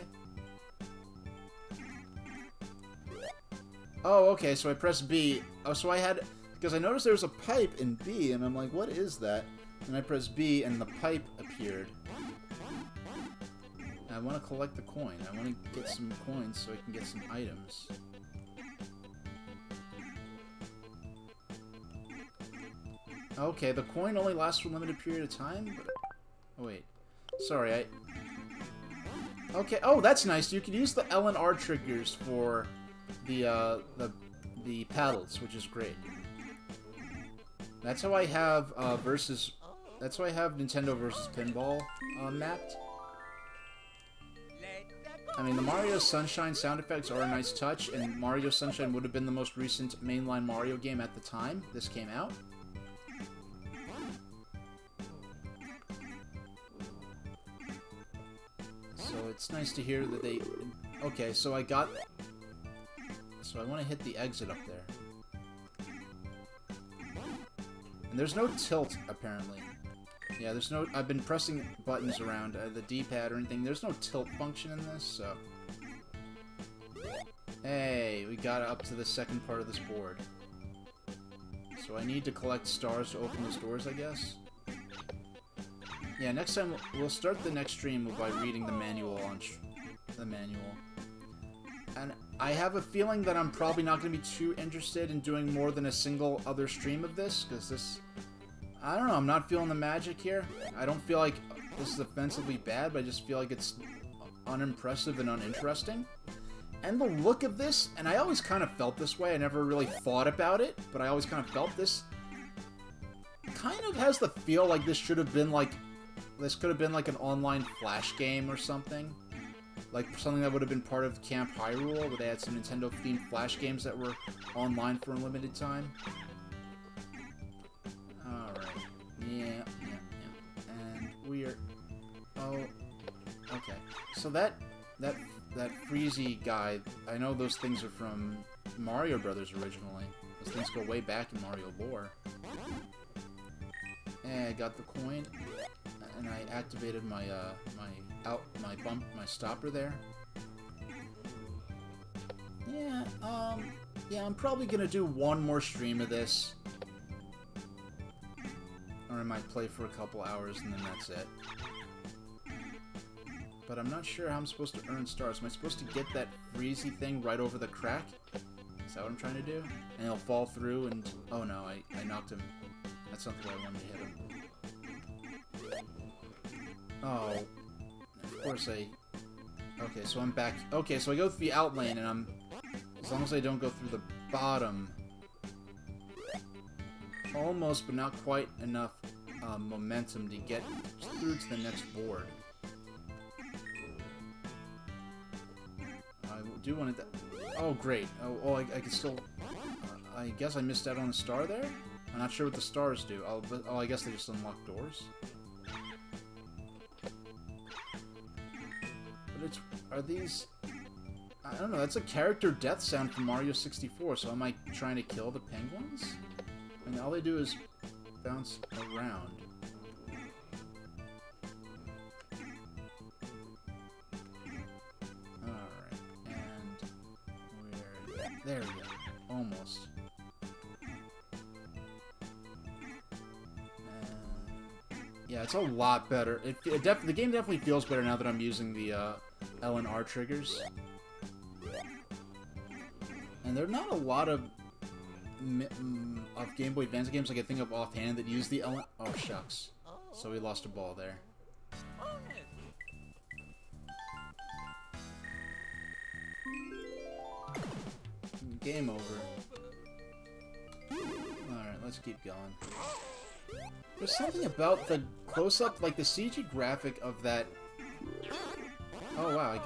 Oh, okay, so I pressed B. Oh, so I had... Because I noticed there was a pipe in B, and I'm like, what is that? And I pressed B, and the pipe appeared. I want to collect the coin. I want to get some coins so I can get some items. Okay, the coin only lasts for a limited period of time? But... Oh, wait. Sorry, Okay, oh, that's nice. You can use the L and R triggers for the paddles, which is great. That's how I have, That's how I have Nintendo versus Pinball, mapped. I mean, the Mario Sunshine sound effects are a nice touch, and Mario Sunshine would have been the most recent mainline Mario game at the time this came out. So it's nice to hear that they... Okay, so I got... So I want to hit the exit up there. And there's no tilt, apparently. Yeah, there's no... I've been pressing buttons around the D-pad or anything. There's no tilt function in this, so... Hey, we got up to the second part of this board. So I need to collect stars to open those doors, I guess? Yeah, next time we'll start the next stream by reading the manual And I have a feeling that I'm probably not going to be too interested in doing more than a single other stream of this, because this... I don't know, I'm not feeling the magic here. I don't feel like this is offensively bad, but I just feel like it's unimpressive and uninteresting. And the look of this, and I always kind of felt this way, I never really thought about it, but I always kind of felt this, kind of has the feel like this should have been like... This could have been like an online Flash game or something. Like something that would have been part of Camp Hyrule, where they had some Nintendo-themed Flash games that were online for a limited time. Alright. Yeah. And we're... Oh. Okay. So that Freezy guy, I know those things are from Mario Brothers originally. Those things go way back in Mario lore. And I got the coin. And I activated my my stopper there. Yeah, yeah, I'm probably gonna do one more stream of this. Or I might play for a couple hours and then that's it. But I'm not sure how I'm supposed to earn stars. Am I supposed to get that freezy thing right over the crack? Is that what I'm trying to do? And he'll fall through and... Oh no, I knocked him. That's not the way I wanted to hit him. Oh, of course I... Okay, so I'm back. Okay, so I go through the out lane, and I'm... As long as I don't go through the bottom... Almost, but not quite enough momentum to get through to the next board. I do want to... Oh, great. Oh, I can still... I guess I missed out on a star there? I'm not sure what the stars do. Oh, I guess they just unlock doors. But it's... Are these... I don't know, that's a character death sound from Mario 64, so am I trying to kill the penguins? And all they do is bounce around. Alright, and... There we go. Almost. Yeah, it's a lot better. The game definitely feels better now that I'm using the L and R triggers. And there are not a lot of Game Boy Advance games I can think of offhand that use the L and... Oh, shucks. So we lost a ball there. Game over. Alright, let's keep going. There's something about the close-up, like the CG graphic of that... Oh wow, I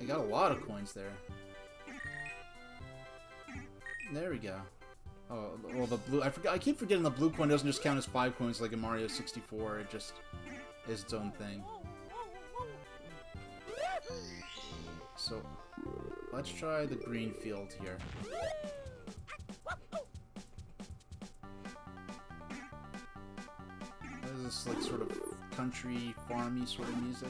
got a lot of coins there. There we go. Oh, well the blue... I keep forgetting the blue coin doesn't just count as 5 coins like in Mario 64, it just is its own thing. So, let's try the green field here. This like sort of country, farmy sort of music.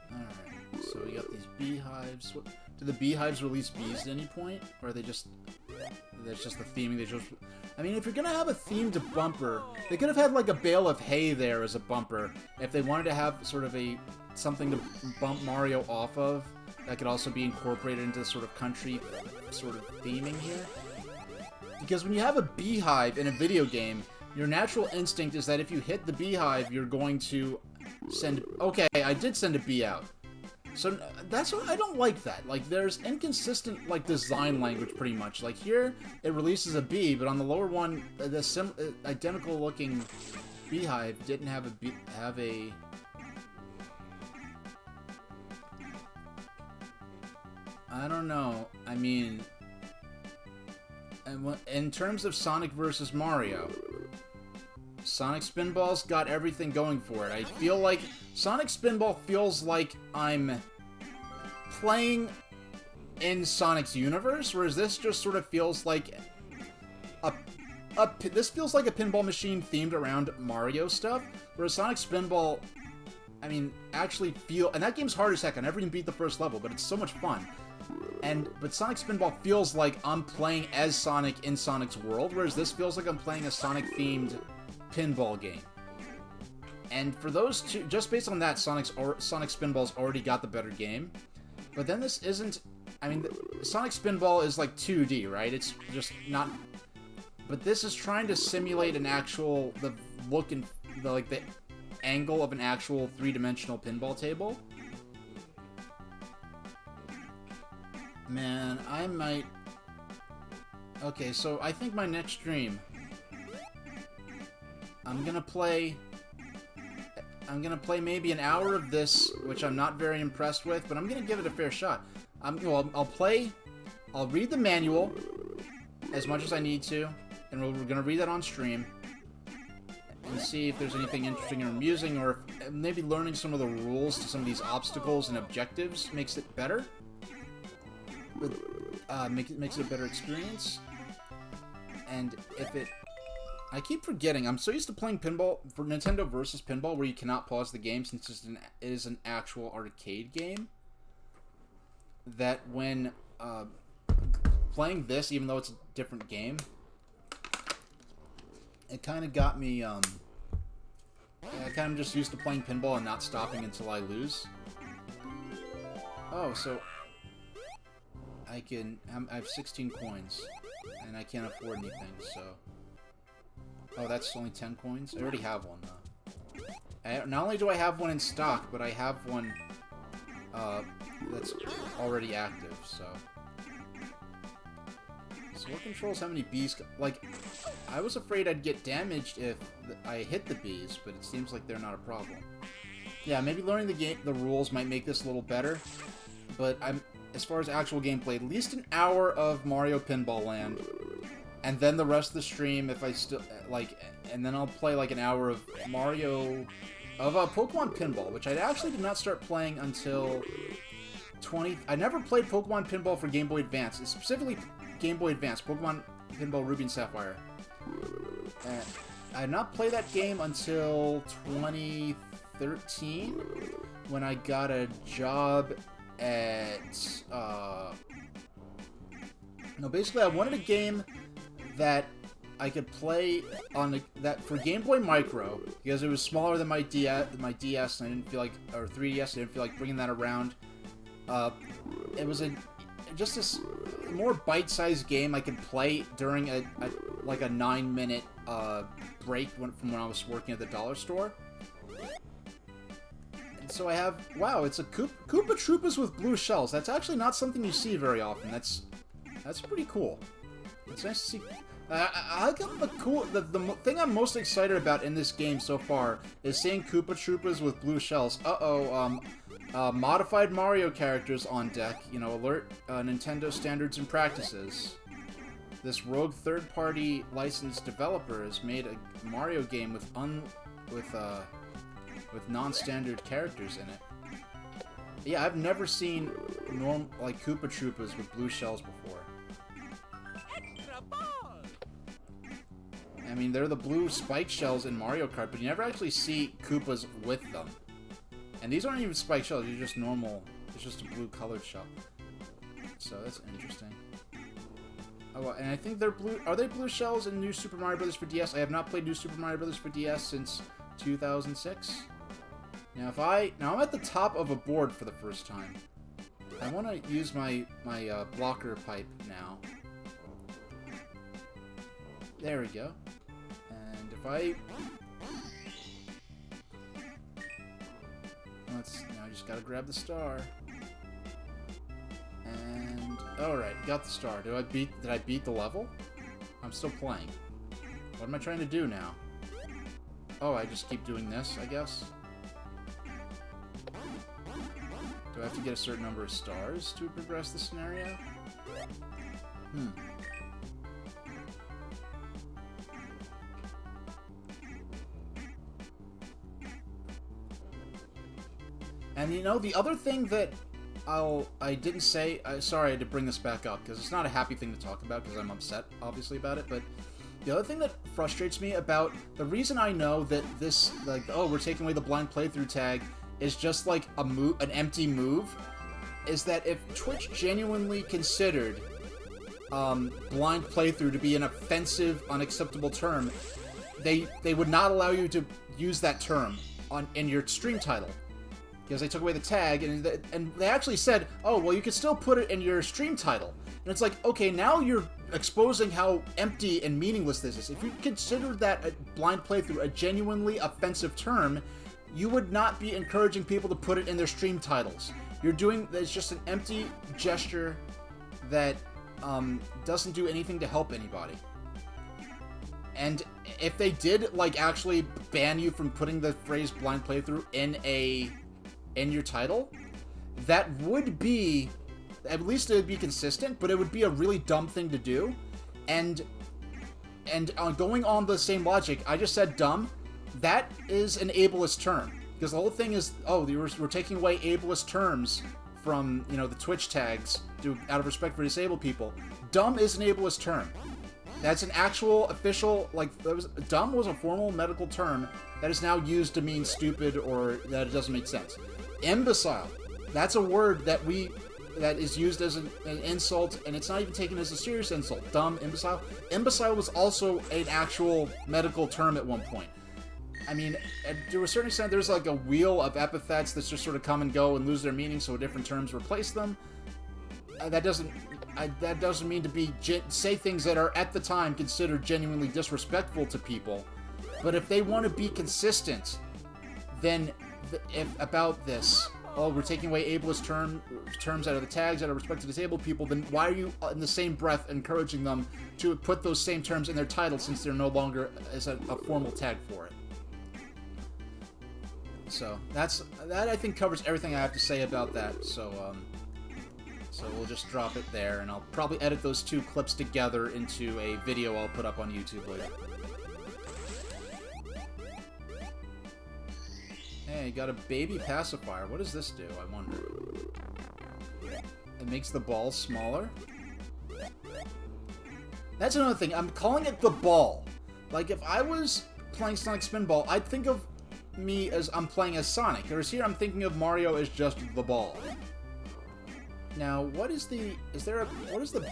Alright, so we got these beehives. Do the beehives release bees at any point? Or are they just... That's just the theming, they just... I mean, if you're gonna have a themed bumper, they could have had like a bale of hay there as a bumper. If they wanted to have sort of something to bump Mario off of, that could also be incorporated into sort of country sort of theming here. Because when you have a beehive in a video game, your natural instinct is that if you hit the beehive, you're going to send... Okay, I did send a bee out. So that's what I don't like that. Like there's inconsistent like design language pretty much. Like here it releases a bee, but on the lower one the identical looking beehive didn't have a I don't know. I mean in terms of Sonic versus Mario, Sonic Spinball's got everything going for it. I feel like Sonic Spinball feels like I'm playing in Sonic's universe, whereas this just sort of feels like this feels like a pinball machine themed around Mario stuff, whereas Sonic Spinball, I mean, actually and that game's hard as heck. I never even beat the first level, but it's so much fun. But Sonic Spinball feels like I'm playing as Sonic in Sonic's world, whereas this feels like I'm playing a Sonic-themed pinball game. And for those two, just based on that, Sonic Spinball's already got the better game. But then this isn't... I mean, Sonic Spinball is like 2D, right? It's just not... But this is trying to simulate an actual... The look and... the angle of an actual three-dimensional pinball table. Man, I might... Okay, so I think my next stream... I'm gonna play maybe an hour of this, which I'm not very impressed with, but I'm gonna give it a fair shot. I'll read the manual as much as I need to, and we're gonna read that on stream, and see if there's anything interesting or amusing, or if maybe learning some of the rules to some of these obstacles and objectives makes it better. Makes it a better experience. And if it... I keep forgetting. I'm so used to playing pinball for Nintendo versus Pinball, where you cannot pause the game since it is an actual arcade game, that when playing this, even though it's a different game, it kind of got me. I kind of just used to playing pinball and not stopping until I lose. Oh, so I have 16 coins, and I can't afford anything, so... Oh, that's only 10 coins? I already have one, though. Not only do I have one in stock, but I have one that's already active, so... So So what controls how many bees? Like, I was afraid I'd get damaged if I hit the bees, but it seems like they're not a problem. Yeah, maybe learning the rules might make this a little better, but as far as actual gameplay, at least an hour of Mario Pinball Land, and then the rest of the stream, if I still, like, and then I'll play, like, an hour of Pokemon Pinball, which I actually did not start playing until I never played Pokemon Pinball for Game Boy Advance, specifically Game Boy Advance, Pokemon Pinball Ruby and Sapphire. I did not play that game until 2013, when I got a job at, basically I wanted a game that I could play on that for Game Boy Micro, because it was smaller than my DS, and I didn't feel like, or 3DS, I didn't feel like bringing that around. It was just a more bite-sized game I could play during like a 9-minute break from when I was working at the dollar store. And so I have, wow, it's a Koopa Troopas with blue shells. That's actually not something you see very often. That's pretty cool. It's nice to see. I got the thing I'm most excited about in this game so far is seeing Koopa Troopas with blue shells. Modified Mario characters on deck. Alert Nintendo standards and practices. This rogue third-party licensed developer has made a Mario game with non-standard characters in it. Yeah, I've never seen Koopa Troopas with blue shells before. Extra ball! I mean, they're the blue spike shells in Mario Kart, but you never actually see Koopas with them. And these aren't even spike shells, they're just normal. It's just a blue colored shell. So that's interesting. Oh, and I think they're blue. Are they blue shells in New Super Mario Bros. For DS? I have not played New Super Mario Bros. For DS since 2006. Now I'm at the top of a board for the first time. I want to use my blocker pipe now. There we go. And if I now I just gotta grab the star. And alright, got the star. Did I beat the level? I'm still playing. What am I trying to do now? Oh, I just keep doing this, I guess. Do I have to get a certain number of stars to progress the scenario? And the other thing that I didn't say, sorry I had to bring this back up, because it's not a happy thing to talk about, because I'm upset, obviously, about it, but the other thing that frustrates me about, the reason I know that this, we're taking away the blind playthrough tag, is just like an empty move, is that if Twitch genuinely considered blind playthrough to be an offensive, unacceptable term, they would not allow you to use that term in your stream title. Because they took away the tag, and they actually said, oh, well, you can still put it in your stream title. And it's like, okay, now you're exposing how empty and meaningless this is. If you considered that a blind playthrough a genuinely offensive term, you would not be encouraging people to put it in their stream titles. It's just an empty gesture that doesn't do anything to help anybody. And if they did, actually ban you from putting the phrase blind playthrough in your title, that would be, at least it would be consistent, but it would be a really dumb thing to do. And going on the same logic, I just said dumb, that is an ableist term. Because the whole thing is, we're taking away ableist terms from, the Twitch tags out of respect for disabled people. Dumb is an ableist term. That's an actual official, dumb was a formal medical term that is now used to mean stupid or that it doesn't make sense. Imbecile, that's a word that is used as an insult, and it's not even taken as a serious insult. Dumb, imbecile. Imbecile was also an actual medical term at one point. I mean, to a certain extent, there's a wheel of epithets that just sort of come and go and lose their meaning, so different terms replace them. That doesn't mean to say things that are at the time considered genuinely disrespectful to people. But if they want to be consistent, then about this, oh, we're taking away ableist terms out of the tags that are respect to disabled people, then why are you, in the same breath, encouraging them to put those same terms in their title since they're no longer as a formal tag for it? So, that I think covers everything I have to say about that, so we'll just drop it there, and I'll probably edit those two clips together into a video I'll put up on YouTube later. Hey, got a baby pacifier. What does this do, I wonder? It makes the ball smaller? That's another thing. I'm calling it the ball. Like, if I was playing Sonic Spinball, I'd think of me as I'm playing as Sonic. Whereas here, I'm thinking of Mario as just the ball. Now, what is the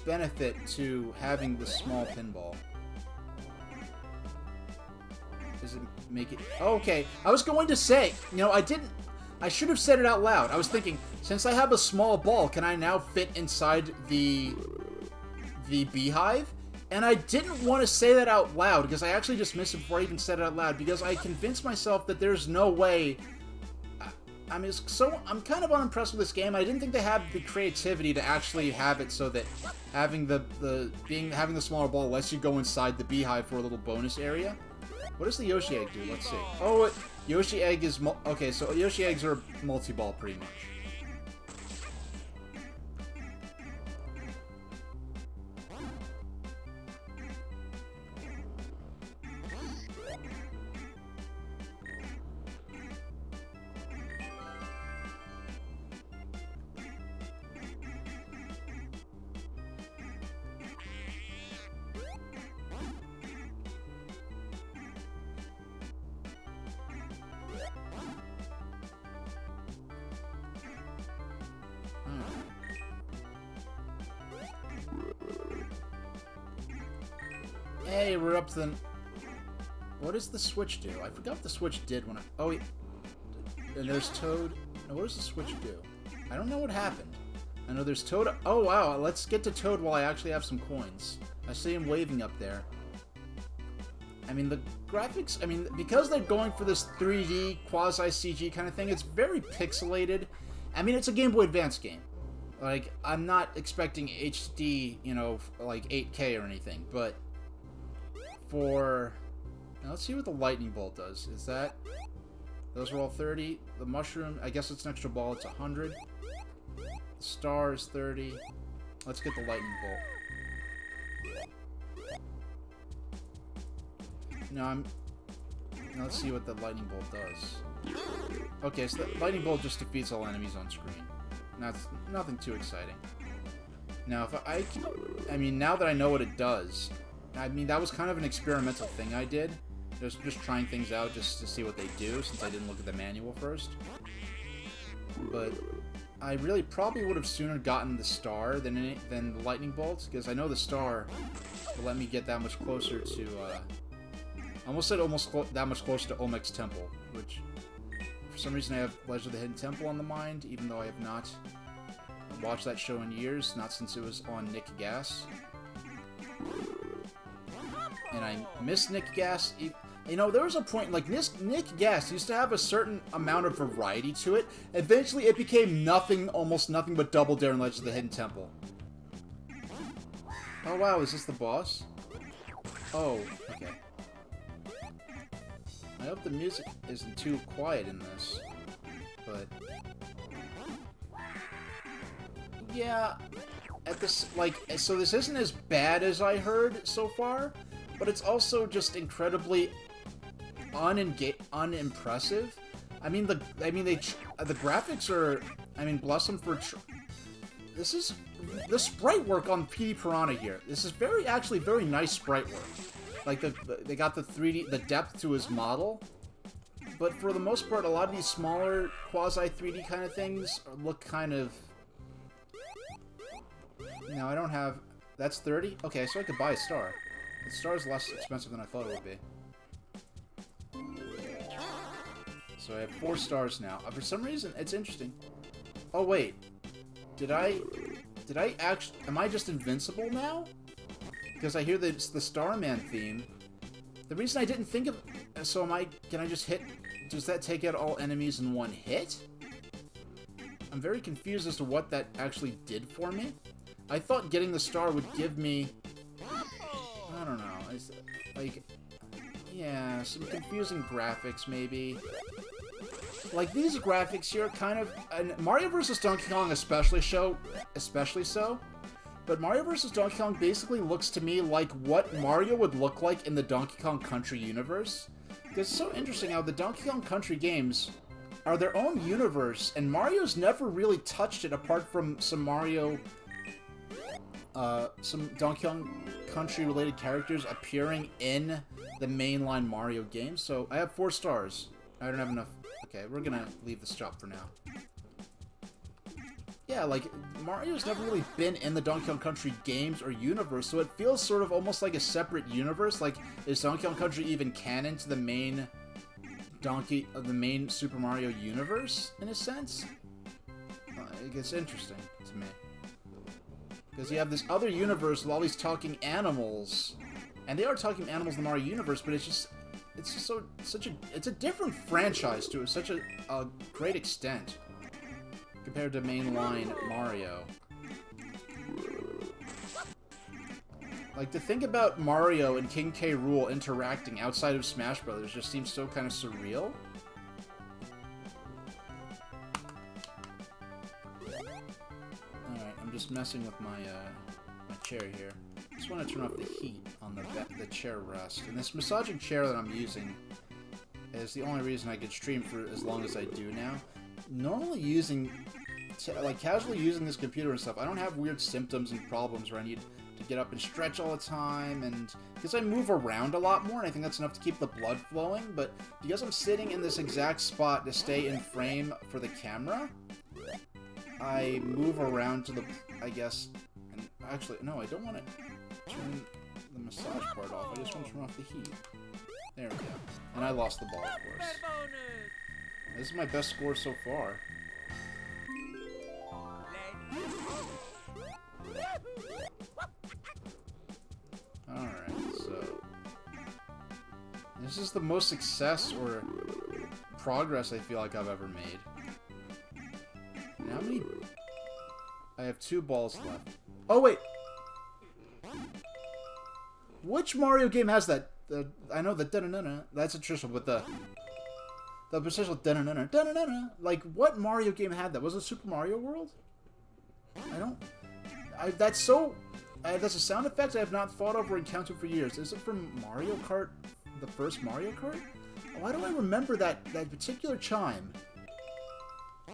benefit to having the small pinball? Does it make it... Oh, okay, I was going to say, you know, I should have said it out loud. I was thinking, since I have a small ball, can I now fit inside the beehive? And I didn't want to say that out loud, because I actually just missed it before I even said it out loud, because I convinced myself that there's no way... I'm kind of unimpressed with this game. I didn't think they had the creativity to actually have it so that having having the smaller ball lets you go inside the beehive for a little bonus area. What does the Yoshi egg do? Let's see. Oh, Yoshi egg is... Okay, so Yoshi eggs are multi-ball, pretty much. Hey, we're up to the... What does the switch do? I forgot what the switch did when I... Oh, and there's Toad. Now, what does the switch do? I don't know what happened. I know there's Toad... Oh, wow. Let's get to Toad while I actually have some coins. I see him waving up there. I mean, the graphics... I mean, because they're going for this 3D, quasi-CG kind of thing, it's very pixelated. I mean, it's a Game Boy Advance game. Like, I'm not expecting HD, you know, like 8K or anything, but... Now let's see what the lightning bolt does. Is that... Those are all 30. The mushroom, I guess it's an extra ball. It's 100. The star is 30. Let's get the lightning bolt. Now let's see what the lightning bolt does. Okay, so the lightning bolt just defeats all enemies on screen. That's nothing too exciting. Now, I mean, now that I know what it does... I mean, that was kind of an experimental thing I did. Just trying things out just to see what they do, since I didn't look at the manual first. But I really probably would have sooner gotten the star than the lightning bolt, because I know the star will let me get that much closer to, I almost said that much closer to Olmec's Temple, which, for some reason I have Legend of the Hidden Temple on the mind, even though I have not watched that show in years, not since it was on Nick Gas. And I miss Nick Gas. You know, there was a point, like, Nick Gas used to have a certain amount of variety to it. Eventually, it became almost nothing but Double Dare and Legend of the Hidden Temple. Oh, wow, is this the boss? Oh, okay. I hope the music isn't too quiet in this, but... Yeah, so this isn't as bad as I heard so far, but it's also just incredibly unimpressive. I mean, the graphics are, I mean, bless them for... This is... The sprite work on PD Piranha here. This is actually very nice sprite work. Like, they got the 3D, the depth to his model. But for the most part, a lot of these smaller, quasi-3D kind of things look kind of... Now, I don't have... That's 30? Okay, so I could buy a star. The star is less expensive than I thought it would be. So I have 4 stars now. For some reason, it's interesting. Oh, wait. Did I actually... Am I just invincible now? Because I hear the Starman theme. The reason I didn't think of... So can I just hit... Does that take out all enemies in one hit? I'm very confused as to what that actually did for me. I thought getting the star would give me... I don't know. It's like... Yeah, some confusing graphics, maybe. Like, these graphics here kind of... And Mario vs. Donkey Kong especially so. But Mario vs. Donkey Kong basically looks to me like what Mario would look like in the Donkey Kong Country universe. It's so interesting how the Donkey Kong Country games are their own universe, and Mario's never really touched it apart from some Donkey Kong Country-related characters appearing in the mainline Mario games. So I have 4 stars. I don't have enough. Okay, we're gonna leave the shop for now. Yeah, like, Mario's never really been in the Donkey Kong Country games or universe, so it feels sort of almost like a separate universe. Like, is Donkey Kong Country even canon to the main Super Mario universe, in a sense? It's interesting to me. Because you have this other universe with all these talking animals, and they are talking animals in the Mario universe, but it's a different franchise to such a great extent compared to mainline Mario. Like, to think about Mario and King K. Rool interacting outside of Smash Brothers just seems so kind of surreal. Alright, I'm just messing with my chair here. I just want to turn off the heat on the chair rest. And this massaging chair that I'm using is the only reason I could stream for as long as I do now. Normally casually using this computer and stuff, I don't have weird symptoms and problems where I need to get up and stretch all the time, and because I move around a lot more, and I think that's enough to keep the blood flowing, but because I'm sitting in this exact spot to stay in frame for the camera, I move around to the, I guess, and actually, no, I don't want to turn the massage part off, I just want to turn off the heat. There we go. And I lost the ball, of course. This is my best score so far. Alright, so... This is the most success or progress I feel like I've ever made. And how many... I have 2 balls left. Oh, wait! Which Mario game has that? I know the da-na-na-na. That's official, but the official da-na-na-na, da-na-na-na. Like, what Mario game had that? Was it Super Mario World? That's a sound effect I have not thought of or encountered for years. Is it from Mario Kart, the first Mario Kart? Why do I remember that particular chime? I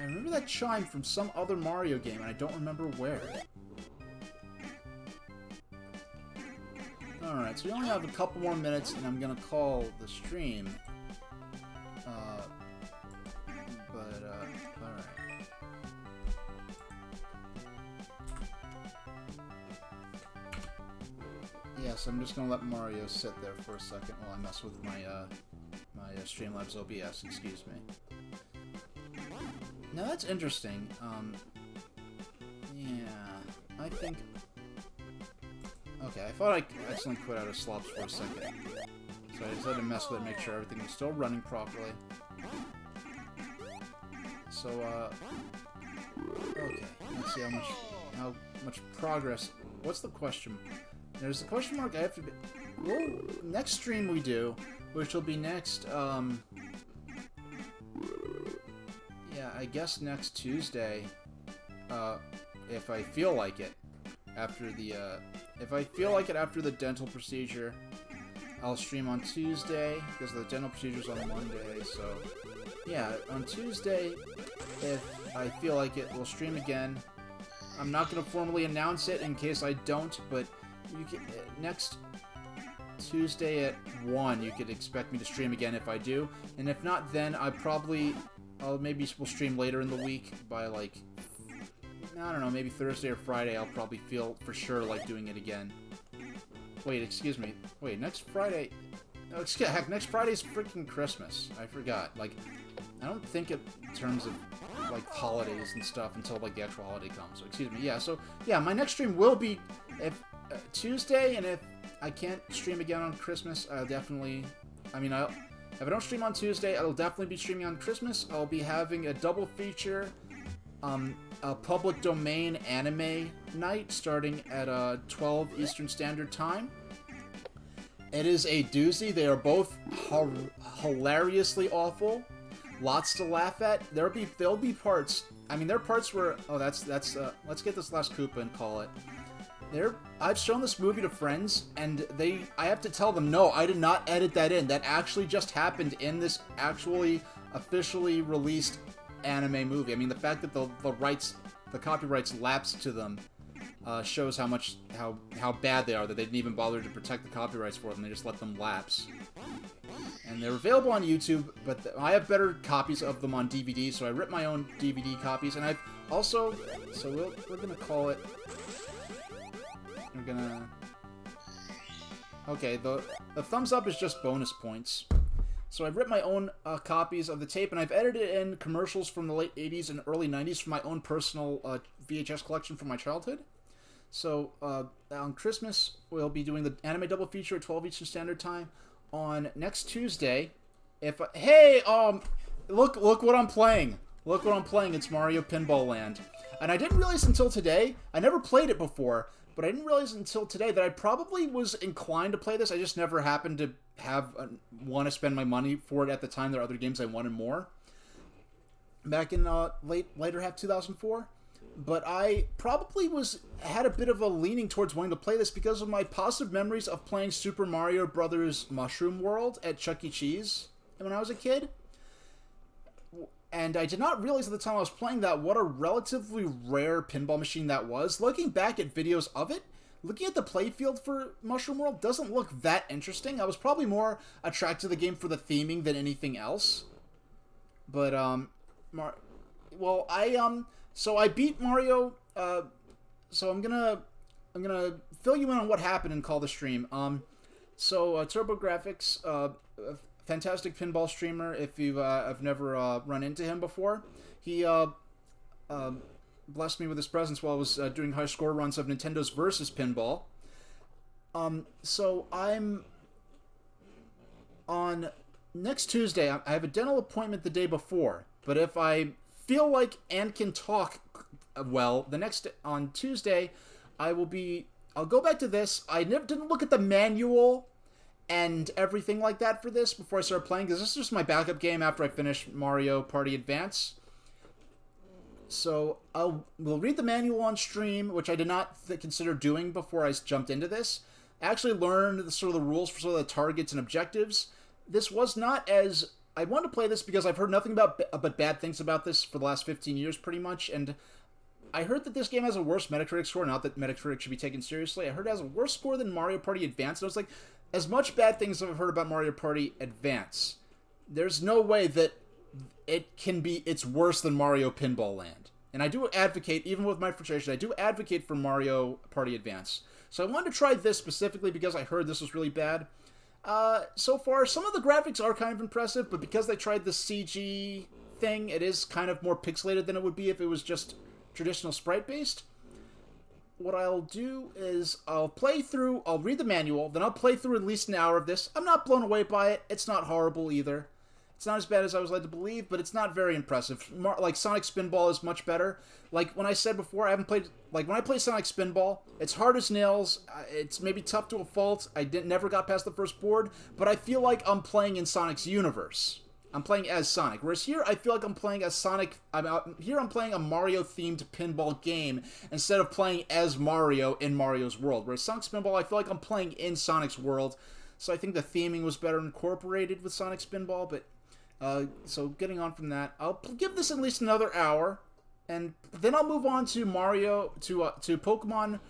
remember that chime from some other Mario game, and I don't remember where. Alright, so we only have a couple more minutes, and I'm gonna call the stream. Alright. Yeah, so I'm just gonna let Mario sit there for a second while I mess with my, Streamlabs OBS, excuse me. Now that's interesting, yeah, I think... Okay, I thought I accidentally quit out of slops for a second. So I just had to mess with it, make sure everything was still running properly. So, okay, let's see how much progress... What's the question? There's a question mark I have to be... Well, next stream we do, which will be next, yeah, I guess next Tuesday, if I feel like it, after the, if I feel like it after the dental procedure, I'll stream on Tuesday, because the dental procedure's on Monday, so, yeah, on Tuesday, if I feel like it, we'll stream again. I'm not going to formally announce it in case I don't, but you can, next Tuesday at 1, you could expect me to stream again if I do, and if not, then maybe we'll stream later in the week by, like, I don't know, maybe Thursday or Friday. I'll probably feel for sure like doing it again. Wait, excuse me. Wait, next Friday... Oh, heck, next Friday's freaking Christmas. I forgot. Like, I don't think in terms of, like, holidays and stuff until, like, the actual holiday comes. So, excuse me. Yeah, so, yeah, my next stream will be Tuesday, and if I can't stream again on Christmas, I'll definitely... I mean, If I don't stream on Tuesday, I'll definitely be streaming on Christmas. I'll be having a double feature, a public domain anime night starting at 12 Eastern Standard Time. It is a doozy. They are both hilariously awful. Lots to laugh at. There'll be parts. I mean, there are parts where let's get this last Koopa and call it. I've shown this movie to friends, and I have to tell them, no, I did not edit that in. That actually just happened in this actually officially released anime movie. I mean, the fact that the copyrights lapsed to them shows how bad they are, that they didn't even bother to protect the copyrights for them. They just let them lapse. And they're available on YouTube, but I have better copies of them on DVD, so I ripped my own DVD copies, and I've also, so we're gonna call it, okay, the thumbs up is just bonus points. So I've ripped my own copies of the tape, and I've edited in commercials from the late 80s and early 90s from my own personal VHS collection from my childhood. So on Christmas, we'll be doing the anime double feature at 12 Eastern Standard Time. On next Tuesday, look what I'm playing. Look what I'm playing. It's Mario Pinball Land. And I didn't realize until today, I never played it before, but I didn't realize until today that I probably was inclined to play this. I just never happened to want to spend my money for it at the time. There are other games I wanted more. Back in later half 2004. But I probably had a bit of a leaning towards wanting to play this because of my positive memories of playing Super Mario Brothers Mushroom World at Chuck E. Cheese when I was a kid. And I did not realize at the time I was playing that what a relatively rare pinball machine that was. Looking back at videos of it, looking at the playfield for Mushroom World doesn't look that interesting. I was probably more attracted to the game for the theming than anything else. But, so I beat Mario, so I'm gonna fill you in on what happened and call the stream. TurboGrafx, a fantastic pinball streamer, if you've I've never run into him before. He blessed me with his presence while I was doing high score runs of Nintendo's Versus Pinball. So I'm on next Tuesday. I have a dental appointment the day before, but if I feel like and can talk well, on Tuesday, I'll go back to this. I didn't look at the manual and everything like that for this before I started playing, because this is just my backup game after I finish Mario Party Advance. So we'll read the manual on stream, which I did not consider doing before I jumped into this. I actually learned the rules for sort of the targets and objectives. This was not as... I wanted to play this because I've heard nothing but bad things about this for the last 15 years, pretty much, and I heard that this game has a worse Metacritic score, not that Metacritic should be taken seriously. I heard it has a worse score than Mario Party Advance, and I was like, as much bad things as I've heard about Mario Party Advance, there's no way that it's worse than Mario Pinball Land. And I do advocate, even with my frustration, I do advocate for Mario Party Advance. So I wanted to try this specifically because I heard this was really bad. So far, some of the graphics are kind of impressive, but because they tried the CG thing, it is kind of more pixelated than it would be if it was just traditional sprite-based. What I'll do is I'll read the manual, then I'll play through at least an hour of this. I'm not blown away by it. It's not horrible either. It's not as bad as I was led to believe, but it's not very impressive. Like, Sonic Spinball is much better. Like, when I said before, I haven't played... Like, when I play Sonic Spinball, it's hard as nails. It's maybe tough to a fault. I never got past the first board, but I feel like I'm playing in Sonic's universe. I'm playing as Sonic. Whereas here, I feel like I'm playing as Sonic... Here, I'm playing a Mario-themed pinball game instead of playing as Mario in Mario's world. Whereas Sonic Spinball, I feel like I'm playing in Sonic's world. So I think the theming was better incorporated with Sonic Spinball, but... So getting on from that, I'll give this at least another hour, and then I'll move on to Pokemon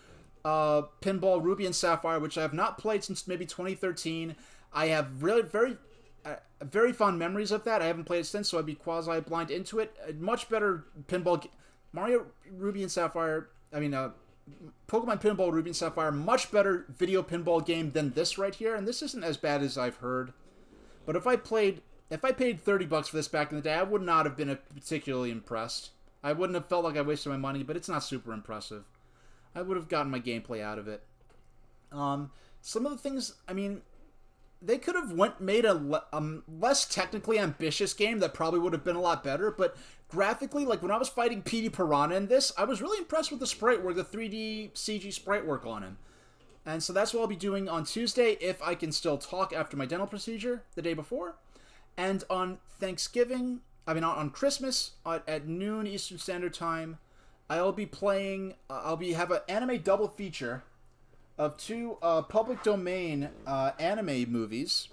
Pinball Ruby and Sapphire, which I have not played since maybe 2013. I have really very fond memories of that. I haven't played it since, so I'd be quasi-blind into it. A much better pinball Mario Ruby and Sapphire. Pokemon Pinball Ruby and Sapphire, much better video pinball game than this right here, and this isn't as bad as I've heard. But if I paid $30 for this back in the day, I would not have been particularly impressed. I wouldn't have felt like I wasted my money, but it's not super impressive. I would have gotten my gameplay out of it. Some of the things, they could have made a less technically ambitious game that probably would have been a lot better, but graphically, like when I was fighting Petey Piranha in this, I was really impressed with the sprite work, the 3D CG sprite work on him. And so that's what I'll be doing on Tuesday, if I can still talk after my dental procedure the day before. And on Thanksgiving, on Christmas at noon Eastern Standard Time, I'll be playing, have an anime double feature of two public domain anime movies.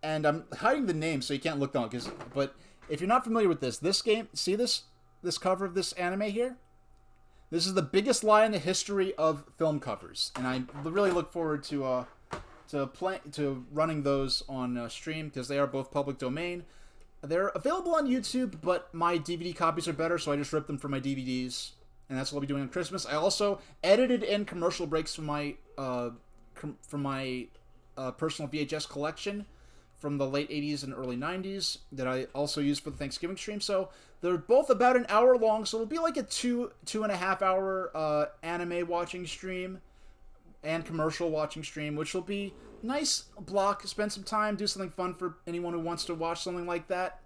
And I'm hiding the name so you can't look down, but if you're not familiar with this game, see this cover of this anime here? This is the biggest lie in the history of film covers, and I really look forward to running those on stream, because they are both public domain. They're available on YouTube, but my DVD copies are better, so I just ripped them from my DVDs, and that's what I'll be doing on Christmas. I also edited in commercial breaks from my personal VHS collection from the late 80s and early 90s that I also used for the Thanksgiving stream. So they're both about an hour long, so it'll be like a 2.5 hour anime watching stream and commercial watching stream, which will be nice block, spend some time, do something fun for anyone who wants to watch something like that.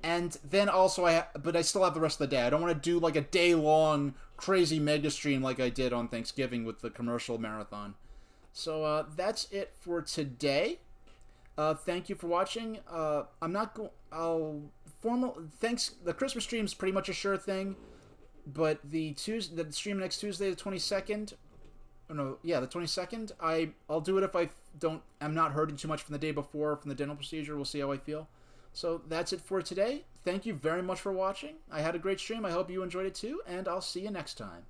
And then also but I still have the rest of the day. I don't want to do like a day-long crazy mega stream like I did on Thanksgiving with the commercial marathon. So that's it for today. Thank you for watching. The Christmas stream is pretty much a sure thing, but the stream next Tuesday, the 22nd. Oh no, yeah, the 22nd. I'll do it if I'm not hurting too much from the day before from the dental procedure. We'll see how I feel. So that's it for today. Thank you very much for watching. I had a great stream. I hope you enjoyed it too, and I'll see you next time.